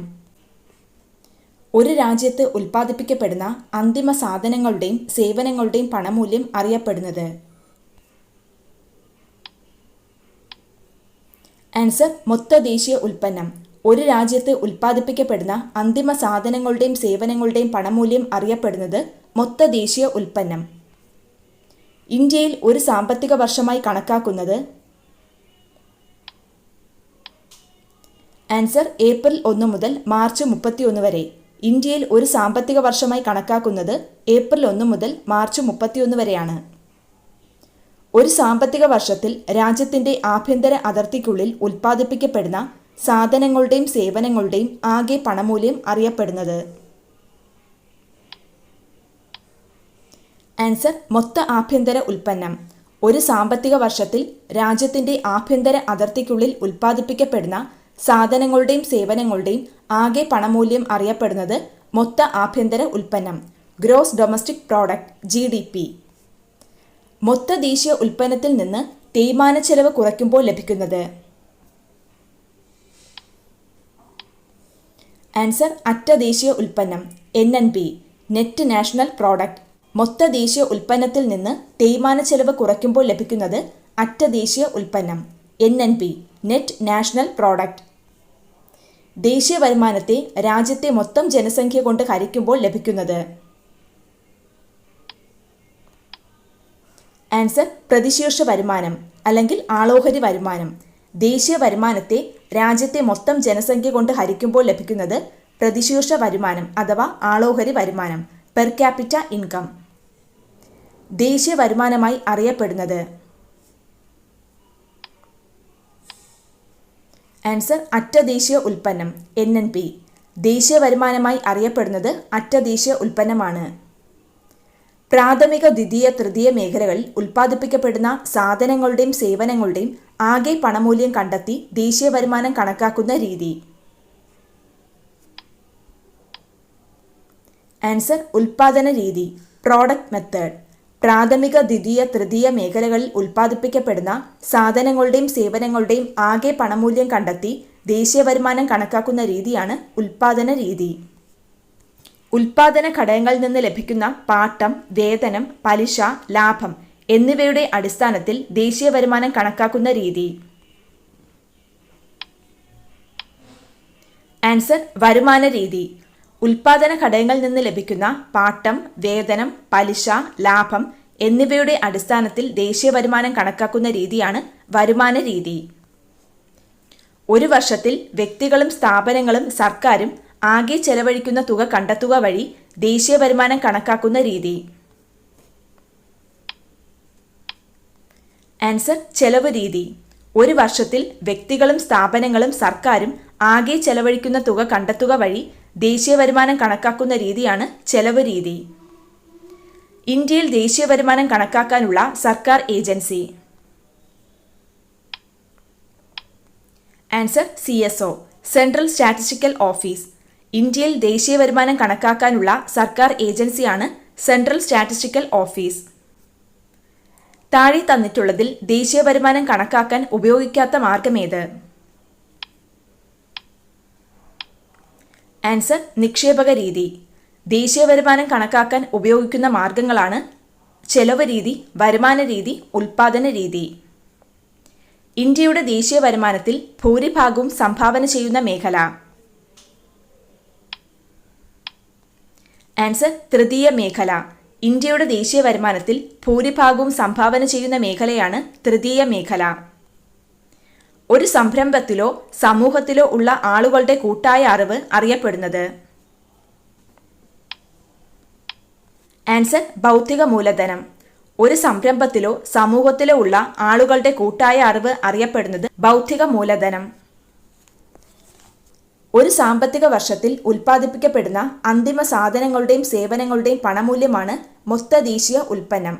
ഒരു രാജ്യത്ത് ഉൽപ്പാദിപ്പിക്കപ്പെടുന്ന അന്തിമ സാധനങ്ങളുടെയും സേവനങ്ങളുടെയും പണമൂല്യം അറിയപ്പെടുന്നത്? ആൻസർ: മൊത്ത ദേശീയ ഉൽപ്പന്നം. ഒരു രാജ്യത്ത് ഉൽപ്പാദിപ്പിക്കപ്പെടുന്ന അന്തിമ സാധനങ്ങളുടെയും സേവനങ്ങളുടെയും പണമൂല്യം അറിയപ്പെടുന്നത് മൊത്ത ദേശീയ ഉൽപ്പന്നം. ഇന്ത്യയിൽ ഒരു സാമ്പത്തിക വർഷമായി കണക്കാക്കുന്നത്? ആൻസർ: ഏപ്രിൽ 1 മുതൽ മാർച്ച് 31 വരെ. ഇന്ത്യയിൽ ഒരു സാമ്പത്തിക വർഷമായി കണക്കാക്കുന്നത് ഏപ്രിൽ 1 മുതൽ മാർച്ച് 31 വരെയാണ്. ഒരു സാമ്പത്തിക വർഷത്തിൽ രാജ്യത്തിന്റെ ആഭ്യന്തര അതിർത്തിക്കുള്ളിൽ ഉൽപ്പാദിപ്പിക്കപ്പെടുന്ന സാധനങ്ങളുടെയും സേവനങ്ങളുടെയും ആകെ പണമൂല്യം അറിയപ്പെടുന്നത്? ആൻസർ: മൊത്ത ആഭ്യന്തര ഉൽപ്പന്നം. ഒരു സാമ്പത്തിക വർഷത്തിൽ രാജ്യത്തിന്റെ ആഭ്യന്തര അതിർത്തിക്കുള്ളിൽ ഉൽപ്പാദിപ്പിക്കപ്പെടുന്ന സാധനങ്ങളുടെയും സേവനങ്ങളുടെയും ആകെ പണമൂല്യം അറിയപ്പെടുന്നത് മൊത്ത ആഭ്യന്തര ഉൽപ്പന്നം, ഗ്രോസ് ഡൊമസ്റ്റിക് പ്രോഡക്റ്റ്, GDP. മൊത്ത ദേശീയ ഉൽപ്പന്നത്തിൽ നിന്ന് തേയ്മാന ചെലവ് കുറയ്ക്കുമ്പോൾ ലഭിക്കുന്നത്? ആൻസർ: അറ്റ ദേശീയ ഉൽപ്പന്നം, NNP, നെറ്റ് നാഷണൽ പ്രോഡക്റ്റ്. മൊത്ത ദേശീയ ഉൽപ്പന്നത്തിൽ നിന്ന് തേയ്മാന ചെലവ് കുറയ്ക്കുമ്പോൾ ലഭിക്കുന്നത് അറ്റ ദേശീയ ഉൽപ്പന്നം, NNP, നെറ്റ് നാഷണൽ പ്രോഡക്റ്റ്. ദേശീയ വരുമാനത്തെ രാജ്യത്തെ മൊത്തം ജനസംഖ്യ കൊണ്ട് ഹരിക്കുമ്പോൾ ലഭിക്കുന്നത്? ആൻസർ: പ്രതിശീർഷ വരുമാനം അല്ലെങ്കിൽ ആളോഹരി വരുമാനം. ദേശീയ വരുമാനത്തെ രാജ്യത്തെ മൊത്തം ജനസംഖ്യ കൊണ്ട് ഹരിക്കുമ്പോൾ ലഭിക്കുന്നത് പ്രതിശീർഷ വരുമാനം അഥവാ ആളോഹരി വരുമാനം, പെർ ക്യാപിറ്റ ഇൻകം. ദേശീയ വരുമാനമായി അറിയപ്പെടുന്നത്? ആൻസർ: അറ്റ ദേശീയ ഉൽപ്പന്നം, NNP. ദേശീയ വരുമാനമായി അറിയപ്പെടുന്നത് അറ്റ ദേശീയ ഉൽപ്പന്നമാണ്. പ്രാഥമിക, ദ്വിതീയ, തൃതീയ മേഖലകളിൽ ഉൽപ്പാദിപ്പിക്കപ്പെടുന്ന സാധനങ്ങളുടെയും സേവനങ്ങളുടെയും ആകെ പണമൂല്യം കണ്ടെത്തി ദേശീയ വരുമാനം കണക്കാക്കുന്ന രീതി? ആൻസർ: ഉൽപാദന രീതി, പ്രോഡക്റ്റ് മെത്തേഡ്. പ്രാഥമിക, ദ്വിതീയ, തൃതീയ മേഖലകളിൽ ഉൽപ്പാദിപ്പിക്കപ്പെടുന്ന സാധനങ്ങളുടെയും സേവനങ്ങളുടെയും ആകെ പണമൂല്യം കണ്ടെത്തി ദേശീയ വരുമാനം കണക്കാക്കുന്ന രീതിയാണ് ഉൽപാദന രീതി. ഉൽപാദന ഘടകങ്ങളിൽ നിന്ന് ലഭിക്കുന്ന പാട്ടം, വേതനം, പലിശ, ലാഭം എന്നിവയുടെ അടിസ്ഥാനത്തിൽ ദേശീയ വരുമാനം കണക്കാക്കുന്ന രീതി? ആൻസർ: വരുമാന രീതി. ഉൽപാദന ഘടകങ്ങളിൽ നിന്ന് ലഭിക്കുന്ന പാട്ടം, വേതനം, പലിശ, ലാഭം എന്നിവയുടെ അടിസ്ഥാനത്തിൽ ദേശീയ വരുമാനം കണക്കാക്കുന്ന രീതിയാണ് വരുമാന രീതി. ഒരു വർഷത്തിൽ വ്യക്തികളും സ്ഥാപനങ്ങളും സർക്കാരും ആകെ ചെലവഴിക്കുന്ന തുക കണ്ടെത്തുക വഴി ദേശീയ വരുമാനം കണക്കാക്കുന്ന രീതി? ആൻസർ ചെലവ് രീതി. ഒരു വർഷത്തിൽ വ്യക്തികളും സ്ഥാപനങ്ങളും സർക്കാരും ആകെ ചെലവഴിക്കുന്ന തുക കണ്ടെത്തുക വഴി ദേശീയ വരുമാനം കണക്കാക്കുന്ന രീതിയാണ് ചെലവ് രീതി. ഇന്ത്യയിൽ ദേശീയ വരുമാനം കണക്കാക്കാനുള്ള സർക്കാർ agency. Answer CSO, central statistical office. ഇന്ത്യയിൽ ദേശീയ വരുമാനം കണക്കാക്കാനുള്ള സർക്കാർ ഏജൻസിയാണ് സെൻട്രൽ സ്റ്റാറ്റിസ്റ്റിക്കൽ ഓഫീസ്. താഴെ തന്നിട്ടുള്ളതിൽ ദേശീയ വരുമാനം കണക്കാക്കാൻ ഉപയോഗിക്കാത്ത മാർഗമേത്? ആൻസർ നിക്ഷേപക രീതി. ദേശീയ വരുമാനം കണക്കാക്കാൻ ഉപയോഗിക്കുന്ന മാർഗങ്ങളാണ് ചെലവ് രീതി, വരുമാന രീതി, ഉൽപാദന രീതി. ഇന്ത്യയുടെ ദേശീയ വരുമാനത്തിൽ ഭൂരിഭാഗവും സംഭാവന ചെയ്യുന്ന മേഖല? ആൻസർ തൃതീയ മേഖല. ഇന്ത്യയുടെ ദേശീയ വരുമാനത്തിൽ ഭൂരിഭാഗവും സംഭാവന ചെയ്യുന്ന മേഖലയാണ് തൃതീയ മേഖല. ഒരു സംരംഭത്തിലോ സമൂഹത്തിലോ ഉള്ള ആളുകളുടെ കൂട്ടായ അറിവ് അറിയപ്പെടുന്നത്? ആൻസർ ബൗദ്ധിക മൂലധനം. ഒരു സംരംഭത്തിലോ സമൂഹത്തിലോ ഉള്ള ആളുകളുടെ കൂട്ടായ അറിവ് അറിയപ്പെടുന്നത് ബൗദ്ധിക മൂലധനം. ഒരു സാമ്പത്തിക വർഷത്തിൽ ഉൽപ്പാദിപ്പിക്കപ്പെടുന്ന അന്തിമ സാധനങ്ങളുടെയും സേവനങ്ങളുടെയും പണമൂല്യമാണ് മൊത്ത ദേശീയ ഉൽപ്പന്നം.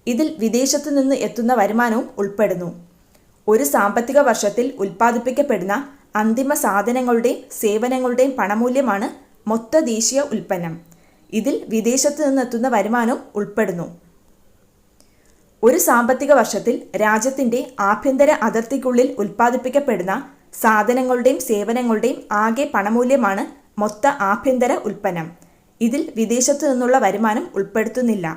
ഇതിൽ വിദേശത്തു നിന്ന് എത്തുന്ന വരുമാനവും ഉൾപ്പെടുന്നു. ഒരു സാമ്പത്തിക വർഷത്തിൽ ഉൽപ്പാദിപ്പിക്കപ്പെടുന്ന അന്തിമ സാധനങ്ങളുടെയും സേവനങ്ങളുടെയും പണമൂല്യമാണ് മൊത്ത ദേശീയ ഉൽപ്പന്നം. ഇതിൽ വിദേശത്തു നിന്നെത്തുന്ന വരുമാനവും ഉൾപ്പെടുന്നു. ഒരു സാമ്പത്തിക വർഷത്തിൽ രാജ്യത്തിൻ്റെ ആഭ്യന്തര അതിർത്തിക്കുള്ളിൽ ഉൽപ്പാദിപ്പിക്കപ്പെടുന്ന സാധനങ്ങളുടെയും സേവനങ്ങളുടെയും ആകെ പണമൂല്യമാണ് മൊത്ത ആഭ്യന്തര ഉൽപ്പന്നം. ഇതിൽ വിദേശത്തു നിന്നുള്ള വരുമാനം ഉൾപ്പെടുത്തുന്നില്ല.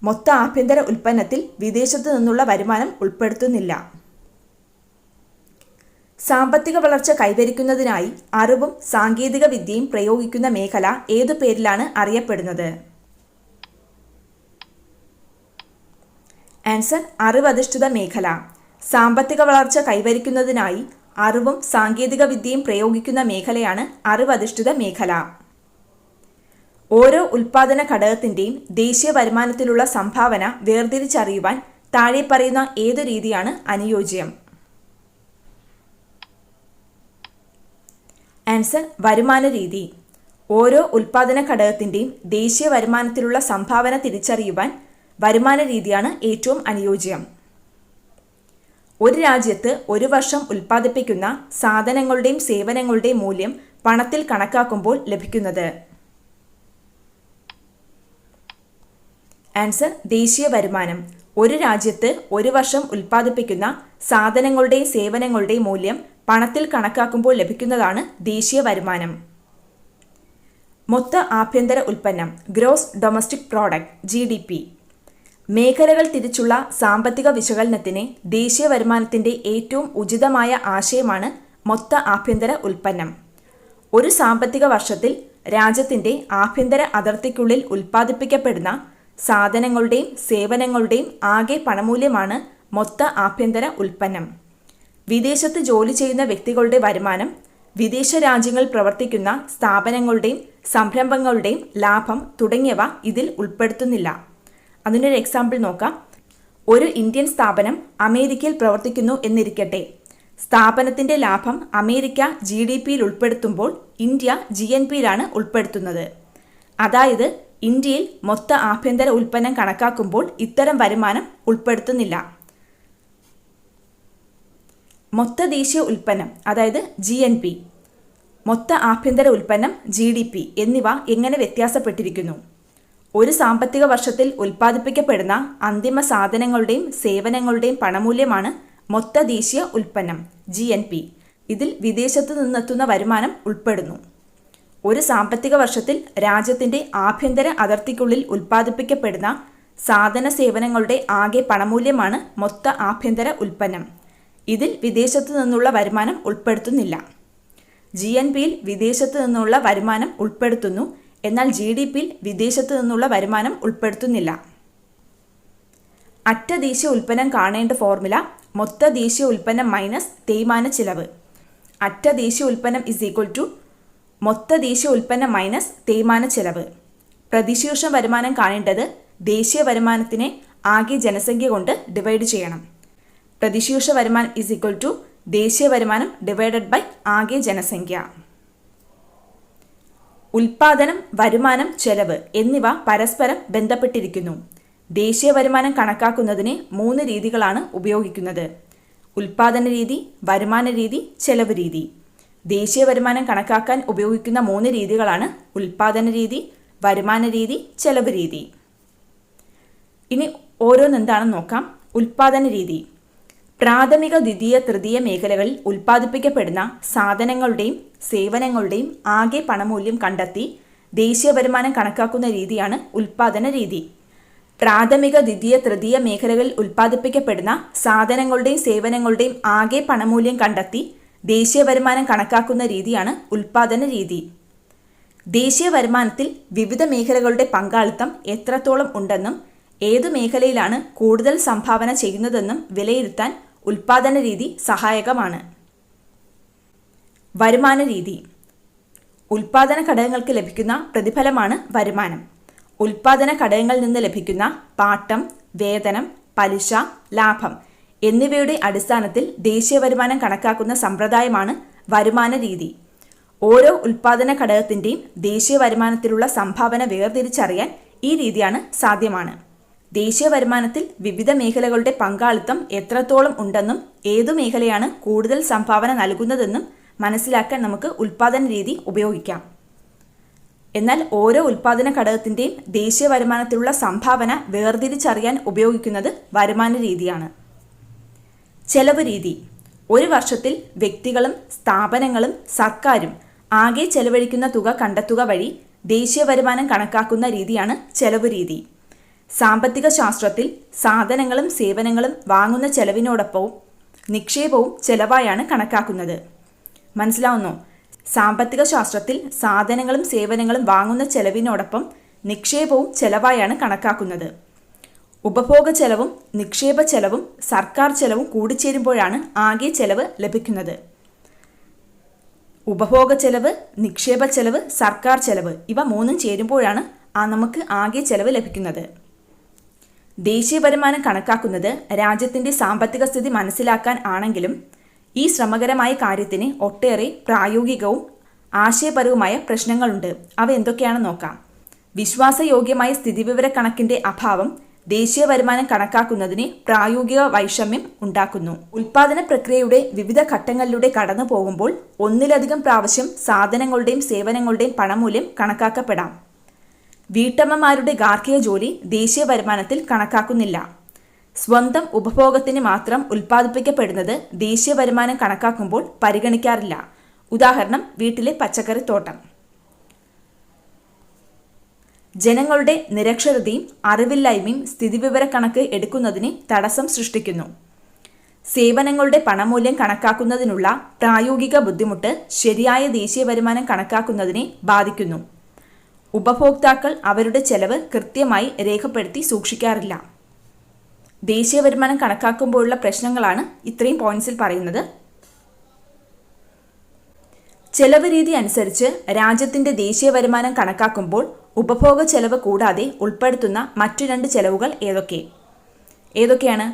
മൊത്ത ആഭ്യന്തര ഉൽപ്പന്നത്തിൽ വിദേശത്തു നിന്നുള്ള വരുമാനം ഉൾപ്പെടുത്തുന്നില്ല. സാമ്പത്തിക വളർച്ച കൈവരിക്കുന്നതിനായി അറിവും സാങ്കേതിക വിദ്യയും പ്രയോഗിക്കുന്ന മേഖല ഏതു പേരിലാണ് അറിയപ്പെടുന്നത്? ആൻസർ അറിവധിഷ്ഠിത മേഖല. സാമ്പത്തിക വളർച്ച കൈവരിക്കുന്നതിനായി അറിവും സാങ്കേതിക വിദ്യയും പ്രയോഗിക്കുന്ന മേഖലയാണ് അറിവധിഷ്ഠിത മേഖല. ഓരോ ഉൽപാദന ഘടകത്തിൻ്റെയും ദേശീയ വരുമാനത്തിലുള്ള സംഭാവന വേർതിരിച്ചറിയുവാൻ താഴെ പറയുന്ന ഏതു രീതിയാണ് അനുയോജ്യം? ആൻസർ വരുമാന രീതി. ഓരോ ഉൽപാദന ഘടകത്തിൻ്റെയും ദേശീയ വരുമാനത്തിലുള്ള സംഭാവന തിരിച്ചറിയുവാൻ വരുമാന രീതിയാണ് ഏറ്റവും അനുയോജ്യം. ഒരു രാജ്യത്ത് ഒരു വർഷം ഉൽപ്പാദിപ്പിക്കുന്ന സാധനങ്ങളുടെയും സേവനങ്ങളുടെയും മൂല്യം പണത്തിൽ കണക്കാക്കുമ്പോൾ ലഭിക്കുന്നത്? ആൻസർ ദേശീയ വരുമാനം. ഒരു രാജ്യത്ത് ഒരു വർഷം ഉൽപ്പാദിപ്പിക്കുന്ന സാധനങ്ങളുടെയും സേവനങ്ങളുടെയും മൂല്യം പണത്തിൽ കണക്കാക്കുമ്പോൾ ലഭിക്കുന്നതാണ് ദേശീയ വരുമാനം. മൊത്ത ആഭ്യന്തര ഉൽപ്പന്നം, ഗ്രോസ് ഡൊമസ്റ്റിക് പ്രോഡക്റ്റ്, GDP. മേഖലകൾ തിരിച്ചുള്ള സാമ്പത്തിക വിശകലനത്തിന് ദേശീയ വരുമാനത്തിൻ്റെ ഏറ്റവും ഉചിതമായ ആശയമാണ് മൊത്ത ആഭ്യന്തര ഉൽപ്പന്നം. ഒരു സാമ്പത്തിക വർഷത്തിൽ രാജ്യത്തിൻ്റെ ആഭ്യന്തര അതിർത്തിക്കുള്ളിൽ ഉൽപ്പാദിപ്പിക്കപ്പെടുന്ന സാധനങ്ങളുടെയും സേവനങ്ങളുടെയും ആകെ പണമൂല്യമാണ് മൊത്ത ആഭ്യന്തര ഉൽപ്പന്നം. വിദേശത്ത് ജോലി ചെയ്യുന്ന വ്യക്തികളുടെ വരുമാനം, വിദേശ രാജ്യങ്ങളിൽ പ്രവർത്തിക്കുന്ന സ്ഥാപനങ്ങളുടെയും സംരംഭങ്ങളുടെയും ലാഭം തുടങ്ങിയവ ഇതിൽ ഉൾപ്പെടുത്തുന്നില്ല. അതിനൊരു എക്സാമ്പിൾ നോക്കാം. ഒരു ഇന്ത്യൻ സ്ഥാപനം അമേരിക്കയിൽ പ്രവർത്തിക്കുന്നു എന്നിരിക്കട്ടെ. സ്ഥാപനത്തിൻ്റെ ലാഭം അമേരിക്ക GDPയിൽ ഉൾപ്പെടുത്തുമ്പോൾ ഇന്ത്യ GNPയിലാണ് ഉൾപ്പെടുത്തുന്നത്. അതായത് ഇന്ത്യയിൽ മൊത്ത ആഭ്യന്തര ഉൽപ്പന്നം കണക്കാക്കുമ്പോൾ ഇത്തരം വരുമാനം ഉൾപ്പെടുത്തുന്നില്ല. മൊത്ത ദേശീയ ഉൽപ്പന്നം അതായത് GNP, മൊത്ത ആഭ്യന്തര ഉൽപ്പന്നം GDP എന്നിവ എങ്ങനെ വ്യത്യാസപ്പെട്ടിരിക്കുന്നു? ഒരു സാമ്പത്തിക വർഷത്തിൽ ഉൽപ്പാദിപ്പിക്കപ്പെടുന്ന അന്തിമ സാധനങ്ങളുടെയും സേവനങ്ങളുടെയും പണമൂല്യമാണ് മൊത്ത ദേശീയ ഉൽപ്പന്നം GNP. ഇതിൽ വിദേശത്തു നിന്നെത്തുന്ന വരുമാനം ഉൾപ്പെടുന്നു. ഒരു സാമ്പത്തിക വർഷത്തിൽ രാജ്യത്തിൻ്റെ ആഭ്യന്തര അതിർത്തിക്കുള്ളിൽ ഉൽപ്പാദിപ്പിക്കപ്പെടുന്ന സാധന സേവനങ്ങളുടെ ആകെ പണമൂല്യമാണ് മൊത്ത ആഭ്യന്തര ഉൽപ്പന്നം. ഇതിൽ വിദേശത്തു നിന്നുള്ള വരുമാനം ഉൾപ്പെടുത്തുന്നില്ല. GNPയിൽ വിദേശത്തു നിന്നുള്ള വരുമാനം ഉൾപ്പെടുത്തുന്നു, എന്നാൽ GDPയിൽ വിദേശത്തു നിന്നുള്ള വരുമാനം ഉൾപ്പെടുത്തുന്നില്ല. അറ്റ ദേശീയ ഉൽപ്പന്നം കാണേണ്ട ഫോർമുല മൊത്ത ദേശീയ ഉൽപ്പന്നം മൈനസ് തേയ്മാന ചിലവ്. അറ്റ ദേശീയ ഉൽപ്പന്നം = മൊത്ത ദേശീയ ഉൽപ്പന്നം മൈനസ് തേയ്മാന ചിലവ്. പ്രതിശീർഷ വരുമാനം കാണേണ്ടത് ദേശീയ വരുമാനത്തിനെ ആകെ ജനസംഖ്യ കൊണ്ട് ഡിവൈഡ് ചെയ്യണം. പ്രതിശീർഷ വരുമാനം ഈസ് ഈക്വൽ ടു ദേശീയ വരുമാനം ഡിവൈഡഡ് ബൈ ആകെ ജനസംഖ്യ. ഉൽപാദനം, വരുമാനം, ചെലവ് എന്നിവ പരസ്പരം ബന്ധപ്പെട്ടിരിക്കുന്നു. ദേശീയ വരുമാനം കണക്കാക്കുന്നതിന് 3 രീതികളാണ് ഉപയോഗിക്കുന്നത്: ഉൽപാദന രീതി, വരുമാന രീതി, ചെലവ് രീതി. ദേശീയ വരുമാനം കണക്കാക്കാൻ ഉപയോഗിക്കുന്ന 3 രീതികളാണ് ഉൽപാദന രീതി, വരുമാന രീതി, ചെലവ് രീതി. ഇനി ഓരോന്നെന്താണെന്ന് നോക്കാം. ഉൽപാദന രീതി. പ്രാഥമിക, ദ്വിതീയ, തൃതീയ മേഖലകളിൽ ഉൽപ്പാദിപ്പിക്കപ്പെടുന്ന സാധനങ്ങളുടെയും സേവനങ്ങളുടെയും ആകെ പണമൂല്യം കണ്ടെത്തി ദേശീയ വരുമാനം കണക്കാക്കുന്ന രീതിയാണ് ഉൽപാദന രീതി. പ്രാഥമിക, ദ്വിതീയ, തൃതീയ മേഖലകളിൽ ഉൽപ്പാദിപ്പിക്കപ്പെടുന്ന സാധനങ്ങളുടെയും സേവനങ്ങളുടെയും ആകെ പണമൂല്യം കണ്ടെത്തി ദേശീയ വരുമാനം കണക്കാക്കുന്ന രീതിയാണ് ഉൽപാദന രീതി. ദേശീയ വരുമാനത്തിൽ വിവിധ മേഖലകളുടെ പങ്കാളിത്തം എത്രത്തോളം ഉണ്ടെന്നും ഏതു മേഖലയിലാണ് കൂടുതൽ സംഭാവന ചെയ്യുന്നതെന്നും വിലയിരുത്താൻ ഉൽപാദന രീതി സഹായകമാണ്. വരുമാന രീതി. ഉൽപാദന ഘടകങ്ങൾക്ക് ലഭിക്കുന്ന പ്രതിഫലമാണ് വരുമാനം. ഉൽപാദന ഘടകങ്ങളിൽ നിന്ന് ലഭിക്കുന്ന പാട്ടം, വേതനം, പലിശ, ലാഭം എന്നിവയുടെ അടിസ്ഥാനത്തിൽ ദേശീയ വരുമാനം കണക്കാക്കുന്ന സമ്പ്രദായമാണ് വരുമാന രീതി. ഓരോ ഉൽപാദന ഘടകത്തിൻ്റെയും ദേശീയ വരുമാനത്തിലുള്ള സംഭാവന വേർതിരിച്ചറിയാൻ ഈ രീതിയാണ് സാധ്യമാണ്. ദേശീയ വരുമാനത്തിൽ വിവിധ മേഖലകളുടെ പങ്കാളിത്തം എത്രത്തോളം ഉണ്ടെന്നും ഏതു മേഖലയാണ് കൂടുതൽ സംഭാവന നൽകുന്നതെന്നും മനസ്സിലാക്കാൻ നമുക്ക് ഉൽപാദന രീതി ഉപയോഗിക്കാം. എന്നാൽ ഓരോ ഉൽപാദന ഘടകത്തിൻ്റെയും ദേശീയ വരുമാനത്തിലുള്ള സംഭാവന വേർതിരിച്ചറിയാൻ ഉപയോഗിക്കുന്നത് വരുമാന രീതിയാണ്. ചെലവ് രീതി. ഒരു വർഷത്തിൽ വ്യക്തികളും സ്ഥാപനങ്ങളും സർക്കാരും ആകെ ചെലവഴിക്കുന്ന തുക കണ്ടെത്തുക വഴി ദേശീയ വരുമാനം കണക്കാക്കുന്ന രീതിയാണ് ചെലവ് രീതി. സാമ്പത്തിക ശാസ്ത്രത്തിൽ സാധനങ്ങളും സേവനങ്ങളും വാങ്ങുന്ന ചെലവിനോടൊപ്പവും നിക്ഷേപവും ചെലവായാണ് കണക്കാക്കുന്നത്. മനസ്സിലാവുന്നോ? സാമ്പത്തിക ശാസ്ത്രത്തിൽ സാധനങ്ങളും സേവനങ്ങളും വാങ്ങുന്ന ചെലവിനോടൊപ്പം നിക്ഷേപവും ചെലവായാണ് കണക്കാക്കുന്നത്. ഉപഭോഗ ചെലവും നിക്ഷേപ ചെലവും സർക്കാർ ചെലവും കൂടിച്ചേരുമ്പോഴാണ് ആകെ ചെലവ് ലഭിക്കുന്നത്. ഉപഭോഗ ചെലവ്, നിക്ഷേപ ചെലവ്, സർക്കാർ ചെലവ് ഇവ 3 ചേരുമ്പോഴാണ് നമുക്ക് ആകെ ചെലവ് ലഭിക്കുന്നത്. ദേശീയ വരുമാനം കണക്കാക്കുന്നത് രാജ്യത്തിൻ്റെ സാമ്പത്തിക സ്ഥിതി മനസ്സിലാക്കാൻ ആണെങ്കിലും ഈ ശ്രമകരമായ കാര്യത്തിന് ഒട്ടേറെ പ്രായോഗികവും ആശയപരവുമായ പ്രശ്നങ്ങളുണ്ട്. അവ എന്തൊക്കെയാണെന്ന് നോക്കാം. വിശ്വാസയോഗ്യമായ സ്ഥിതിവിവര കണക്കിൻ്റെ അഭാവം ദേശീയ വരുമാനം കണക്കാക്കുന്നതിന് പ്രായോഗിക വൈഷമ്യം ഉണ്ടാക്കുന്നു. ഉൽപാദന പ്രക്രിയയുടെ വിവിധ ഘട്ടങ്ങളിലൂടെ കടന്നു പോകുമ്പോൾ ഒന്നിലധികം പ്രാവശ്യം സാധനങ്ങളുടെയും സേവനങ്ങളുടെയും പണമൂല്യം കണക്കാക്കപ്പെടാം. വീട്ടമ്മമാരുടെ ഗാർഹിക ജോലി ദേശീയ വരുമാനത്തിൽ കണക്കാക്കുന്നില്ല. സ്വന്തം ഉപഭോഗത്തിന് മാത്രം ഉൽപ്പാദിപ്പിക്കപ്പെടുന്നത് ദേശീയ വരുമാനം കണക്കാക്കുമ്പോൾ പരിഗണിക്കാറില്ല. ഉദാഹരണം, വീട്ടിലെ പച്ചക്കറിത്തോട്ടം. ജനങ്ങളുടെ നിരക്ഷരതയും അറിവില്ലായ്മയും സ്ഥിതിവിവര കണക്ക് എടുക്കുന്നതിന് തടസ്സം സൃഷ്ടിക്കുന്നു. സേവനങ്ങളുടെ പണമൂല്യം കണക്കാക്കുന്നതിനുള്ള പ്രായോഗിക ബുദ്ധിമുട്ട് ശരിയായ ദേശീയ വരുമാനം കണക്കാക്കുന്നതിനെ ബാധിക്കുന്നു. ഉപഭോക്താക്കൾ അവരുടെ ചെലവ് കൃത്യമായി രേഖപ്പെടുത്തി സൂക്ഷിക്കാറില്ല. ദേശീയ വരുമാനം കണക്കാക്കുമ്പോഴുള്ള പ്രശ്നങ്ങളാണ് ഇത്രയും പോയിന്റ്സിൽ പറയുന്നത്. ചെലവ് രീതി അനുസരിച്ച് രാജ്യത്തിൻ്റെ ദേശീയ വരുമാനം കണക്കാക്കുമ്പോൾ ഉപഭോഗ ചെലവ് കൂടാതെ ഉൾപ്പെടുത്തുന്ന മറ്റു 2 ചെലവുകൾ ഏതൊക്കെയാണ്?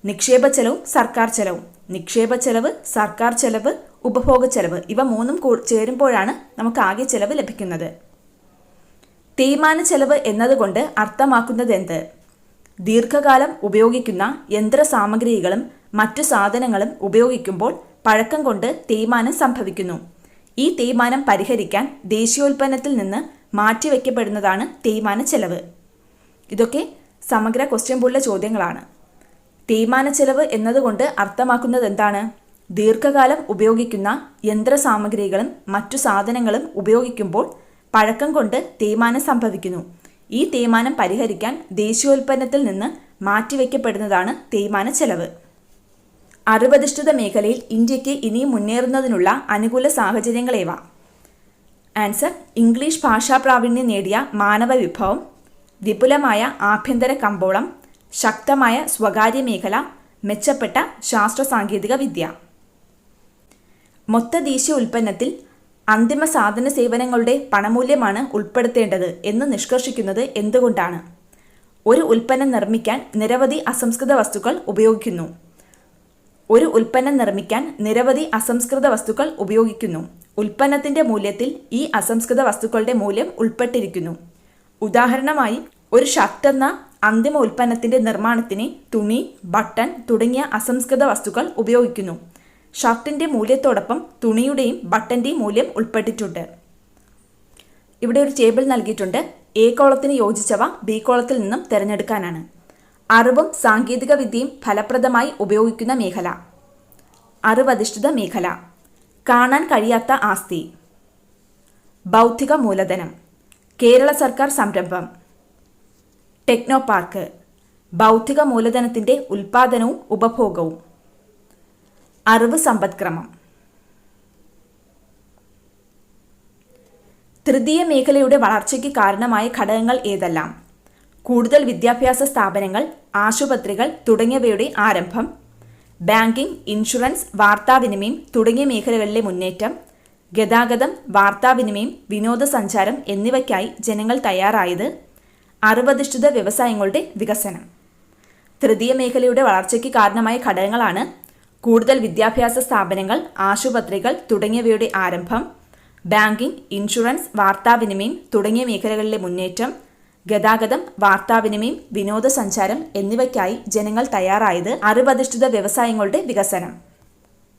നിക്ഷേപ ചെലവും സർക്കാർ ചെലവും. നിക്ഷേപ ചെലവ്, സർക്കാർ ചെലവ്, ഉപഭോഗ ചെലവ് ഇവ 3 ചേരുമ്പോഴാണ് നമുക്ക് ആകെ ചെലവ് ലഭിക്കുന്നത്. തേയ്മാന ചെലവ് എന്നതുകൊണ്ട് അർത്ഥമാക്കുന്നത് എന്ത്? ദീർഘകാലം ഉപയോഗിക്കുന്ന യന്ത്രസാമഗ്രികളും മറ്റു സാധനങ്ങളും ഉപയോഗിക്കുമ്പോൾ പഴക്കം കൊണ്ട് തേയ്മാനം സംഭവിക്കുന്നു. ഈ തേയ്മാനം പരിഹരിക്കാൻ ദേശീയോൽപ്പന്നത്തിൽ നിന്ന് മാറ്റിവെക്കപ്പെടുന്നതാണ് തേയ്മാന ചെലവ്. ഇതൊക്കെ സമഗ്ര ക്വസ്റ്റ്യൻ പോലുള്ള ചോദ്യങ്ങളാണ്. തേയ്മാന ചെലവ് എന്നതുകൊണ്ട് അർത്ഥമാക്കുന്നത് എന്താണ്? ദീർഘകാലം ഉപയോഗിക്കുന്ന യന്ത്രസാമഗ്രികളും മറ്റു സാധനങ്ങളും ഉപയോഗിക്കുമ്പോൾ പഴക്കം കൊണ്ട് തേയ്മാനം സംഭവിക്കുന്നു. ഈ തേയ്മാനം പരിഹരിക്കാൻ ദേശീയോൽപ്പന്നത്തിൽ നിന്ന് മാറ്റിവെക്കപ്പെടുന്നതാണ് തേയ്മാന ചെലവ്. അറിവധിഷ്ഠിത മേഖലയിൽ ഇന്ത്യക്ക് ഇനിയും മുന്നേറുന്നതിനുള്ള അനുകൂല സാഹചര്യങ്ങളേവ? ആൻസർ: ഇംഗ്ലീഷ് ഭാഷാ പ്രാവീണ്യം നേടിയ മാനവ വിഭവം, വിപുലമായ ആഭ്യന്തര കമ്പോളം, ശക്തമായ സ്വകാര്യ മേഖല, മെച്ചപ്പെട്ട ശാസ്ത്ര സാങ്കേതിക വിദ്യ. മൊത്ത ദേശീയ ഉൽപ്പന്നത്തിൽ അന്തിമ സാധന സേവനങ്ങളുടെ പണമൂല്യമാണ് ഉൾപ്പെടുത്തേണ്ടത് എന്ന് നിഷ്കർഷിക്കുന്നത് എന്തുകൊണ്ടാണ്? ഒരു ഉൽപ്പന്നം നിർമ്മിക്കാൻ നിരവധി അസംസ്കൃത വസ്തുക്കൾ ഉപയോഗിക്കുന്നു. ഒരു ഉൽപ്പന്നം നിർമ്മിക്കാൻ നിരവധി അസംസ്കൃത വസ്തുക്കൾ ഉപയോഗിക്കുന്നു. ഉൽപ്പന്നത്തിന്റെ മൂല്യത്തിൽ ഈ അസംസ്കൃത വസ്തുക്കളുടെ മൂല്യം ഉൾപ്പെട്ടിരിക്കുന്നു. ഉദാഹരണമായി, ഒരു ഷർട്ട് എന്ന അന്തിമ ഉൽപ്പന്നത്തിന്റെ നിർമ്മാണത്തിന് തുണി, ബട്ടൺ തുടങ്ങിയ അസംസ്കൃത വസ്തുക്കൾ ഉപയോഗിക്കുന്നു. ഷർട്ടിന്റെ മൂല്യത്തോടൊപ്പം തുണിയുടെയും ബട്ടന്റെയും മൂല്യം ഉൾപ്പെട്ടിട്ടുണ്ട്. ഇവിടെ ഒരു ടേബിൾ നൽകിയിട്ടുണ്ട്. എ കോളത്തിന് യോജിച്ചവ ബി കോളത്തിൽ നിന്നും തിരഞ്ഞെടുക്കാനാണ്. അറിവും സാങ്കേതിക വിദ്യയും ഫലപ്രദമായി ഉപയോഗിക്കുന്ന മേഖല. അറിവധിഷ്ഠിത മേഖല. കാണാൻ കഴിയാത്ത ആസ്തി. ബൗദ്ധിക മൂലധനം. കേരള സർക്കാർ സംരംഭം. Techno park. ബൗദ്ധിക മൂലധനത്തിന്റെ ഉൽപാദനവും ഉപഭോഗവും. അറിവ് സമ്പദ്ക്രമം. തൃതീയ മേഖലയുടെ വളർച്ചയ്ക്ക് കാരണമായ ഘടകങ്ങൾ ഏതെല്ലാം? കൂടുതൽ വിദ്യാഭ്യാസ സ്ഥാപനങ്ങൾ, ആശുപത്രികൾ തുടങ്ങിയവയുടെ ആരംഭം, ബാങ്കിംഗ്, ഇൻഷുറൻസ്, വാർത്താവിനിമയം തുടങ്ങിയ മേഖലകളിലെ മുന്നേറ്റം, ഗതാഗതം, വാർത്താവിനിമയം, വിനോദസഞ്ചാരം എന്നിവയ്ക്കായി ജനങ്ങൾ തയ്യാറായത്, അറിവധിഷ്ഠിത വ്യവസായങ്ങളുടെ വികസനം. തൃതീയ മേഖലയുടെ വളർച്ചയ്ക്ക് കാരണമായ ഘടകങ്ങളാണ് കൂടുതൽ വിദ്യാഭ്യാസ സ്ഥാപനങ്ങൾ, ആശുപത്രികൾ തുടങ്ങിയവയുടെ ആരംഭം, ബാങ്കിംഗ്, ഇൻഷുറൻസ്, വാർത്താവിനിമയം തുടങ്ങിയ മേഖലകളിലെ മുന്നേറ്റം, ഗതാഗതം, വാർത്താവിനിമയം, വിനോദസഞ്ചാരം എന്നിവയ്ക്കായി ജനങ്ങൾ തയ്യാറായത്, അറിവധിഷ്ഠിത വ്യവസായങ്ങളുടെ വികസനം.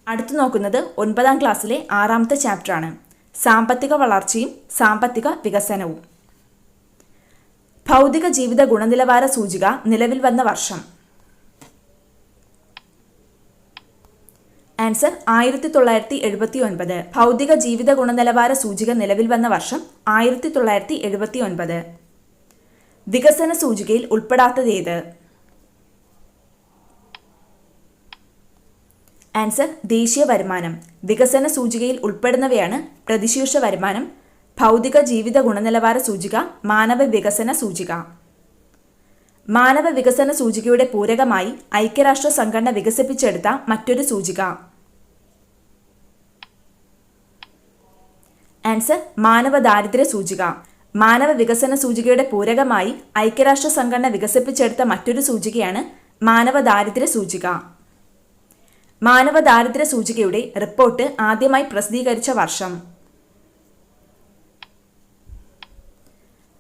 അടുത്തു നോക്കുന്നത് 9ാം ക്ലാസ്സിലെ 6ാമത്തെ ചാപ്റ്ററാണ്. സാമ്പത്തിക വളർച്ചയും സാമ്പത്തിക വികസനവും. ഭൗതിക ജീവിത ഗുണനിലവാര സൂചിക നിലവിൽ വന്ന വർഷം. ആൻസർ 1979. ഭൗതിക ജീവിത ഗുണനിലവാര സൂചിക നിലവിൽ വന്ന വർഷം 1979. വികസന സൂചികയിൽ ഉൾപ്പെടാത്തതേത്? ആൻസർ ദേശീയ വരുമാനം. വികസന സൂചികയിൽ ഉൾപ്പെടുന്നവയാണ് പ്രതിശീർഷ വരുമാനം, ഭൗതിക ജീവിത ഗുണനിലവാര സൂചിക, മാനവ വികസന സൂചിക. മാനവ വികസന സൂചികയുടെ പൂരകമായി ഐക്യരാഷ്ട്ര സംഘടന വികസിപ്പിച്ചെടുത്ത മറ്റൊരു സൂചിക. ആൻസർ മാനവ ദാരിദ്ര്യ സൂചിക. മാനവ വികസന സൂചികയുടെ പൂരകമായി ഐക്യരാഷ്ട്ര സംഘടന വികസിപ്പിച്ചെടുത്ത മറ്റൊരു സൂചികയാണ് മാനവ ദാരിദ്ര്യ സൂചിക. മാനവ ദാരിദ്ര്യ സൂചികയുടെ റിപ്പോർട്ട് ആദ്യമായി പ്രസിദ്ധീകരിച്ച വർഷം.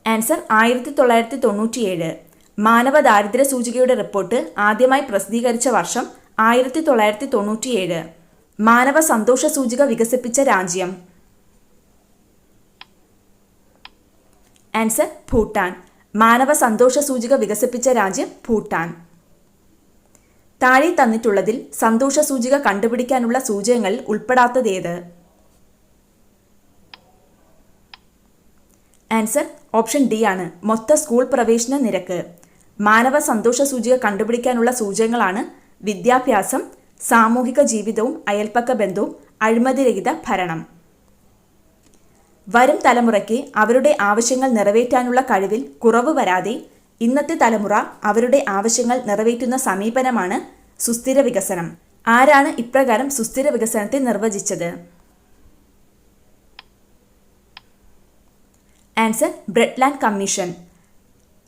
ആൻസർ 1997. മാനവ ദാരിദ്ര്യ സൂചികയുടെ റിപ്പോർട്ട് ആദ്യമായി പ്രസിദ്ധീകരിച്ച വർഷം 1997. മാനവ സന്തോഷ സൂചിക വികസിപ്പിച്ച രാജ്യം. ആൻസർ ഭൂട്ടാൻ. മാനവ സന്തോഷ സൂചിക വികസിപ്പിച്ച രാജ്യം ഭൂട്ടാൻ. താഴെ തന്നിട്ടുള്ളതിൽ സന്തോഷ സൂചിക കണ്ടുപിടിക്കാനുള്ള സൂചകങ്ങളിൽ ഉൾപ്പെടാത്തതേത്? ആൻസർ ഓപ്ഷൻ ഡി ആണ്, മൊത്ത സ്കൂൾ പ്രവേശന നിരക്ക്. മാനവ സന്തോഷ സൂചിക കണ്ടുപിടിക്കാനുള്ള സൂചകങ്ങളാണ് വിദ്യാഭ്യാസം, സാമൂഹിക ജീവിതവും അയൽപ്പക്ക ബന്ധവും, അഴിമതിരഹിത ഭരണം. വരും തലമുറയ്ക്ക് അവരുടെ ആവശ്യങ്ങൾ നിറവേറ്റാനുള്ള കഴിവിൽ കുറവ് വരാതെ ഇന്നത്തെ തലമുറ അവരുടെ ആവശ്യങ്ങൾ നിറവേറ്റുന്ന സമീപനമാണ് സുസ്ഥിര വികസനം. ആരാണ് ഇപ്രകാരം സുസ്ഥിര വികസനത്തെ നിർവചിച്ചത്? Answer ബ്രെഡ്ലാൻഡ് commission.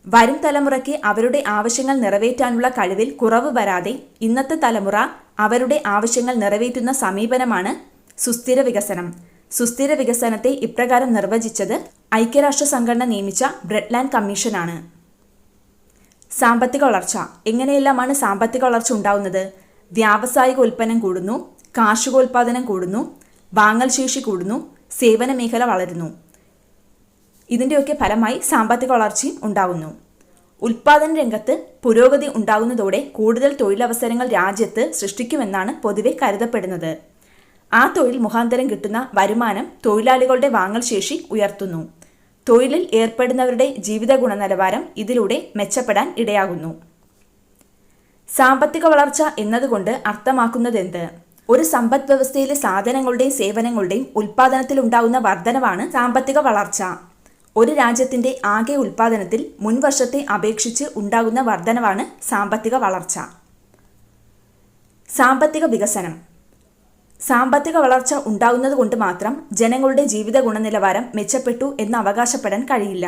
വരും തലമുറയ്ക്ക് അവരുടെ ആവശ്യങ്ങൾ നിറവേറ്റാനുള്ള കഴിവിൽ കുറവ് വരാതെ ഇന്നത്തെ തലമുറ അവരുടെ ആവശ്യങ്ങൾ നിറവേറ്റുന്ന സമീപനമാണ് സുസ്ഥിര വികസനം. സുസ്ഥിര വികസനത്തെ ഇപ്രകാരം നിർവചിച്ചത് ഐക്യരാഷ്ട്ര സംഘടന നിയമിച്ച ബ്രെഡ്ലാൻഡ് കമ്മീഷനാണ്. സാമ്പത്തിക വളർച്ച. എങ്ങനെയെല്ലാമാണ് സാമ്പത്തിക വളർച്ച ഉണ്ടാവുന്നത്? വ്യാവസായിക ഉൽപ്പന്നം കൂടുന്നു, കാർഷികോൽപാദനം കൂടുന്നു, വാങ്ങൽ ശേഷി കൂടുന്നു, സേവന മേഖല വളരുന്നു. ഇതിൻ്റെയൊക്കെ ഫലമായി സാമ്പത്തിക വളർച്ചയും ഉണ്ടാകുന്നു. ഉൽപാദന രംഗത്ത് പുരോഗതി ഉണ്ടാകുന്നതോടെ കൂടുതൽ തൊഴിലവസരങ്ങൾ രാജ്യത്ത് സൃഷ്ടിക്കുമെന്നാണ് പൊതുവെ കരുതപ്പെടുന്നത്. ആ തൊഴിൽ മുഖാന്തരം കിട്ടുന്ന വരുമാനം തൊഴിലാളികളുടെ വാങ്ങൽ ശേഷി ഉയർത്തുന്നു. തൊഴിലിൽ ഏർപ്പെടുന്നവരുടെ ജീവിത ഗുണനിലവാരം ഇതിലൂടെ മെച്ചപ്പെടാൻ ഇടയാകുന്നു. സാമ്പത്തിക വളർച്ച എന്നതുകൊണ്ട് അർത്ഥമാക്കുന്നതെന്ത്? ഒരു സമ്പദ് വ്യവസ്ഥയിലെ സാധനങ്ങളുടെയും സേവനങ്ങളുടെയും ഉൽപാദനത്തിലുണ്ടാകുന്ന വർധനവാണ് സാമ്പത്തിക വളർച്ച. ഒരു രാജ്യത്തിന്റെ ആകെ ഉൽപാദനത്തിൽ മുൻവർഷത്തെ അപേക്ഷിച്ച് ഉണ്ടാകുന്ന വർധനവാണ് സാമ്പത്തിക വളർച്ച. സാമ്പത്തിക വികസനം. സാമ്പത്തിക വളർച്ച ഉണ്ടാകുന്നത് കൊണ്ട് മാത്രം ജനങ്ങളുടെ ജീവിത ഗുണനിലവാരം മെച്ചപ്പെട്ടു എന്ന് അവകാശപ്പെടാൻ കഴിയില്ല.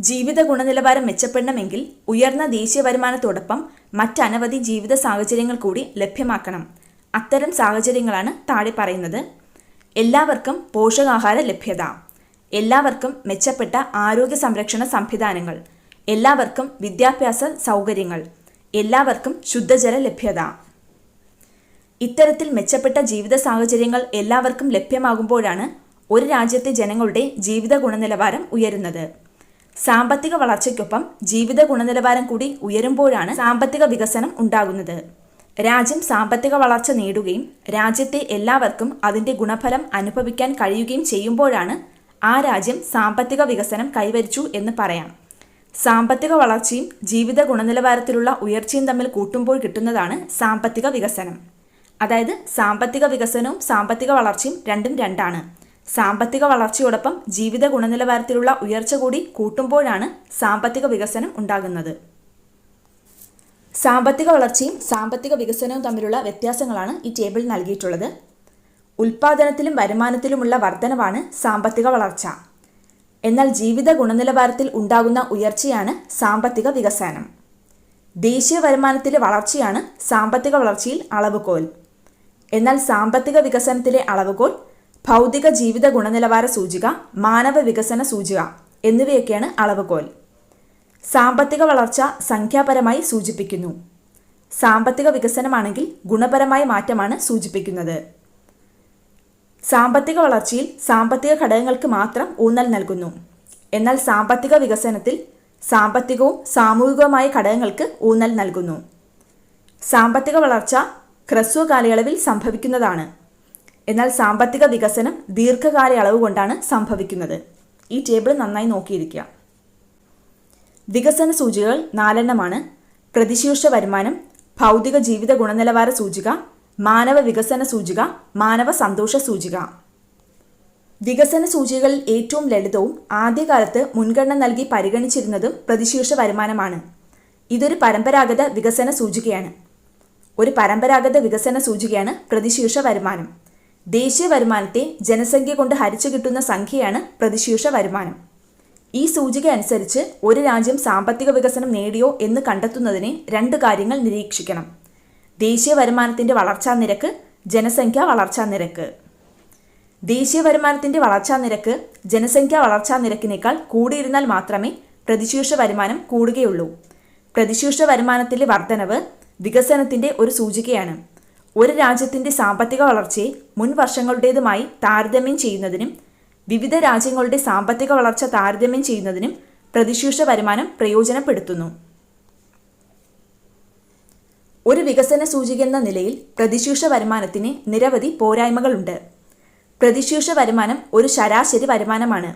ജീവിത ഗുണനിലവാരം മെച്ചപ്പെടണമെങ്കിൽ ഉയർന്ന ദേശീയ വരുമാനത്തോടൊപ്പം മറ്റനവധി ജീവിത സാഹചര്യങ്ങൾ കൂടി ലഭ്യമാക്കണം. അത്തരം സാഹചര്യങ്ങളാണ് താഴെ പറയുന്നത്. എല്ലാവർക്കും പോഷകാഹാര ലഭ്യത, എല്ലാവർക്കും മെച്ചപ്പെട്ട ആരോഗ്യ സംരക്ഷണ സംവിധാനങ്ങൾ, എല്ലാവർക്കും വിദ്യാഭ്യാസ സൗകര്യങ്ങൾ, എല്ലാവർക്കും ശുദ്ധജല ലഭ്യത. ഇത്തരത്തിൽ മെച്ചപ്പെട്ട ജീവിത സാഹചര്യങ്ങൾ എല്ലാവർക്കും ലഭ്യമാകുമ്പോഴാണ് ഒരു രാജ്യത്തെ ജനങ്ങളുടെ ജീവിത ഗുണനിലവാരം ഉയരുന്നത്. സാമ്പത്തിക വളർച്ചയ്ക്കൊപ്പം ജീവിത ഗുണനിലവാരം കൂടി ഉയരുമ്പോഴാണ് സാമ്പത്തിക വികസനം ഉണ്ടാകുന്നത്. രാജ്യം സാമ്പത്തിക വളർച്ച നേടുകയും രാജ്യത്തെ എല്ലാവർക്കും അതിൻ്റെ ഗുണഫലം അനുഭവിക്കാൻ കഴിയുകയും ചെയ്യുമ്പോഴാണ് ആ രാജ്യം സാമ്പത്തിക വികസനം കൈവരിച്ചു എന്ന് പറയാം. സാമ്പത്തിക വളർച്ചയും ജീവിത ഗുണനിലവാരത്തിലുള്ള ഉയർച്ചയും തമ്മിൽ കൂട്ടുമ്പോൾ കിട്ടുന്നതാണ് സാമ്പത്തിക വികസനം. അതായത് സാമ്പത്തിക വികസനവും സാമ്പത്തിക വളർച്ചയും രണ്ടും രണ്ടാണ്. സാമ്പത്തിക വളർച്ചയോടൊപ്പം ജീവിത ഗുണനിലവാരത്തിലുള്ള ഉയർച്ച കൂടി കൂട്ടുമ്പോഴാണ് സാമ്പത്തിക വികസനം ഉണ്ടാകുന്നത്. സാമ്പത്തിക വളർച്ചയും സാമ്പത്തിക വികസനവും തമ്മിലുള്ള വ്യത്യാസങ്ങളാണ് ഈ ടേബിളിൽ നൽകിയിട്ടുള്ളത്. ഉൽപാദനത്തിലും വരുമാനത്തിലുമുള്ള വർധനവാണ് സാമ്പത്തിക വളർച്ച. എന്നാൽ ജീവിത ഗുണനിലവാരത്തിൽ ഉണ്ടാകുന്ന ഉയർച്ചയാണ് സാമ്പത്തിക വികസനം. ദേശീയ വരുമാനത്തിലെ വളർച്ചയാണ് സാമ്പത്തിക വളർച്ചയിൽ അളവുകോൽ. എന്നാൽ സാമ്പത്തിക വികസനത്തിലെ അളവുകോൽ ഭൗതിക ജീവിത ഗുണനിലവാര സൂചിക, മാനവ വികസന സൂചിക എന്നിവയൊക്കെയാണ് അളവുകോൽ. സാമ്പത്തിക വളർച്ച സംഖ്യാപരമായി സൂചിപ്പിക്കുന്നു. സാമ്പത്തിക വികസനമാണെങ്കിൽ ഗുണപരമായ മാറ്റമാണ് സൂചിപ്പിക്കുന്നത്. സാമ്പത്തിക വളർച്ചയിൽ സാമ്പത്തിക ഘടകങ്ങൾക്ക് മാത്രം ഊന്നൽ നൽകുന്നു. എന്നാൽ സാമ്പത്തിക വികസനത്തിൽ സാമ്പത്തികവും സാമൂഹികവുമായ ഘടകങ്ങൾക്ക് ഊന്നൽ നൽകുന്നു. സാമ്പത്തിക വളർച്ച ഹ്രസ്വ കാലയളവിൽ സംഭവിക്കുന്നതാണ്. എന്നാൽ സാമ്പത്തിക വികസനം ദീർഘകാലയളവ് കൊണ്ടാണ് സംഭവിക്കുന്നത്. ഈ ടേബിൾ നന്നായി നോക്കിയിരിക്കുക. വികസന സൂചികകൾ 4 പ്രതിശീർഷ വരുമാനം, ഭൗതിക ജീവിത ഗുണനിലവാര സൂചിക, മാനവ വികസന സൂചിക, മാനവ സന്തോഷ സൂചിക. വികസന സൂചികകളിൽ ഏറ്റവും ലളിതവും ആദ്യകാലത്ത് മുൻഗണന നൽകി പരിഗണിച്ചിരുന്നതും പ്രതിശീർഷ വരുമാനമാണ്. ഇതൊരു പരമ്പരാഗത വികസന സൂചികയാണ്. പ്രതിശീർഷ വരുമാനം. ദേശീയ വരുമാനത്തെ ജനസംഖ്യ കൊണ്ട് ഹരിച്ചു കിട്ടുന്ന സംഖ്യയാണ് പ്രതിശീർഷ വരുമാനം. ഈ സൂചിക അനുസരിച്ച് ഒരു രാജ്യം സാമ്പത്തിക വികസനം നേടിയോ എന്ന് കണ്ടെത്തുന്നതിന് 2 കാര്യങ്ങൾ നിരീക്ഷിക്കണം. ദേശീയ വരുമാനത്തിൻ്റെ വളർച്ചാ നിരക്ക്, ജനസംഖ്യാ വളർച്ചാ നിരക്ക്. ദേശീയ വരുമാനത്തിൻ്റെ വളർച്ചാ നിരക്ക് ജനസംഖ്യാ വളർച്ചാ നിരക്കിനേക്കാൾ കൂടിയിരുന്നാൽ മാത്രമേ പ്രതിശീർഷ വരുമാനം കൂടുകയുള്ളൂ. പ്രതിശീർഷ വരുമാനത്തിലെ വർധനവ് വികസനത്തിൻ്റെ ഒരു സൂചികയാണ്. ഒരു രാജ്യത്തിൻ്റെ സാമ്പത്തിക വളർച്ചയെ മുൻ വർഷങ്ങളുടേതുമായി താരതമ്യം ചെയ്യുന്നതിനും വിവിധ രാജ്യങ്ങളുടെ സാമ്പത്തിക വളർച്ച താരതമ്യം ചെയ്യുന്നതിനും പ്രതിശീർഷ വരുമാനം പ്രയോജനപ്പെടുത്തുന്നു. ഒരു വികസന സൂചിക എന്ന നിലയിൽ പ്രതിശീർഷ വരുമാനത്തിന് നിരവധി പോരായ്മകളുണ്ട്. പ്രതിശീർഷ വരുമാനം ഒരു ശരാശരി വരുമാനമാണ്.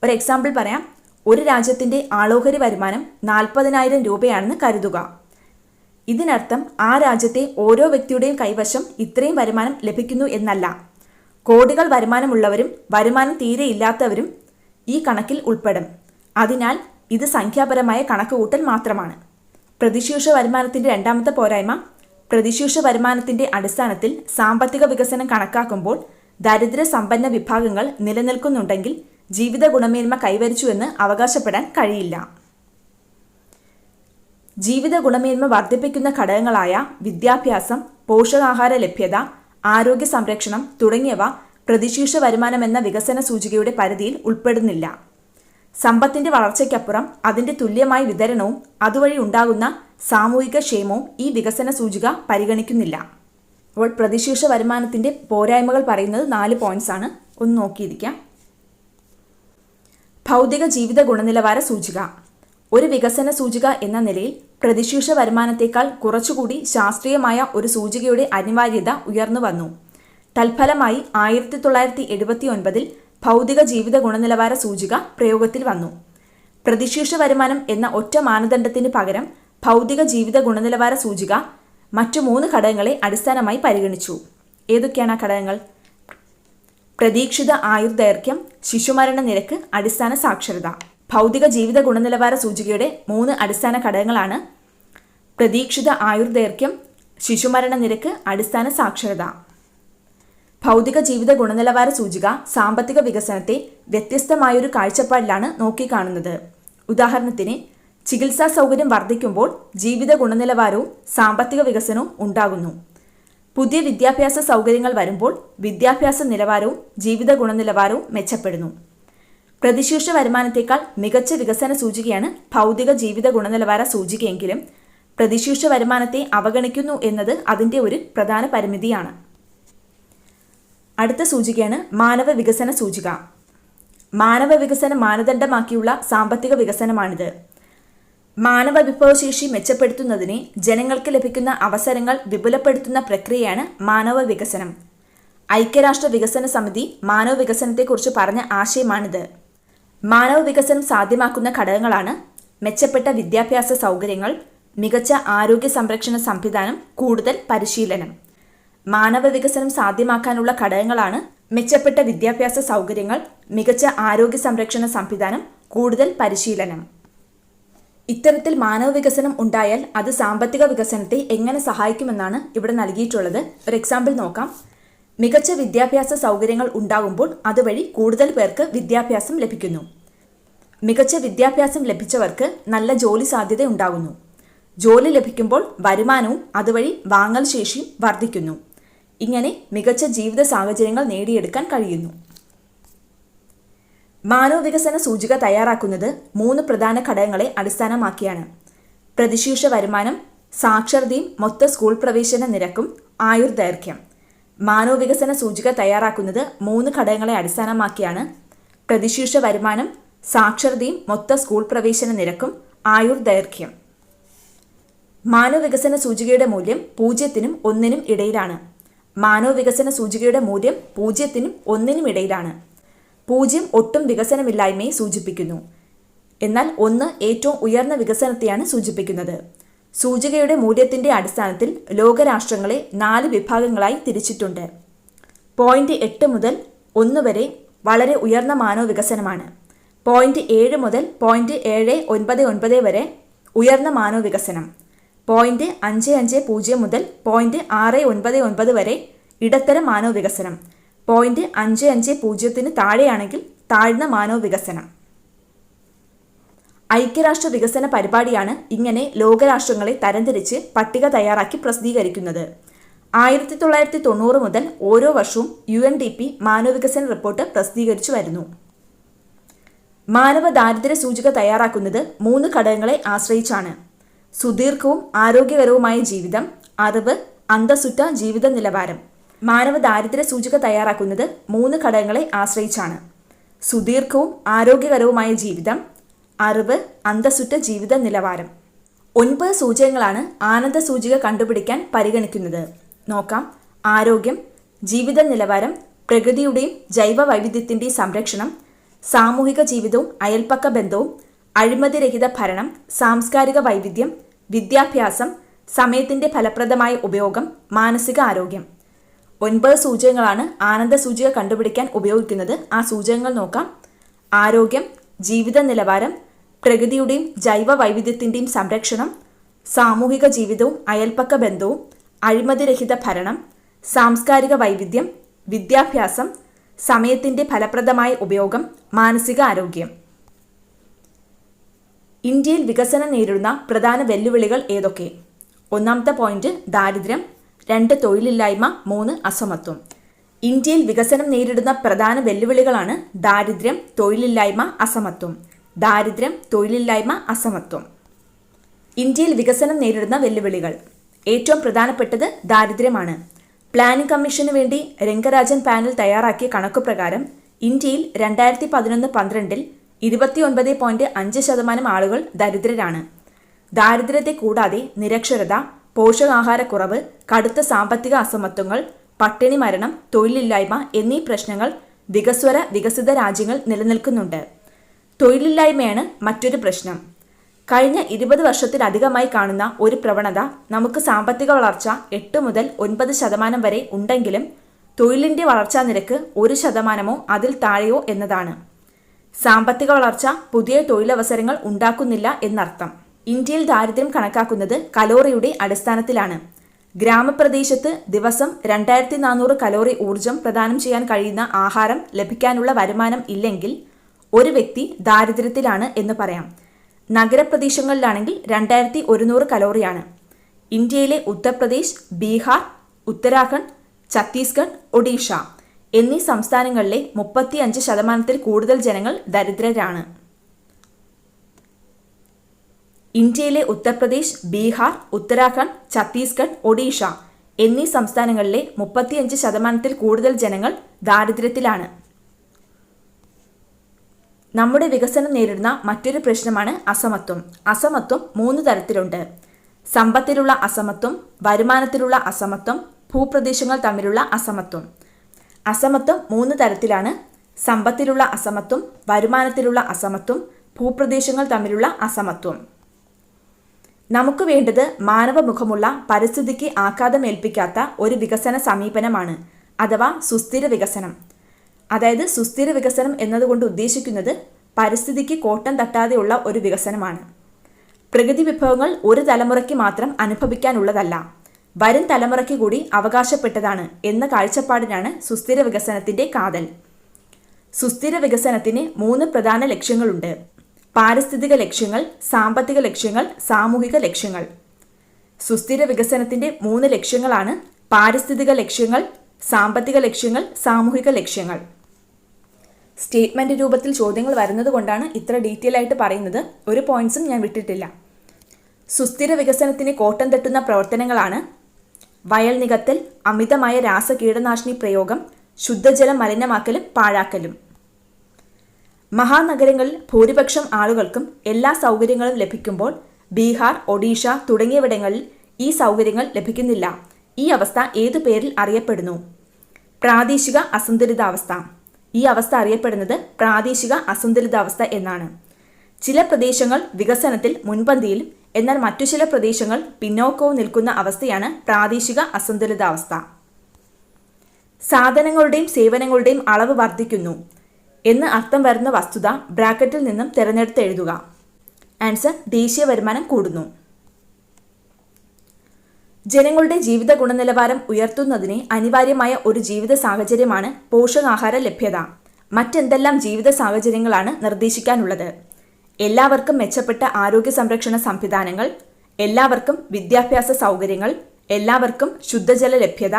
ഒരു എക്സാമ്പിൾ പറയാം. ഒരു രാജ്യത്തിൻ്റെ ആളോഹരി വരുമാനം 40,000 രൂപയാണെന്ന് കരുതുക. ഇതിനർത്ഥം ആ രാജ്യത്തെ ഓരോ വ്യക്തിയുടെയും കൈവശം ഇത്രയും വരുമാനം ലഭിക്കുന്നു എന്നല്ല. കോടികൾ വരുമാനമുള്ളവരും വരുമാനം തീരെ ഇല്ലാത്തവരും ഈ കണക്കിൽ ഉൾപ്പെടും. അതിനാൽ ഇത് സംഖ്യാപരമായ കണക്കുകൂട്ടൽ മാത്രമാണ്. പ്രതിശീർഷ വരുമാനത്തിൻ്റെ രണ്ടാമത്തെ പോരായ്മ, പ്രതിശീർഷ വരുമാനത്തിൻ്റെ അടിസ്ഥാനത്തിൽ സാമ്പത്തിക വികസനം കണക്കാക്കുമ്പോൾ ദരിദ്ര സമ്പന്ന വിഭാഗങ്ങൾ നിലനിൽക്കുന്നുണ്ടെങ്കിൽ ജീവിത ഗുണമേന്മ കൈവരിച്ചുവെന്ന് അവകാശപ്പെടാൻ കഴിയില്ല. ജീവിത ഗുണമേന്മ വർദ്ധിപ്പിക്കുന്ന ഘടകങ്ങളായ വിദ്യാഭ്യാസം, പോഷകാഹാര ലഭ്യത, ആരോഗ്യ സംരക്ഷണം തുടങ്ങിയവ പ്രതിശീർഷ വരുമാനം എന്ന വികസന സൂചികയുടെ പരിധിയിൽ ഉൾപ്പെടുന്നില്ല. സമ്പത്തിൻ്റെ വളർച്ചയ്ക്കപ്പുറം അതിൻ്റെ തുല്യമായ വിതരണവും അതുവഴി ഉണ്ടാകുന്ന സാമൂഹിക ക്ഷേമവും ഈ വികസന സൂചിക പരിഗണിക്കുന്നില്ല. അപ്പോൾ പ്രതിശീർഷ വരുമാനത്തിൻ്റെ പോരായ്മകൾ പറയുന്നത് 4 പോയിന്റ്സ് ആണ്. ഒന്ന് നോക്കിയിരിക്കാം. ഭൗതിക ജീവിത ഗുണനിലവാര സൂചിക. ഒരു വികസന സൂചിക എന്ന നിലയിൽ പ്രതിശീർഷ വരുമാനത്തേക്കാൾ കുറച്ചുകൂടി ശാസ്ത്രീയമായ ഒരു സൂചികയുടെ അനിവാര്യത ഉയർന്നു വന്നു. തൽഫലമായി 1979 ഭൗതിക ജീവിത ഗുണനിലവാര സൂചിക പ്രയോഗത്തിൽ വന്നു. പ്രതിശീർഷ വരുമാനം എന്ന ഒറ്റ മാനദണ്ഡത്തിന് പകരം ഭൗതിക ജീവിത ഗുണനിലവാര സൂചിക മറ്റു 3 ഘടകങ്ങളെ അടിസ്ഥാനമായി പരിഗണിച്ചു. ഏതൊക്കെയാണ് ആ ഘടകങ്ങൾ? പ്രതീക്ഷിത ആയുർദൈർഘ്യം, ശിശുമരണ നിരക്ക്, അടിസ്ഥാന സാക്ഷരത. ഭൗതിക ജീവിത ഗുണനിലവാര സൂചികയുടെ 3 അടിസ്ഥാന ഘടകങ്ങളാണ് പ്രതീക്ഷിത ആയുർദൈർഘ്യം, ശിശുമരണ നിരക്ക്, അടിസ്ഥാന സാക്ഷരത. ഭൗതിക ജീവിത ഗുണനിലവാര സൂചിക സാമ്പത്തിക വികസനത്തെ വ്യത്യസ്തമായൊരു കാഴ്ചപ്പാടിലാണ് നോക്കിക്കാണുന്നത്. ഉദാഹരണത്തിന്, ചികിത്സാ സൗകര്യം വർദ്ധിക്കുമ്പോൾ ജീവിത ഗുണനിലവാരവും സാമ്പത്തിക വികസനവും ഉണ്ടാകുന്നു. പുതിയ വിദ്യാഭ്യാസ സൗകര്യങ്ങൾ വരുമ്പോൾ വിദ്യാഭ്യാസ നിലവാരവും ജീവിത ഗുണനിലവാരവും മെച്ചപ്പെടുന്നു. പ്രതിശീർഷ വരുമാനത്തേക്കാൾ മികച്ച വികസന സൂചികയാണ് ഭൗതിക ജീവിത ഗുണനിലവാര സൂചികയെങ്കിലും പ്രതിശീർഷ വരുമാനത്തെ അവഗണിക്കുന്നു എന്നത് അതിൻ്റെ ഒരു പ്രധാന പരിമിതിയാണ്. അടുത്ത സൂചികയാണ് മാനവ വികസന സൂചിക. മാനവ വികസനം മാനദണ്ഡമാക്കിയുള്ള സാമ്പത്തിക വികസനമാണിത്. മാനവ വിഭവശേഷി മെച്ചപ്പെടുത്തുന്നതിന് ജനങ്ങൾക്ക് ലഭിക്കുന്ന അവസരങ്ങൾ വിപുലപ്പെടുത്തുന്ന പ്രക്രിയയാണ് മാനവ വികസനം. ഐക്യരാഷ്ട്ര വികസന സമിതി മാനവ വികസനത്തെക്കുറിച്ച് പറഞ്ഞ ആശയമാണിത്. മാനവ വികസനം സാധ്യമാക്കുന്ന ഘടകങ്ങളാണ് മെച്ചപ്പെട്ട വിദ്യാഭ്യാസ സൗകര്യങ്ങൾ, മികച്ച ആരോഗ്യ സംരക്ഷണ സംവിധാനം, കൂടുതൽ പരിശീലനം. മാനവ വികസനം സാധ്യമാക്കാനുള്ള ഘടകങ്ങളാണ് മെച്ചപ്പെട്ട വിദ്യാഭ്യാസ സൗകര്യങ്ങൾ, മികച്ച ആരോഗ്യ സംരക്ഷണ സംവിധാനം, കൂടുതൽ പരിശീലനം. ഇത്തരത്തിൽ മാനവ വികസനം ഉണ്ടായാൽ അത് സാമ്പത്തിക വികസനത്തെ എങ്ങനെ സഹായിക്കുമെന്നാണ് ഇവിടെ നൽകിയിട്ടുള്ളത്. ഒരു എക്സാമ്പിൾ നോക്കാം. മികച്ച വിദ്യാഭ്യാസ സൗകര്യങ്ങൾ ഉണ്ടാകുമ്പോൾ അതുവഴി കൂടുതൽ പേർക്ക് വിദ്യാഭ്യാസം ലഭിക്കുന്നു. മികച്ച വിദ്യാഭ്യാസം ലഭിച്ചവർക്ക് നല്ല ജോലി സാധ്യത ഉണ്ടാകുന്നു. ജോലി ലഭിക്കുമ്പോൾ വരുമാനവും അതുവഴി വാങ്ങൽ ശേഷിയും വർദ്ധിക്കുന്നു. ഇങ്ങനെ മികച്ച ജീവിത സാഹചര്യങ്ങൾ നേടിയെടുക്കാൻ കഴിയുന്നു. മാനവ വികസന സൂചിക തയ്യാറാക്കുന്നത് 3 പ്രധാന ഘടകങ്ങളെ അടിസ്ഥാനമാക്കിയാണ്: പ്രതിശീർഷ വരുമാനം, സാക്ഷരതയും മൊത്ത സ്കൂൾ പ്രവേശന നിരക്കും, ആയുർദൈർഘ്യം. മാനവ വികസന സൂചിക തയ്യാറാക്കുന്നത് 3 ഘടകങ്ങളെ അടിസ്ഥാനമാക്കിയാണ്: പ്രതിശീർഷ വരുമാനം, സാക്ഷരതയും മൊത്ത സ്കൂൾ പ്രവേശന നിരക്കും, ആയുർദൈർഘ്യം. മാനവ വികസന സൂചികയുടെ മൂല്യം 0-നും 1-നും ഇടയിലാണ്. മാനവ വികസന സൂചികയുടെ മൂല്യം 0-നും 1-നും ഇടയിലാണ്. 0 ഒട്ടും വികസനമില്ലായ്മയെ സൂചിപ്പിക്കുന്നു. എന്നാൽ 1 ഏറ്റവും ഉയർന്ന വികസനത്തെയാണ് സൂചിപ്പിക്കുന്നത്. സൂചികയുടെ മൂല്യത്തിന്റെ അടിസ്ഥാനത്തിൽ ലോകരാഷ്ട്രങ്ങളെ 4 വിഭാഗങ്ങളായി തിരിച്ചിട്ടുണ്ട്. 0.8 മുതൽ 1 വരെ വളരെ ഉയർന്ന മാനവ വികസനമാണ്. 0.7 മുതൽ 0.799 വരെ ഉയർന്ന മാനവ വികസനം. 0.550 മുതൽ 0.699 വരെ ഇടത്തരം മാനവ വികസനം. 0.550 താഴെയാണെങ്കിൽ താഴ്ന്ന മാനവ വികസനം. ഐക്യരാഷ്ട്ര വികസന പരിപാടിയാണ് ഇങ്ങനെ ലോകരാഷ്ട്രങ്ങളെ തരംതിരിച്ച് പട്ടിക തയ്യാറാക്കി പ്രസിദ്ധീകരിക്കുന്നത്. 1990 മുതൽ ഓരോ വർഷവും UNDP മാനവ വികസന റിപ്പോർട്ട് പ്രസിദ്ധീകരിച്ചു വരുന്നു. മാനവ ദാരിദ്ര്യ സൂചിക തയ്യാറാക്കുന്നത് 3 ഘടകങ്ങളെ ആശ്രയിച്ചാണ്: സുദീർഘവും ആരോഗ്യകരവുമായ ജീവിതം, അറിവ്, അന്തസ്സുറ്റ ജീവിത നിലവാരം. മാനവ ദാരിദ്ര്യ സൂചിക തയ്യാറാക്കുന്നത് 3 ഘടകങ്ങളെ ആശ്രയിച്ചാണ്: സുദീർഘവും ആരോഗ്യകരവുമായ ജീവിതം, അറിവ്, അന്തസ്സുറ്റ ജീവിത നിലവാരം. 9 സൂചകങ്ങളാണ് ആനന്ദ സൂചിക കണ്ടുപിടിക്കാൻ പരിഗണിക്കുന്നത്. നോക്കാം. ആരോഗ്യം, ജീവിത നിലവാരം, പ്രകൃതിയുടെയും ജൈവ വൈവിധ്യത്തിൻ്റെയും സംരക്ഷണം, സാമൂഹിക ജീവിതവും അയൽപ്പക്ക ബന്ധവും, അഴിമതിരഹിത ഭരണം, സാംസ്കാരിക വൈവിധ്യം, വിദ്യാഭ്യാസം, സമയത്തിൻ്റെ ഫലപ്രദമായ ഉപയോഗം, മാനസിക ആരോഗ്യം. 9 സൂചകങ്ങളാണ് ആനന്ദ സൂചിക കണ്ടുപിടിക്കാൻ ഉപയോഗിക്കുന്നത്. ആ സൂചകങ്ങൾ നോക്കാം. ആരോഗ്യം, ജീവിത നിലവാരം, പ്രകൃതിയുടെയും ജൈവ വൈവിധ്യത്തിൻ്റെയും സംരക്ഷണം, സാമൂഹിക ജീവിതവും അയൽപ്പക്ക ബന്ധവും, അഴിമതിരഹിത ഭരണം, സാംസ്കാരിക വൈവിധ്യം, വിദ്യാഭ്യാസം, സമയത്തിൻ്റെ ഫലപ്രദമായ ഉപയോഗം, മാനസിക ആരോഗ്യം. ഇന്ത്യയിൽ വികസനം നേരിടുന്ന പ്രധാന വെല്ലുവിളികൾ ഏതൊക്കെ? 1-ാമത്തെ പോയിന്റ് ദാരിദ്ര്യം, 2 തൊഴിലില്ലായ്മ, 3 അസമത്വം. ഇന്ത്യയിൽ വികസനം നേരിടുന്ന പ്രധാന വെല്ലുവിളികളാണ് ദാരിദ്ര്യം, തൊഴിലില്ലായ്മ, അസമത്വം. ദാരിദ്ര്യം, തൊഴിലില്ലായ്മ, അസമത്വം. ഇന്ത്യയിൽ വികസനം നേരിടുന്ന വെല്ലുവിളികൾ. ഏറ്റവും പ്രധാനപ്പെട്ടത് ദാരിദ്ര്യമാണ്. പ്ലാനിംഗ് കമ്മീഷന് വേണ്ടി രംഗരാജൻ പാനൽ തയ്യാറാക്കിയ കണക്കുപ്രകാരം ഇന്ത്യയിൽ 2011-12 29.5% ആളുകൾ ദരിദ്രരാണ്. ദാരിദ്ര്യത്തെ കൂടാതെ നിരക്ഷരത, പോഷകാഹാരക്കുറവ്, കടുത്ത സാമ്പത്തിക അസമത്വങ്ങൾ, പട്ടിണി മരണം, തൊഴിലില്ലായ്മ എന്നീ പ്രശ്നങ്ങൾ വികസിത രാജ്യങ്ങൾ നിലനിൽക്കുന്നുണ്ട്. തൊഴിലില്ലായ്മയാണ് മറ്റൊരു പ്രശ്നം. കഴിഞ്ഞ 20 വർഷത്തിലധികമായി കാണുന്ന ഒരു പ്രവണത നമുക്ക് സാമ്പത്തിക വളർച്ച 8 മുതൽ 9% വരെ ഉണ്ടെങ്കിലും തൊഴിലിൻ്റെ വളർച്ചാ നിരക്ക് 1%-മോ അതിൽ താഴെയോ എന്നതാണ്. സാമ്പത്തിക വളർച്ച പുതിയ തൊഴിലവസരങ്ങൾ ഉണ്ടാക്കുന്നില്ല എന്നർത്ഥം. ഇന്ത്യയിൽ ദാരിദ്ര്യം കണക്കാക്കുന്നത് കലോറിയുടെ അടിസ്ഥാനത്തിലാണ്. ഗ്രാമപ്രദേശത്ത് ദിവസം 2400 കലോറി ഊർജം പ്രദാനം ചെയ്യാൻ കഴിയുന്ന ആഹാരം ലഭിക്കാനുള്ള വരുമാനം ഇല്ലെങ്കിൽ ഒരു വ്യക്തി ദാരിദ്ര്യത്തിലാണ് എന്ന് പറയാം. നഗരപ്രദേശങ്ങളിലാണെങ്കിൽ 2100 കലോറിയാണ്. ഇന്ത്യയിലെ ഉത്തർപ്രദേശ്, ബീഹാർ, ഉത്തരാഖണ്ഡ്, ഛത്തീസ്ഗഡ്, ഒഡീഷ എന്നീ സംസ്ഥാനങ്ങളിലെ 35% കൂടുതൽ ജനങ്ങൾ ദരിദ്രരാണ്. ഇന്ത്യയിലെ ഉത്തർപ്രദേശ്, ബീഹാർ, ഉത്തരാഖണ്ഡ്, ഛത്തീസ്ഗഡ്, ഒഡീഷ എന്നീ സംസ്ഥാനങ്ങളിലെ 35% കൂടുതൽ ജനങ്ങൾ ദാരിദ്ര്യത്തിലാണ്. നമ്മുടെ വികസനം നേരിടുന്ന മറ്റൊരു പ്രശ്നമാണ് അസമത്വം. അസമത്വം 3 തരത്തിലുണ്ട്. സമ്പത്തിലുള്ള അസമത്വം, വരുമാനത്തിലുള്ള അസമത്വം, ഭൂപ്രദേശങ്ങൾ തമ്മിലുള്ള അസമത്വം. അസമത്വം 3 തരത്തിലാണ്. സമ്പത്തിലുള്ള അസമത്വം, വരുമാനത്തിലുള്ള അസമത്വം, ഭൂപ്രദേശങ്ങൾ തമ്മിലുള്ള അസമത്വം. നമുക്ക് വേണ്ടത് മാനവമുഖമുള്ള, പരിസ്ഥിതിക്ക് ആഘാതമേൽപ്പിക്കാത്ത ഒരു വികസന സമീപനമാണ്, അഥവാ സുസ്ഥിര വികസനം. അതായത് സുസ്ഥിര വികസനം എന്നതുകൊണ്ട് ഉദ്ദേശിക്കുന്നത് പരിസ്ഥിതിക്ക് കോട്ടം തട്ടാതെയുള്ള ഒരു വികസനമാണ്. പ്രകൃതി വിഭവങ്ങൾ ഒരു തലമുറയ്ക്ക് മാത്രം അനുഭവിക്കാനുള്ളതല്ല, വരും തലമുറയ്ക്ക് കൂടി അവകാശപ്പെട്ടതാണ് എന്ന കാഴ്ചപ്പാടിനാണ് സുസ്ഥിര വികസനത്തിന്റെ കാതൽ. സുസ്ഥിര വികസനത്തിന് 3 പ്രധാന ലക്ഷ്യങ്ങളുണ്ട്: പാരിസ്ഥിതിക ലക്ഷ്യങ്ങൾ, സാമ്പത്തിക ലക്ഷ്യങ്ങൾ, സാമൂഹിക ലക്ഷ്യങ്ങൾ. സുസ്ഥിര വികസനത്തിന്റെ 3 ലക്ഷ്യങ്ങളാണ് പാരിസ്ഥിതിക ലക്ഷ്യങ്ങൾ, സാമ്പത്തിക ലക്ഷ്യങ്ങൾ, സാമൂഹിക ലക്ഷ്യങ്ങൾ. സ്റ്റേറ്റ്മെന്റ് രൂപത്തിൽ ചോദ്യങ്ങൾ വരുന്നത് കൊണ്ടാണ് ഇത്ര ഡീറ്റെയിൽ ആയിട്ട് പറയുന്നത്. ഒരു പോയിന്റ്സും ഞാൻ വിട്ടിട്ടില്ല. സുസ്ഥിര വികസനത്തിന് കോട്ടം തട്ടുന്ന പ്രവർത്തനങ്ങളാണ് വയൽ നികത്തൽ, അമിതമായ രാസകീടനാശിനി പ്രയോഗം, ശുദ്ധജലം മലിനമാക്കലും പാഴാക്കലും. മഹാനഗരങ്ങളിൽ ഭൂരിപക്ഷം ആളുകൾക്കും എല്ലാ സൗകര്യങ്ങളും ലഭിക്കുമ്പോൾ ബീഹാർ, ഒഡീഷ തുടങ്ങിയവിടങ്ങളിൽ ഈ സൗകര്യങ്ങൾ ലഭിക്കുന്നില്ല. ഈ അവസ്ഥ ഏതു പേരിൽ അറിയപ്പെടുന്നു? പ്രാദേശിക അസന്തുലിതാവസ്ഥ. ഈ അവസ്ഥ അറിയപ്പെടുന്നത് പ്രാദേശിക അസന്തുലിതാവസ്ഥ എന്നാണ്. ചില പ്രദേശങ്ങൾ വികസനത്തിൽ മുൻപന്തിയിലും എന്നാൽ മറ്റു ചില പ്രദേശങ്ങൾ പിന്നോക്കവും നിൽക്കുന്ന അവസ്ഥയാണ് പ്രാദേശിക അസന്തുലിതാവസ്ഥ. സാധനങ്ങളുടെയും സേവനങ്ങളുടെയും അളവ് വർദ്ധിക്കുന്നു എന്ന് അർത്ഥം വരുന്ന വസ്തുത ബ്രാക്കറ്റിൽ നിന്നും തിരഞ്ഞെടുത്ത് എഴുതുക. ആൻസർ: ദേശീയ വരുമാനം കൂടുന്നു. ജനങ്ങളുടെ ജീവിത ഗുണനിലവാരം ഉയർത്തുന്നതിന് അനിവാര്യമായ ഒരു ജീവിത സാഹചര്യമാണ് പോഷകാഹാര ലഭ്യത. മറ്റെന്തെല്ലാം ജീവിത സാഹചര്യങ്ങളാണ് നിർദ്ദേശിക്കാനുള്ളത്? എല്ലാവർക്കും മെച്ചപ്പെട്ട ആരോഗ്യ സംരക്ഷണ സംവിധാനങ്ങൾ, എല്ലാവർക്കും വിദ്യാഭ്യാസ സൗകര്യങ്ങൾ, എല്ലാവർക്കും ശുദ്ധജല ലഭ്യത,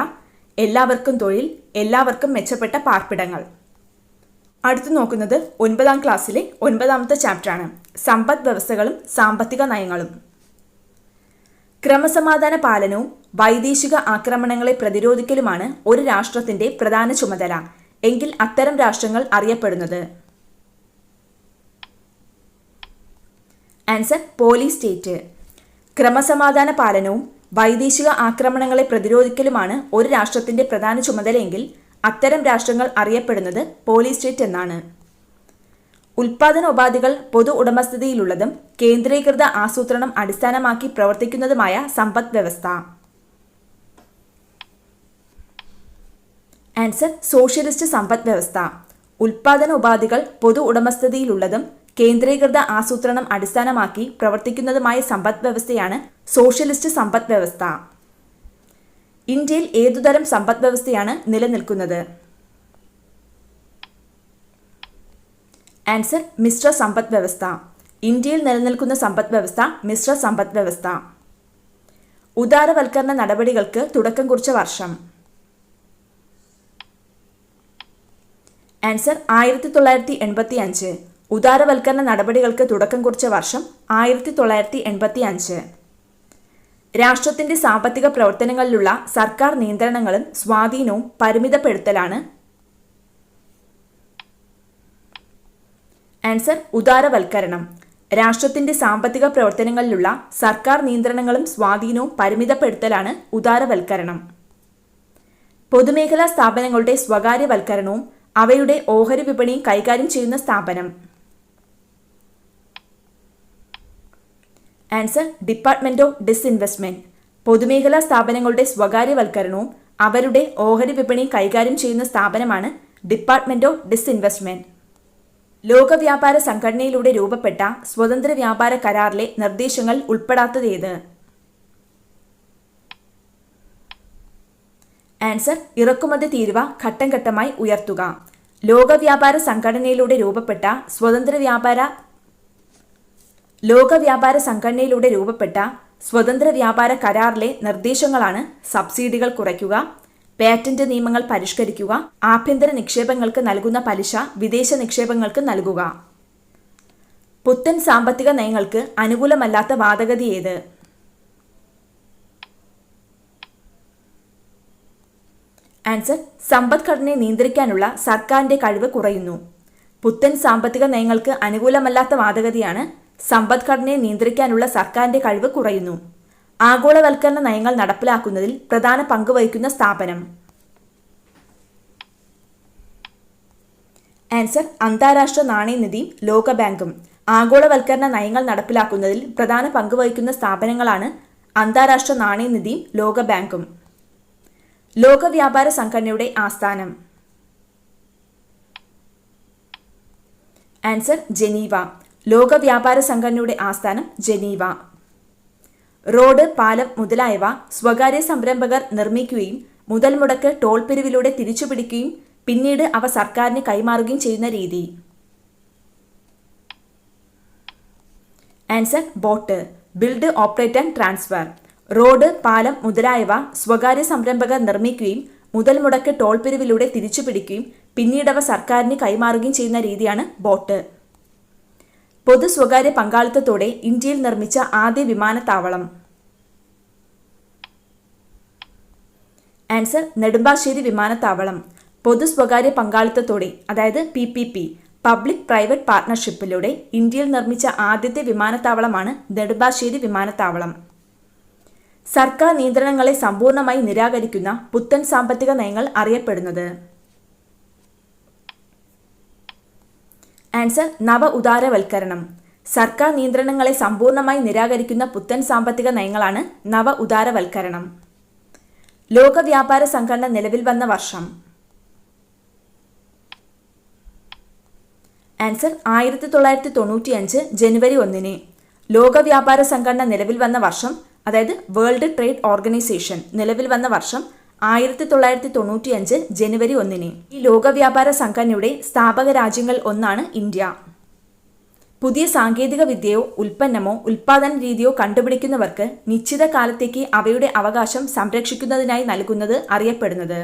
എല്ലാവർക്കും തൊഴിൽ, എല്ലാവർക്കും മെച്ചപ്പെട്ട പാർപ്പിടങ്ങൾ. അടുത്തു നോക്കുന്നത് 9ാം ക്ലാസ്സിലെ 9ാമത്തെ ചാപ്റ്ററാണ്, സമ്പദ് വ്യവസ്ഥകളും സാമ്പത്തിക നയങ്ങളും. ക്രമസമാധാന പാലനവും വൈദേശിക ആക്രമണങ്ങളെ പ്രതിരോധിക്കലുമാണ് ഒരു രാഷ്ട്രത്തിന്റെ പ്രധാന ചുമതല എങ്കിൽ അത്തരം രാഷ്ട്രങ്ങൾ അറിയപ്പെടുന്നത്? Answer: police state. ക്രമസമാധാന പാലനവും വൈദേശിക ആക്രമണങ്ങളെ പ്രതിരോധിക്കലുമാണ് ഒരു രാഷ്ട്രത്തിന്റെ പ്രധാന ചുമതലയെങ്കിൽ അത്തരം രാഷ്ട്രങ്ങൾ അറിയപ്പെടുന്നത് പോലീസ് സ്റ്റേറ്റ് എന്നാണ്. ഉൽപാദനോപാധികൾ പൊതു ഉടമസ്ഥതയിലുള്ളതും കേന്ദ്രീകൃത ആസൂത്രണം അടിസ്ഥാനമാക്കി പ്രവർത്തിക്കുന്നതുമായ സമ്പദ് വ്യവസ്ഥ. ആൻസർ: സോഷ്യലിസ്റ്റ് സമ്പദ് വ്യവസ്ഥ. ഉൽപാദനോപാധികൾ പൊതു ഉടമസ്ഥതയിലുള്ളതും കേന്ദ്രീകൃത ആസൂത്രണം അടിസ്ഥാനമാക്കി പ്രവർത്തിക്കുന്നതുമായ സമ്പദ് വ്യവസ്ഥയാണ് സോഷ്യലിസ്റ്റ് സമ്പദ് വ്യവസ്ഥ. ഇന്ത്യയിൽ ഏതുതരം സമ്പദ് വ്യവസ്ഥയാണ് നിലനിൽക്കുന്നത്? ആൻസർ: മിശ്ര സമ്പദ് വ്യവസ്ഥ. ഇന്ത്യയിൽ നിലനിൽക്കുന്ന സമ്പദ് വ്യവസ്ഥ മിശ്ര സമ്പദ് വ്യവസ്ഥ. ഉദാരവൽക്കരണ നടപടികൾക്ക് തുടക്കം കുറിച്ച വർഷം? ആൻസർ: 1985. ഉദാരവൽക്കരണ നടപടികൾക്ക് തുടക്കം കുറിച്ച വർഷം 1985. രാഷ്ട്രത്തിന്റെ സാമ്പത്തിക പ്രവർത്തനങ്ങളിലുള്ള സർക്കാർ നിയന്ത്രണങ്ങളും സ്വാധീനവും പരിമിതപ്പെടുത്തലാണ്? ആൻസർ: ഉദാരവൽക്കരണം. രാഷ്ട്രത്തിന്റെ സാമ്പത്തിക പ്രവർത്തനങ്ങളിലുള്ള സർക്കാർ നിയന്ത്രണങ്ങളും സ്വാധീനവും പരിമിതപ്പെടുത്തലാണ് ഉദാരവൽക്കരണം. പൊതുമേഖലാ സ്ഥാപനങ്ങളുടെ സ്വകാര്യവൽക്കരണവും അവയുടെ ഓഹരി വിപണിയും കൈകാര്യം ചെയ്യുന്ന സ്ഥാപനം? Answer: department of disinvestment. പൊതുമേഖലാ സ്ഥാപനങ്ങളുടെ സ്വകാര്യവൽക്കരണവും അവരുടെ ഓഹരി വിപണിയും കൈകാര്യം ചെയ്യുന്ന സ്ഥാപനമാണ് ഡിപ്പാർട്ട്മെന്റ് ഓഫ് ഡിസ്ഇൻവെസ്റ്റ്മെന്റ്. ലോക വ്യാപാര സംഘടനയിലൂടെ രൂപപ്പെട്ട സ്വതന്ത്ര വ്യാപാര കരാറിലെ നിർദ്ദേശങ്ങൾ ഉൾപ്പെടാത്തതേത്? ആൻസർ: ഇറക്കുമതി തീരുവ ഘട്ടം ഘട്ടമായി ഉയർത്തുക. ലോക വ്യാപാര സംഘടനയിലൂടെ രൂപപ്പെട്ട സ്വതന്ത്ര വ്യാപാര ലോക വ്യാപാര സംഘടനയിലൂടെ രൂപപ്പെട്ട സ്വതന്ത്ര വ്യാപാര കരാറിലെ നിർദ്ദേശങ്ങളാണ് സബ്സിഡികൾ കുറയ്ക്കുക, പേറ്റന്റ് നിയമങ്ങൾ പരിഷ്കരിക്കുക, ആഭ്യന്തര നിക്ഷേപങ്ങൾക്ക് നൽകുന്ന പലിശ വിദേശ നിക്ഷേപങ്ങൾക്ക് നൽകുക. പുത്തൻ സാമ്പത്തിക നയങ്ങൾക്ക് അനുകൂലമല്ലാത്ത വാദഗതി ഏത്? ആൻസർ: സമ്പദ്ഘടനയെ നിയന്ത്രിക്കാനുള്ള സർക്കാരിന്റെ കഴിവ് കുറയുന്നു. പുത്തൻ സാമ്പത്തിക നയങ്ങൾക്ക് അനുകൂലമല്ലാത്ത വാദഗതിയാണ് സമ്പദ്ഘടനയെ നിയന്ത്രിക്കാനുള്ള സർക്കാരിന്റെ കഴിവ് കുറയുന്നു. ആഗോളവൽക്കരണ നയങ്ങൾ നടപ്പിലാക്കുന്നതിൽ പ്രധാന പങ്ക് വഹിക്കുന്ന സ്ഥാപനം? ആൻസർ: അന്താരാഷ്ട്ര നാണയനിധിയും ലോകബാങ്കും. ആഗോളവൽക്കരണ നയങ്ങൾ നടപ്പിലാക്കുന്നതിൽ പ്രധാന പങ്ക് വഹിക്കുന്ന സ്ഥാപനങ്ങളാണ് അന്താരാഷ്ട്ര നാണയനിധിയും ലോകബാങ്കും. ലോക വ്യാപാര സംഘടനയുടെ ആസ്ഥാനം? Answer: Geneva. ലോക വ്യാപാര സംഘടനയുടെ ആസ്ഥാനം ജനീവ. റോഡ്, പാലം മുതലായവ സ്വകാര്യ സംരംഭകർ നിർമ്മിക്കുകയും മുതൽ മുടക്ക് ടോൾ പിരിവിലൂടെ തിരിച്ചുപിടിക്കുകയും പിന്നീട് അവ സർക്കാരിന് കൈമാറുകയും ചെയ്യുന്ന രീതി? Answer: boat. Build, operate and transfer. Road, പാലം മുതലായവ സ്വകാര്യ സംരംഭകർ നിർമ്മിക്കുകയും മുതൽ മുടക്ക് ടോൾ പിരിവിലൂടെ തിരിച്ചുപിടിക്കുകയും പിന്നീട് അവ സർക്കാരിന് കൈമാറുകയും ചെയ്യുന്ന രീതിയാണ് ബോട്ട്. പൊതു സ്വകാര്യ പങ്കാളിത്തത്തോടെ ഇന്ത്യയിൽ നിർമ്മിച്ച ആദ്യ വിമാനത്താവളം? ആൻസർ: നെടുമ്പാശ്ശേരി വിമാനത്താവളം. പൊതു സ്വകാര്യ പങ്കാളിത്തത്തോടെ, അതായത് PPP പബ്ലിക് പ്രൈവറ്റ് പാർട്ണർഷിപ്പിലൂടെ ഇന്ത്യയിൽ നിർമ്മിച്ച ആദ്യത്തെ വിമാനത്താവളമാണ് നെടുമ്പാശ്ശേരി വിമാനത്താവളം. സർക്കാർ നിയന്ത്രണങ്ങളെ സമ്പൂർണ്ണമായി നിരാകരിക്കുന്ന പുത്തൻ സാമ്പത്തിക നയങ്ങൾ അറിയപ്പെടുന്നത്? ആൻസർ: നവ ഉദാരവൽക്കരണം. സർക്കാർ നിയന്ത്രണങ്ങളെ സമ്പൂർണ്ണമായി നിരാകരിക്കുന്ന പുത്തൻ സാമ്പത്തിക നയങ്ങളാണ് നവ ഉദാരവൽക്കരണം. ലോക വ്യാപാര സംഘടന നിലവിൽ വന്ന വർഷം? ആൻസർ: 1995 ജനുവരി 1. ലോക വ്യാപാര സംഘടന നിലവിൽ വന്ന വർഷം, അതായത് വേൾഡ് ട്രേഡ് ഓർഗനൈസേഷൻ നിലവിൽ വന്ന വർഷം 1995 ജനുവരി 1. ഈ ലോക വ്യാപാര സംഘടനയുടെ സ്ഥാപക രാജ്യങ്ങൾ ഒന്നാണ് ഇന്ത്യ. പുതിയ സാങ്കേതിക വിദ്യയോ ഉൽപ്പന്നമോ ഉൽപാദന രീതിയോ കണ്ടുപിടിക്കുന്നവർക്ക് നിശ്ചിത കാലത്തേക്ക് അവയുടെ അവകാശം സംരക്ഷിക്കുന്നതിനായി നൽകുന്നത് അറിയപ്പെടുന്നത്?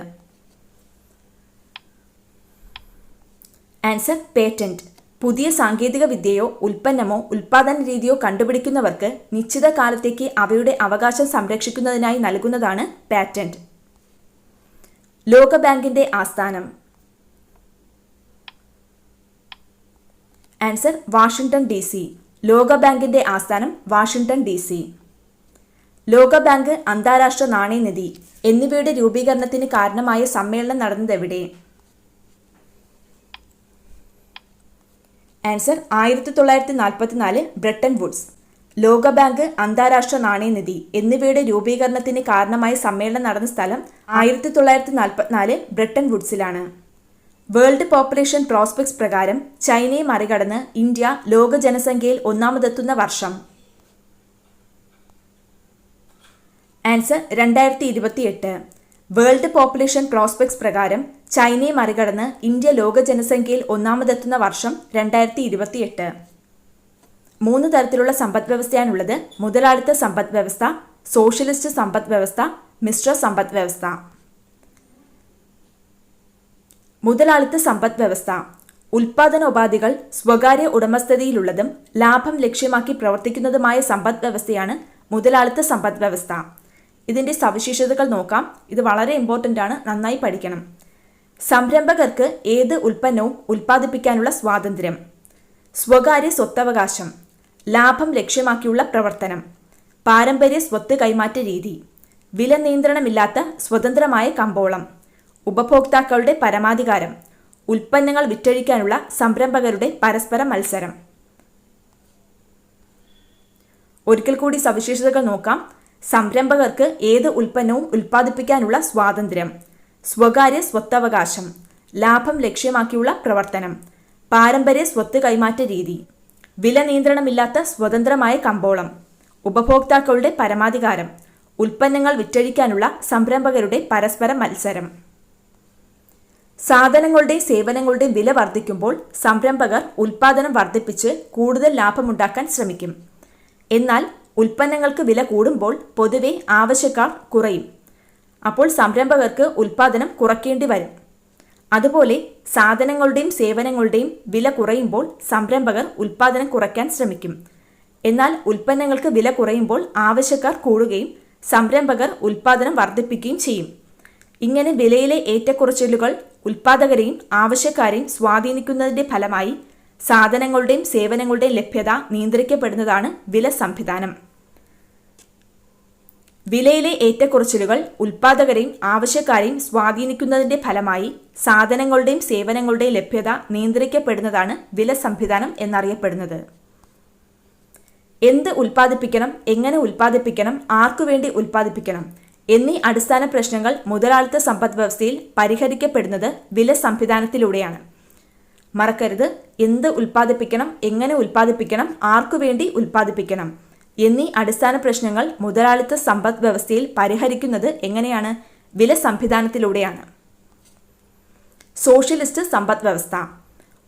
Answer: patent. പുതിയ സാങ്കേതിക വിദ്യയോ ഉൽപ്പന്നമോ ഉൽപാദന രീതിയോ കണ്ടുപിടിക്കുന്നവർക്ക് നിശ്ചിത കാലത്തേക്ക് അവയുടെ അവകാശം സംരക്ഷിക്കുന്നതിനായി നൽകുന്നതാണ് പാറ്റന്റ്. ലോകബാങ്കിന്റെ ആസ്ഥാനം? Answer: Washington DC. ലോകബാങ്കിന്റെ ആസ്ഥാനം വാഷിംഗ്ടൺ DC. ലോകബാങ്ക്, അന്താരാഷ്ട്ര നാണയനിധി എന്നിവയുടെ രൂപീകരണത്തിന് കാരണമായ സമ്മേളനം നടന്നതെവിടെ? Answer: 1944 Bretton Woods. ലോകബാങ്ക്, അന്താരാഷ്ട്ര നാണയനിധി എന്നിവയുടെ രൂപീകരണത്തിന് കാരണമായ സമ്മേളനം നടന്ന സ്ഥലം 1944 ബ്രെട്ടൻ വുഡ്സിലാണ്. വേൾഡ് പോപ്പുലേഷൻ പ്രോസ്പെക്ട്സ് പ്രകാരം ചൈനയെ മറികടന്ന് ഇന്ത്യ ലോക ജനസംഖ്യയിൽ ഒന്നാമതെത്തുന്ന വർഷം? ആൻസർ: 2028. വേൾഡ് പോപ്പുലേഷൻ പ്രോസ്പെക്ട്സ് പ്രകാരം ചൈനയെ മറികടന്ന് ഇന്ത്യ ലോക ജനസംഖ്യയിൽ ഒന്നാമതെത്തുന്ന വർഷം 2028. 3 തരത്തിലുള്ള സമ്പദ് വ്യവസ്ഥയാണുള്ളത്: മുതലാളിത്ത സമ്പദ് വ്യവസ്ഥ, സോഷ്യലിസ്റ്റ് സമ്പദ് വ്യവസ്ഥ, മിശ്ര സമ്പദ് വ്യവസ്ഥ. മുതലാളിത്ത സമ്പദ് വ്യവസ്ഥ ഉൽപാദനോപാധികൾ സ്വകാര്യ ഉടമസ്ഥതയിലുള്ളതും ലാഭം ലക്ഷ്യമാക്കി പ്രവർത്തിക്കുന്നതുമായ സമ്പദ് വ്യവസ്ഥയാണ് മുതലാളിത്ത സമ്പദ് വ്യവസ്ഥ. ഇതിൻ്റെ സവിശേഷതകൾ നോക്കാം. ഇത് വളരെ ഇമ്പോർട്ടൻ്റ് ആണ്, നന്നായി പഠിക്കണം. സംരംഭകർക്ക് ഏത് ഉൽപ്പന്നവും ഉൽപ്പാദിപ്പിക്കാനുള്ള സ്വാതന്ത്ര്യം, സ്വകാര്യ സ്വത്തവകാശം, ലാഭം ലക്ഷ്യമാക്കിയുള്ള പ്രവർത്തനം, പാരമ്പര്യ സ്വത്ത് കൈമാറ്റ രീതി, വില നിയന്ത്രണമില്ലാത്ത സ്വതന്ത്രമായ കമ്പോളം, ഉപഭോക്താക്കളുടെ പരമാധികാരം, ഉൽപ്പന്നങ്ങൾ വിറ്റഴിക്കാനുള്ള സംരംഭകരുടെ പരസ്പര മത്സരം. ഒരിക്കൽ കൂടി സവിശേഷതകൾ നോക്കാം. സംരംഭകർക്ക് ഏത് ഉൽപ്പന്നവും ഉൽപ്പാദിപ്പിക്കാനുള്ള സ്വാതന്ത്ര്യം, സ്വകാര്യ സ്വത്തവകാശം, ലാഭം ലക്ഷ്യമാക്കിയുള്ള പ്രവർത്തനം, പാരമ്പര്യ സ്വത്ത് കൈമാറ്റ രീതി, വില നിയന്ത്രണമില്ലാത്ത സ്വതന്ത്രമായ കമ്പോളം, ഉപഭോക്താക്കളുടെ പരമാധികാരം, ഉൽപ്പന്നങ്ങൾ വിറ്റഴിക്കാനുള്ള സംരംഭകരുടെ പരസ്പര മത്സരം. സാധനങ്ങളുടെയും സേവനങ്ങളുടെയും വില വർദ്ധിക്കുമ്പോൾ സംരംഭകർ ഉൽപ്പാദനം വർദ്ധിപ്പിച്ച് കൂടുതൽ ലാഭമുണ്ടാക്കാൻ ശ്രമിക്കും. എന്നാൽ ഉൽപ്പന്നങ്ങൾക്ക് വില കൂടുമ്പോൾ പൊതുവെ ആവശ്യക്കാർ കുറയും. അപ്പോൾ സംരംഭകർക്ക് ഉൽപ്പാദനം കുറയ്ക്കേണ്ടി വരും. അതുപോലെ സാധനങ്ങളുടെയും സേവനങ്ങളുടെയും വില കുറയുമ്പോൾ സംരംഭകർ ഉൽപ്പാദനം കുറയ്ക്കാൻ ശ്രമിക്കും. എന്നാൽ ഉൽപ്പന്നങ്ങൾക്ക് വില കുറയുമ്പോൾ ആവശ്യക്കാർ കൂടുകയും സംരംഭകർ ഉൽപ്പാദനം വർദ്ധിപ്പിക്കുകയും ചെയ്യും. ഇങ്ങനെ വിലയിലെ ഏറ്റക്കുറച്ചിലുകൾ ഉൽപ്പാദകരെയും ആവശ്യക്കാരെയും സ്വാധീനിക്കുന്നതിന്റെ ഫലമായി സാധനങ്ങളുടെയും സേവനങ്ങളുടെയും ലഭ്യത നിയന്ത്രിക്കപ്പെടുന്നതാണ് വില സംവിധാനം. വിലയിലെ ഏറ്റക്കുറച്ചിലുകൾ ഉൽപ്പാദകരെയും ആവശ്യക്കാരെയും സ്വാധീനിക്കുന്നതിന്റെ ഫലമായി സാധനങ്ങളുടെയും സേവനങ്ങളുടെയും ലഭ്യത നിയന്ത്രിക്കപ്പെടുന്നതാണ് വില സംവിധാനം എന്നറിയപ്പെടുന്നത്. എന്ത് ഉൽപ്പാദിപ്പിക്കണം, എങ്ങനെ ഉൽപ്പാദിപ്പിക്കണം, ആർക്കുവേണ്ടി ഉൽപ്പാദിപ്പിക്കണം എന്നീ അടിസ്ഥാന പ്രശ്നങ്ങൾ മുതലാളിത്ത സമ്പദ് വ്യവസ്ഥയിൽ പരിഹരിക്കപ്പെടുന്നത് വില സംവിധാനത്തിലൂടെയാണ്. മറക്കരുത്, എന്ത് ഉൽപ്പാദിപ്പിക്കണം, എങ്ങനെ ഉൽപ്പാദിപ്പിക്കണം, ആർക്കുവേണ്ടി ഉൽപ്പാദിപ്പിക്കണം എന്നീ അടിസ്ഥാന പ്രശ്നങ്ങൾ മുതലാളിത്ത സമ്പദ് വ്യവസ്ഥയിൽ പരിഹരിക്കുന്നത് എങ്ങനെയാണ്? വില സംവിധാനത്തിലൂടെയാണ്. സോഷ്യലിസ്റ്റ് സമ്പദ് വ്യവസ്ഥ.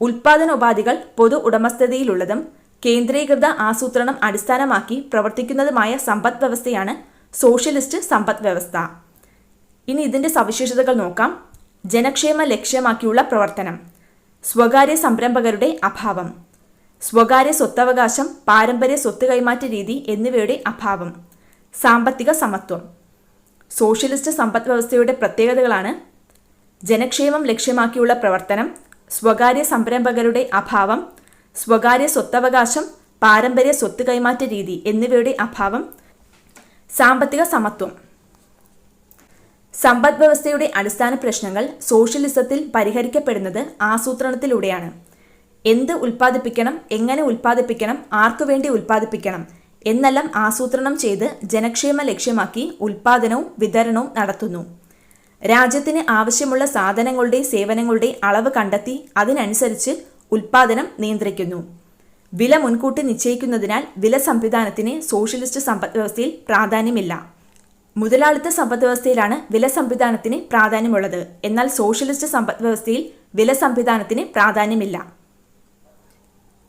ഉൽപ്പാദനോപാധികൾ പൊതു ഉടമസ്ഥതയിലുള്ളതും കേന്ദ്രീകൃത ആസൂത്രണം അടിസ്ഥാനമാക്കി പ്രവർത്തിക്കുന്നതുമായ സമ്പദ് വ്യവസ്ഥയാണ് സോഷ്യലിസ്റ്റ് സമ്പദ് വ്യവസ്ഥ. ഇനി ഇതിൻ്റെ സവിശേഷതകൾ നോക്കാം. ജനക്ഷേമം ലക്ഷ്യമാക്കിയുള്ള പ്രവർത്തനം, സ്വകാര്യ സംരംഭകരുടെ അഭാവം, സ്വകാര്യ സ്വത്തവകാശം, പാരമ്പര്യ സ്വത്ത് കൈമാറ്റ രീതി എന്നിവയുടെ അഭാവം, സാമ്പത്തിക സമത്വം. സോഷ്യലിസ്റ്റ് സമ്പദ് വ്യവസ്ഥയുടെ പ്രത്യേകതകളാണ് ജനക്ഷേമം ലക്ഷ്യമാക്കിയുള്ള പ്രവർത്തനം, സ്വകാര്യ സംരംഭകരുടെ അഭാവം, സ്വകാര്യ സ്വത്തവകാശം, പാരമ്പര്യ സ്വത്ത് കൈമാറ്റ രീതി എന്നിവയുടെ അഭാവം, സാമ്പത്തിക സമത്വം. സമ്പദ് വ്യവസ്ഥയുടെ അടിസ്ഥാന പ്രശ്നങ്ങൾ സോഷ്യലിസത്തിൽ പരിഹരിക്കപ്പെടുന്നത് ആസൂത്രണത്തിലൂടെയാണ്. എന്ത് ഉൽപ്പാദിപ്പിക്കണം, എങ്ങനെ ഉൽപ്പാദിപ്പിക്കണം, ആർക്കുവേണ്ടി ഉൽപ്പാദിപ്പിക്കണം എന്നെല്ലാം ആസൂത്രണം ചെയ്ത് ജനക്ഷേമം ലക്ഷ്യമാക്കി ഉൽപ്പാദനവും വിതരണവും നടത്തുന്നു. രാജ്യത്തിന് ആവശ്യമുള്ള സാധനങ്ങളുടെയും സേവനങ്ങളുടെയും അളവ് കണ്ടെത്തി അതിനനുസരിച്ച് ഉൽപ്പാദനം നിയന്ത്രിക്കുന്നു. വില മുൻകൂട്ടി നിശ്ചയിക്കുന്നതിനാൽ വില സംവിധാനത്തിന് സോഷ്യലിസ്റ്റ് സമ്പദ് വ്യവസ്ഥയിൽ പ്രാധാന്യമില്ല. മുതലാളിത്ത സമ്പദ് വ്യവസ്ഥയിലാണ് വില സംവിധാനത്തിന് പ്രാധാന്യമുള്ളത്. എന്നാൽ സോഷ്യലിസ്റ്റ് സമ്പദ് വ്യവസ്ഥയിൽ വില സംവിധാനത്തിന് പ്രാധാന്യമില്ല.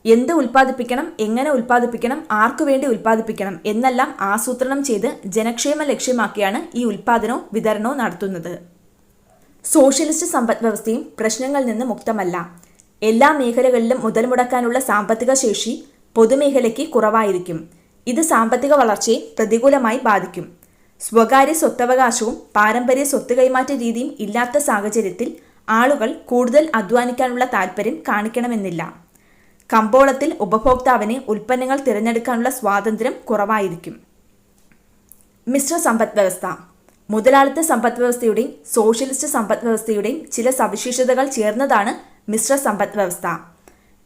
എന്ത് ഉൽപ്പാദിപ്പിക്കണം, എങ്ങനെ ഉൽപ്പാദിപ്പിക്കണം, ആർക്കുവേണ്ടി ഉൽപ്പാദിപ്പിക്കണം എന്നെല്ലാം ആസൂത്രണം ചെയ്ത് ജനക്ഷേമം ലക്ഷ്യമാക്കിയാണ് ഈ ഉൽപ്പാദനവും വിതരണവും നടത്തുന്നത്. സോഷ്യലിസ്റ്റ് സമ്പദ് വ്യവസ്ഥയും പ്രശ്നങ്ങളിൽ നിന്ന് മുക്തമല്ല. എല്ലാ മേഖലകളിലും മുതൽ മുടക്കാനുള്ള സാമ്പത്തിക ശേഷി പൊതുമേഖലയ്ക്ക് കുറവായിരിക്കും. ഇത് സാമ്പത്തിക വളർച്ചയെ പ്രതികൂലമായി ബാധിക്കും. സ്വകാര്യ സ്വത്തവകാശവും പാരമ്പര്യ സ്വത്ത് കൈമാറ്റ രീതിയും ഇല്ലാത്ത സാഹചര്യത്തിൽ ആളുകൾ കൂടുതൽ അധ്വാനിക്കാനുള്ള താൽപ്പര്യം കാണിക്കണമെന്നില്ല. കമ്പോളത്തിൽ ഉപഭോക്താവിന് ഉൽപ്പന്നങ്ങൾ തിരഞ്ഞെടുക്കാനുള്ള സ്വാതന്ത്ര്യം കുറവായിരിക്കും. മിശ്ര സമ്പദ് വ്യവസ്ഥ. മുതലാളിത്ത സമ്പദ് വ്യവസ്ഥയുടെയും സോഷ്യലിസ്റ്റ് സമ്പദ് വ്യവസ്ഥയുടെയും ചില സവിശേഷതകൾ ചേർന്നതാണ് മിശ്ര സമ്പദ് വ്യവസ്ഥ.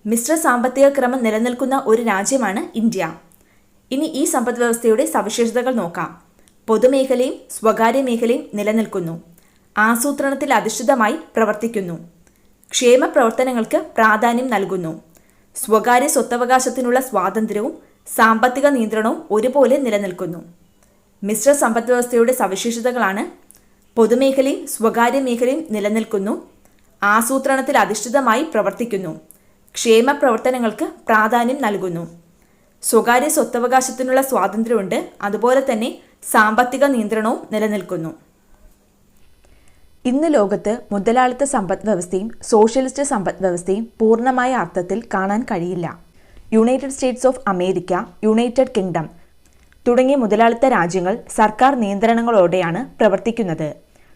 മിശ്ര സാമ്പത്തിക ക്രമം നിലനിൽക്കുന്ന ഒരു രാജ്യമാണ് ഇന്ത്യ. ഇനി ഈ സമ്പദ് വ്യവസ്ഥയുടെ സവിശേഷതകൾ നോക്കാം. പൊതുമേഖലയും സ്വകാര്യ മേഖലയും നിലനിൽക്കുന്നു. ആസൂത്രണത്തിൽ അധിഷ്ഠിതമായി പ്രവർത്തിക്കുന്നു. ക്ഷേമ പ്രവർത്തനങ്ങൾക്ക് പ്രാധാന്യം നൽകുന്നു. സ്വകാര്യ സ്വത്തവകാശത്തിനുള്ള സ്വാതന്ത്ര്യവും സാമ്പത്തിക നിയന്ത്രണവും ഒരുപോലെ നിലനിൽക്കുന്നു. മിശ്ര സമ്പദ് വ്യവസ്ഥയുടെ സവിശേഷതകളാണ് പൊതുമേഖലയും സ്വകാര്യ മേഖലയും നിലനിൽക്കുന്നു. ആസൂത്രണത്തിൽ അധിഷ്ഠിതമായി പ്രവർത്തിക്കുന്നു. ക്ഷേമ പ്രവർത്തനങ്ങൾക്ക് പ്രാധാന്യം നൽകുന്നു. സ്വകാര്യ സ്വത്തവകാശത്തിനുള്ള സ്വാതന്ത്ര്യമുണ്ട്. അതുപോലെ തന്നെ സാമ്പത്തിക നിയന്ത്രണവും നിലനിൽക്കുന്നു. ഇന്ന് ലോകത്ത് മുതലാളിത്ത സമ്പദ് വ്യവസ്ഥയും സോഷ്യലിസ്റ്റ് സമ്പദ് വ്യവസ്ഥയും പൂർണ്ണമായ അർത്ഥത്തിൽ കാണാൻ കഴിയില്ല. United States of America, United kingdom തുടങ്ങിയ മുതലാളിത്ത രാജ്യങ്ങൾ സർക്കാർ നിയന്ത്രണങ്ങളോടെയാണ് പ്രവർത്തിക്കുന്നത്.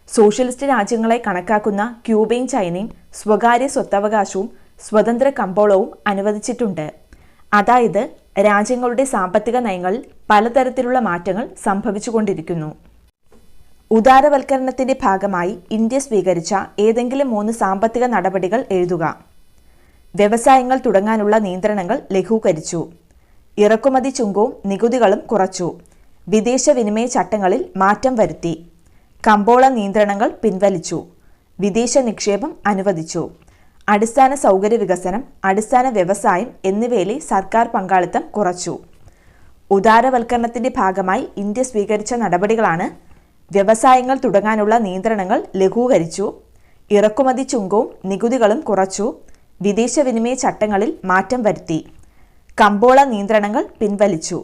സോഷ്യലിസ്റ്റ് രാജ്യങ്ങളെ കണക്കാക്കുന്ന ക്യൂബയും ചൈനയും സ്വകാര്യ സ്വത്തവകാശവും സ്വതന്ത്ര കമ്പോളവും അനുവദിച്ചിട്ടുണ്ട്. അതായത് രാജ്യങ്ങളുടെ സാമ്പത്തിക നയങ്ങളിൽ പലതരത്തിലുള്ള മാറ്റങ്ങൾ സംഭവിച്ചുകൊണ്ടിരിക്കുന്നു. ഉദാരവൽക്കരണത്തിന്റെ ഭാഗമായി ഇന്ത്യ സ്വീകരിച്ച ഏതെങ്കിലും 3 സാമ്പത്തിക നടപടികൾ എഴുതുക. വ്യവസായങ്ങൾ തുടങ്ങാനുള്ള നിയന്ത്രണങ്ങൾ ലഘൂകരിച്ചു. ഇറക്കുമതി ചുങ്കവും നികുതികളും കുറച്ചു. വിദേശ വിനിമയ ചട്ടങ്ങളിൽ മാറ്റം വരുത്തി. കമ്പോള നിയന്ത്രണങ്ങൾ പിൻവലിച്ചു. വിദേശ നിക്ഷേപം അനുവദിച്ചു. അടിസ്ഥാന സൗകര്യ വികസനം, അടിസ്ഥാന വ്യവസായം എന്നിവയിലെ സർക്കാർ പങ്കാളിത്തം കുറച്ചു. ഉദാരവൽക്കരണത്തിന്റെ ഭാഗമായി ഇന്ത്യ സ്വീകരിച്ച നടപടികളാണ് വ്യവസായങ്ങൾ തുടങ്ങാനുള്ള നിയന്ത്രണങ്ങൾ ലഘൂകരിച്ചു. ഇറക്കുമതി ചുങ്കവും നികുതികളും കുറച്ചു. വിദേശ വിനിമയ ചട്ടങ്ങളിൽ മാറ്റം വരുത്തി. കമ്പോള നിയന്ത്രണങ്ങൾ പിൻവലിച്ചു.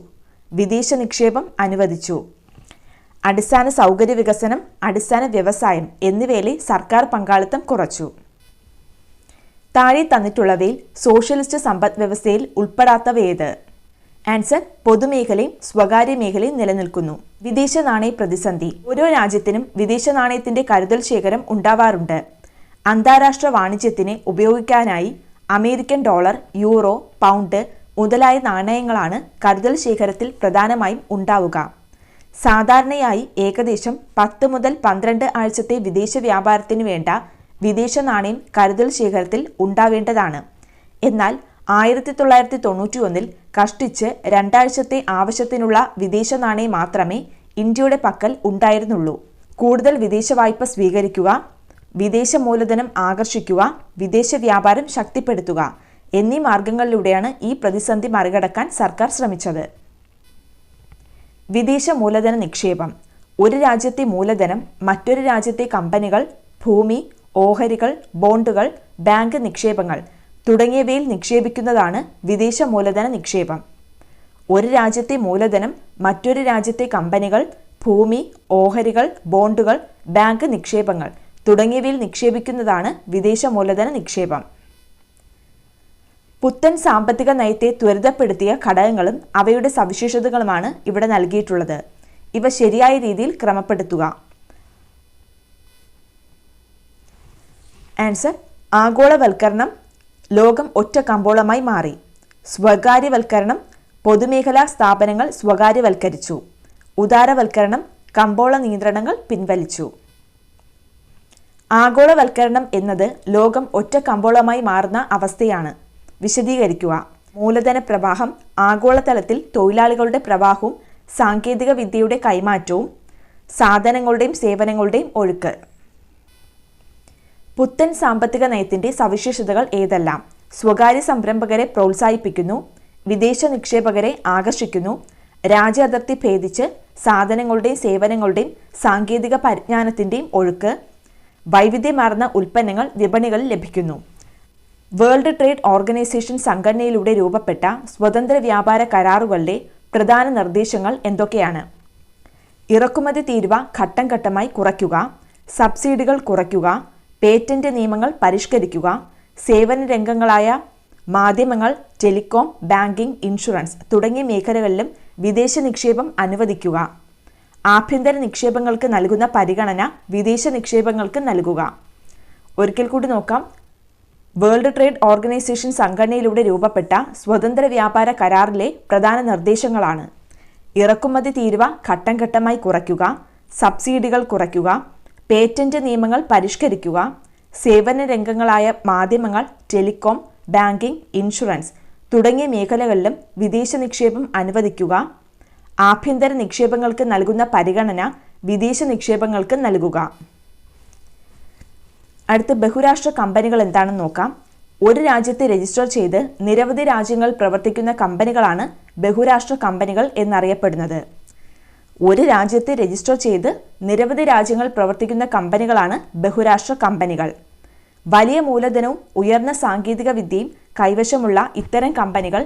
വിദേശ നിക്ഷേപം അനുവദിച്ചു. അടിസ്ഥാന സൗകര്യ വികസനം, അടിസ്ഥാന വ്യവസായം എന്നിവയിലെ സർക്കാർ പങ്കാളിത്തം കുറച്ചു. താഴെ തന്നിട്ടുള്ളവയിൽ സോഷ്യലിസ്റ്റ് സമ്പദ് വ്യവസ്ഥയിൽ ഉൾപ്പെടാത്തവയേത്? ആൻസർ: പൊതുമേഖലയും സ്വകാര്യ മേഖലയും നിലനിൽക്കുന്നു. വിദേശ നാണയ പ്രതിസന്ധി. ഓരോ രാജ്യത്തിനും വിദേശ നാണയത്തിന്റെ കരുതൽ ശേഖരം ഉണ്ടാവാറുണ്ട്. അന്താരാഷ്ട്ര വാണിജ്യത്തിന് ഉപയോഗിക്കാനായി അമേരിക്കൻ ഡോളർ, യൂറോ, പൗണ്ട് മുതലായ നാണയങ്ങളാണ് കരുതൽ ശേഖരത്തിൽ പ്രധാനമായും ഉണ്ടാവുക. സാധാരണയായി ഏകദേശം 10 മുതൽ 12 ആഴ്ചത്തെ വിദേശ വ്യാപാരത്തിന് വേണ്ട വിദേശ നാണയം കരുതൽ ശേഖരത്തിൽ ഉണ്ടാവേണ്ടതാണ്. എന്നാൽ 1991 കഷ്ടിച്ച് 2 ആഴ്ചത്തെ ആവശ്യത്തിനുള്ള വിദേശ നാണയം മാത്രമേ ഇന്ത്യയുടെ പക്കൽ ഉണ്ടായിരുന്നുള്ളൂ. കൂടുതൽ വിദേശ വായ്പ സ്വീകരിക്കുക, വിദേശ മൂലധനം ആകർഷിക്കുക, വിദേശ വ്യാപാരം ശക്തിപ്പെടുത്തുക എന്നീ മാർഗങ്ങളിലൂടെയാണ് ഈ പ്രതിസന്ധി മറികടക്കാൻ സർക്കാർ ശ്രമിച്ചത്. വിദേശ മൂലധന നിക്ഷേപം. ഒരു രാജ്യത്തെ മൂലധനം മറ്റൊരു രാജ്യത്തെ കമ്പനികൾ, ഭൂമി, ഓഹരികൾ, ബോണ്ടുകൾ, ബാങ്ക് നിക്ഷേപങ്ങൾ തുടങ്ങിയവയിൽ നിക്ഷേപിക്കുന്നതാണ് വിദേശ മൂലധന നിക്ഷേപം. ഒരു രാജ്യത്തെ മൂലധനം മറ്റൊരു രാജ്യത്തെ കമ്പനികൾ, ഭൂമി, ഓഹരികൾ, ബോണ്ടുകൾ, ബാങ്ക് നിക്ഷേപങ്ങൾ തുടങ്ങിയവയിൽ നിക്ഷേപിക്കുന്നതാണ് വിദേശ മൂലധന നിക്ഷേപം. പുത്തൻ സാമ്പത്തിക നയത്തെ ത്വരിതപ്പെടുത്തിയ ഘടകങ്ങളും അവയുടെ സവിശേഷതകളുമാണ് ഇവിടെ നൽകിയിട്ടുള്ളത്. ഇവ ശരിയായ രീതിയിൽ ക്രമപ്പെടുത്തുക. ആൻസർ: ആഗോളവൽക്കരണം, ലോകം ഒറ്റ കമ്പോളമായി മാറി. സ്വകാര്യവൽക്കരണം, പൊതുമേഖലാ സ്ഥാപനങ്ങൾ സ്വകാര്യവൽക്കരിച്ചു. ഉദാരവൽക്കരണം, കമ്പോള നിയന്ത്രണങ്ങൾ പിൻവലിച്ചു. ആഗോളവൽക്കരണം എന്നത് ലോകം ഒറ്റ കമ്പോളമായി മാറുന്ന അവസ്ഥയാണ്. വിശദീകരിക്കുക. മൂലധന പ്രവാഹം, ആഗോളതലത്തിൽ തൊഴിലാളികളുടെ പ്രവാഹവും സാങ്കേതിക വിദ്യയുടെ കൈമാറ്റവും, സാധനങ്ങളുടെയും സേവനങ്ങളുടെയും ഒഴുക്ക്. പുത്തൻ സാമ്പത്തിക നയത്തിന്റെ സവിശേഷതകൾ ഏതെല്ലാം? സ്വകാര്യ സംരംഭകരെ പ്രോത്സാഹിപ്പിക്കുന്നു, വിദേശ നിക്ഷേപകരെ ആകർഷിക്കുന്നു, രാജ്യ അതിർത്തി ഭേദിച്ച് സാധനങ്ങളുടെയും സേവനങ്ങളുടെയും സാങ്കേതിക പരിജ്ഞാനത്തിന്റെയും ഒഴുക്ക്, വൈവിധ്യമാർന്ന ഉൽപ്പന്നങ്ങൾ വിപണികളിൽ ലഭിക്കുന്നു. വേൾഡ് ട്രേഡ് ഓർഗനൈസേഷൻ സംഘടനയിലൂടെ രൂപപ്പെട്ട സ്വതന്ത്ര വ്യാപാര കരാറുകളുടെ പ്രധാന നിർദ്ദേശങ്ങൾ എന്തൊക്കെയാണ്? ഇറക്കുമതി തീരുവ ഘട്ടം ഘട്ടമായി കുറയ്ക്കുക, സബ്സിഡികൾ കുറയ്ക്കുക, പേറ്റന്റ് നിയമങ്ങൾ പരിഷ്കരിക്കുക, സേവന രംഗങ്ങളായ മാധ്യമങ്ങൾ, ടെലികോം, ബാങ്കിംഗ്, ഇൻഷുറൻസ് തുടങ്ങിയ മേഖലകളിലും വിദേശ നിക്ഷേപം അനുവദിക്കുക. ആഭ്യന്തര നിക്ഷേപങ്ങൾക്ക് നൽകുന്ന പരിഗണന വിദേശ നിക്ഷേപങ്ങൾക്ക് നൽകുക. ഒരിക്കൽ കൂടി നോക്കാം. വേൾഡ് ട്രേഡ് ഓർഗനൈസേഷൻ സംഘടനയിലൂടെ രൂപപ്പെട്ട സ്വതന്ത്ര വ്യാപാര കരാറിലെ പ്രധാന നിർദ്ദേശങ്ങളാണ്: ഇറക്കുമതി തീരുവ ഘട്ടം ഘട്ടമായി കുറയ്ക്കുക, സബ്സിഡികൾ കുറയ്ക്കുക, പേറ്റന്റ് നിയമങ്ങൾ പരിഷ്കരിക്കുക, സേവന രംഗങ്ങളായ മാധ്യമങ്ങൾ, ടെലികോം, ബാങ്കിംഗ്, ഇൻഷുറൻസ് തുടങ്ങിയ മേഖലകളിലും വിദേശ നിക്ഷേപം അനുവദിക്കുക. ആഭ്യന്തര നിക്ഷേപങ്ങൾക്ക് നൽകുന്ന പരിഗണന വിദേശ നിക്ഷേപങ്ങൾക്ക് നൽകുക. അടുത്ത ബഹുരാഷ്ട്ര കമ്പനികൾ എന്താണെന്ന് നോക്കാം. ഒരു രാജ്യത്തെ രജിസ്റ്റർ ചെയ്ത് നിരവധി രാജ്യങ്ങളിൽ പ്രവർത്തിക്കുന്ന കമ്പനികളാണ് ബഹുരാഷ്ട്ര കമ്പനികൾ എന്നറിയപ്പെടുന്നത്. ഒരു രാജ്യത്തെ രജിസ്റ്റർ ചെയ്ത് നിരവധി രാജ്യങ്ങളിൽ പ്രവർത്തിക്കുന്ന കമ്പനികളാണ് ബഹുരാഷ്ട്ര കമ്പനികൾ. വലിയ മൂലധനവും ഉയർന്ന സാങ്കേതിക വിദ്യയും കൈവശമുള്ള ഇത്തരം കമ്പനികൾ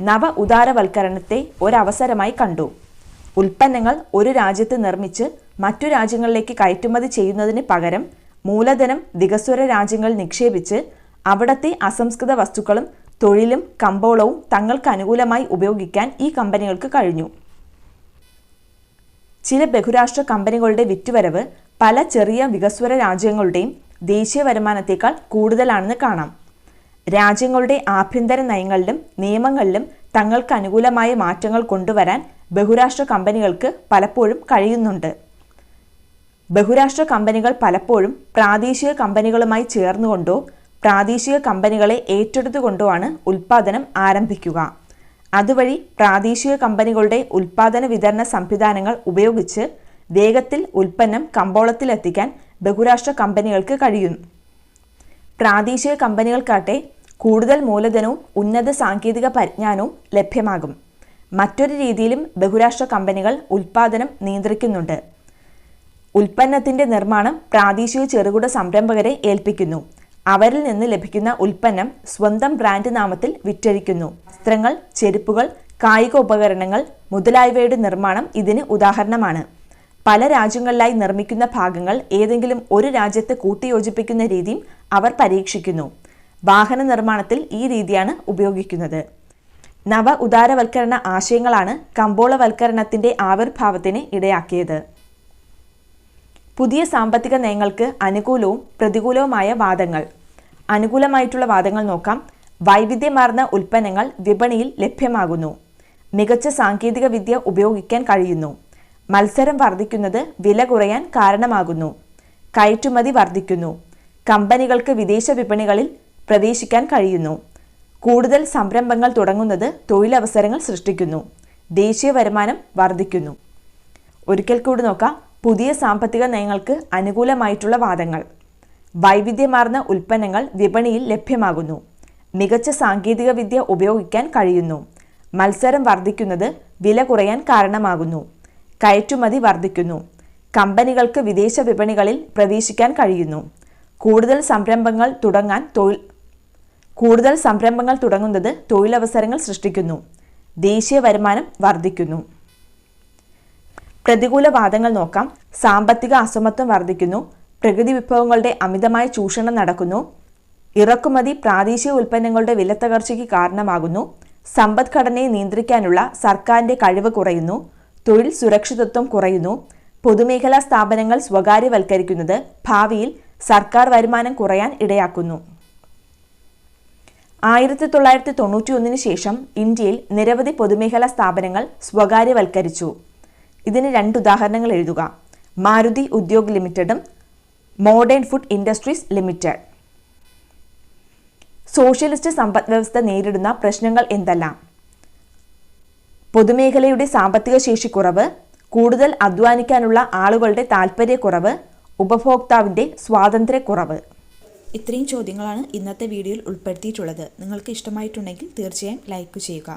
നവ ഉദാരവൽക്കരണത്തെ ഒരവസരമായി കണ്ടു. ഉൽപ്പന്നങ്ങൾ ഒരു രാജ്യത്ത് നിർമ്മിച്ച് മറ്റു രാജ്യങ്ങളിലേക്ക് കയറ്റുമതി ചെയ്യുന്നതിന് പകരം മൂലധനം വികസ്വര രാജ്യങ്ങളിൽ നിക്ഷേപിച്ച് അവിടത്തെ അസംസ്കൃത വസ്തുക്കളും തൊഴിലും കമ്പോളവും തങ്ങൾക്ക് അനുകൂലമായി ഉപയോഗിക്കാൻ ഈ കമ്പനികൾക്ക് കഴിഞ്ഞു. ചില ബഹുരാഷ്ട്ര കമ്പനികളുടെ വിറ്റുവരവ് പല ചെറിയ വികസ്വര രാജ്യങ്ങളുടെയും ദേശീയ വരുമാനത്തേക്കാൾ കൂടുതലാണെന്ന് കാണാം. രാജ്യങ്ങളുടെ ആഭ്യന്തര നയങ്ങളിലും നിയമങ്ങളിലും തങ്ങൾക്ക് അനുകൂലമായ മാറ്റങ്ങൾ കൊണ്ടുവരാൻ ബഹുരാഷ്ട്ര കമ്പനികൾക്ക് പലപ്പോഴും കഴിയുന്നുണ്ട്. ബഹുരാഷ്ട്ര കമ്പനികൾ പലപ്പോഴും പ്രാദേശിക കമ്പനികളുമായി ചേർന്നുകൊണ്ടോ പ്രാദേശിക കമ്പനികളെ ഏറ്റെടുത്തുകൊണ്ടോ ആണ് ഉൽപ്പാദനം ആരംഭിക്കുക. അതുവഴി പ്രാദേശിക കമ്പനികളുടെ ഉൽപ്പാദന വിതരണ സംവിധാനങ്ങൾ ഉപയോഗിച്ച് വേഗത്തിൽ ഉൽപ്പന്നം കമ്പോളത്തിലെത്തിക്കാൻ ബഹുരാഷ്ട്ര കമ്പനികൾക്ക് കഴിയുന്നു. പ്രാദേശിക കമ്പനികൾക്കാട്ടെ കൂടുതൽ മൂലധനവും ഉന്നത സാങ്കേതിക പരിജ്ഞാനവും ലഭ്യമാകും. മറ്റൊരു രീതിയിലും ബഹുരാഷ്ട്ര കമ്പനികൾ ഉൽപ്പാദനം നിയന്ത്രിക്കുന്നുണ്ട്. ഉൽപ്പന്നത്തിന്റെ നിർമ്മാണം പ്രാദേശിക ചെറുകിട സംരംഭകരെ ഏൽപ്പിക്കുന്നു. അവരിൽ നിന്ന് ലഭിക്കുന്ന ഉൽപ്പന്നം സ്വന്തം ബ്രാൻഡ് നാമത്തിൽ വിറ്റഴിക്കുന്നു. വസ്ത്രങ്ങൾ, ചെരുപ്പുകൾ, കായിക ഉപകരണങ്ങൾ മുതലായവയുടെ നിർമ്മാണം ഇതിന് ഉദാഹരണമാണ്. പല രാജ്യങ്ങളിലായി നിർമ്മിക്കുന്ന ഭാഗങ്ങൾ ഏതെങ്കിലും ഒരു രാജ്യത്ത് കൂട്ടിയോജിപ്പിക്കുന്ന രീതിയും അവർ പരീക്ഷിക്കുന്നു. വാഹന നിർമ്മാണത്തിൽ ഈ രീതിയാണ് ഉപയോഗിക്കുന്നത്. നവ ഉദാരവൽക്കരണ ആശയങ്ങളാണ് കമ്പോളവൽക്കരണത്തിന്റെ ആവിർഭാവത്തിന് ഇടയാക്കിയത്. പുതിയ സാമ്പത്തിക നയങ്ങൾക്ക് അനുകൂലവും പ്രതികൂലവുമായ വാദങ്ങൾ. അനുകൂലമായിട്ടുള്ള വാദങ്ങൾ നോക്കാം. വൈവിധ്യമാർന്ന ഉൽപ്പന്നങ്ങൾ വിപണിയിൽ ലഭ്യമാകുന്നു. മികച്ച സാങ്കേതിക വിദ്യ ഉപയോഗിക്കാൻ കഴിയുന്നു. മത്സരം വർദ്ധിക്കുന്നത് വില കുറയാൻ കാരണമാകുന്നു. കയറ്റുമതി വർദ്ധിക്കുന്നു. കമ്പനികൾക്ക് വിദേശ വിപണികളിൽ പ്രവേശിക്കാൻ കഴിയുന്നു. കൂടുതൽ സംരംഭങ്ങൾ തുടങ്ങുന്നത് തൊഴിലവസരങ്ങൾ സൃഷ്ടിക്കുന്നു. ദേശീയ വരുമാനം വർദ്ധിക്കുന്നു. ഒരിക്കൽ കൂടി നോക്കാം. പുതിയ സാമ്പത്തിക നയങ്ങൾക്ക് അനുകൂലമായിട്ടുള്ള വാദങ്ങൾ. വൈവിധ്യമാർന്ന ഉൽപ്പന്നങ്ങൾ വിപണിയിൽ ലഭ്യമാകുന്നു. മികച്ച സാങ്കേതിക വിദ്യ ഉപയോഗിക്കാൻ കഴിയുന്നു. മത്സരം വർദ്ധിക്കുന്നത് വില കുറയാൻ കാരണമാകുന്നു. കയറ്റുമതി വർദ്ധിക്കുന്നു. കമ്പനികൾക്ക് വിദേശ വിപണികളിൽ പ്രവേശിക്കാൻ കഴിയുന്നു. കൂടുതൽ സംരംഭങ്ങൾ തുടങ്ങുന്നത് തൊഴിലവസരങ്ങൾ സൃഷ്ടിക്കുന്നു. ദേശീയ വരുമാനം വർദ്ധിക്കുന്നു. പ്രതികൂല വാദങ്ങൾ നോക്കാം. സാമ്പത്തിക അസമത്വം വർദ്ധിക്കുന്നു. പ്രകൃതി വിഭവങ്ങളുടെ അമിതമായ ചൂഷണം നടക്കുന്നു. ഇറക്കുമതി പ്രാദേശിക ഉൽപ്പന്നങ്ങളുടെ വിലത്തകർച്ചയ്ക്ക് കാരണമാകുന്നു. സമ്പദ്ഘടനയെ നിയന്ത്രിക്കാനുള്ള സർക്കാരിന്റെ കഴിവ് കുറയുന്നു. തൊഴിൽ സുരക്ഷിതത്വം കുറയുന്നു. പൊതുമേഖലാ സ്ഥാപനങ്ങൾ സ്വകാര്യവൽക്കരിക്കുന്നത് ഭാവിയിൽ സർക്കാർ വരുമാനം കുറയാൻ ഇടയാക്കുന്നു. 1991 ശേഷം ഇന്ത്യയിൽ നിരവധി പൊതുമേഖലാ സ്ഥാപനങ്ങൾ സ്വകാര്യവൽക്കരിച്ചു. ഇതിന് 2 ഉദാഹരണങ്ങൾ എഴുതുക. മാരുതി ഉദ്യോഗ് ലിമിറ്റഡും modern food industries limited. Socialist സമ്പദ് വ്യവസ്ഥ നേരിടുന്ന പ്രശ്നങ്ങൾ എന്തെല്ലാം? പൊതുമേഖലയുടെ സാമ്പത്തിക ശേഷി കുറവ്, കൂടുതൽ അധ്വാനിക്കാനുള്ള ആളുകളുടെ താൽപ്പര്യക്കുറവ്, ഉപഭോക്താവിൻ്റെ സ്വാതന്ത്ര്യക്കുറവ്. ഇത്രയും ചോദ്യങ്ങളാണ് ഇന്നത്തെ വീഡിയോയിൽ ഉൾപ്പെടുത്തിയിട്ടുള്ളത്. നിങ്ങൾക്ക് ഇഷ്ടമായിട്ടുണ്ടെങ്കിൽ തീർച്ചയായും ലൈക്ക് ചെയ്യുക.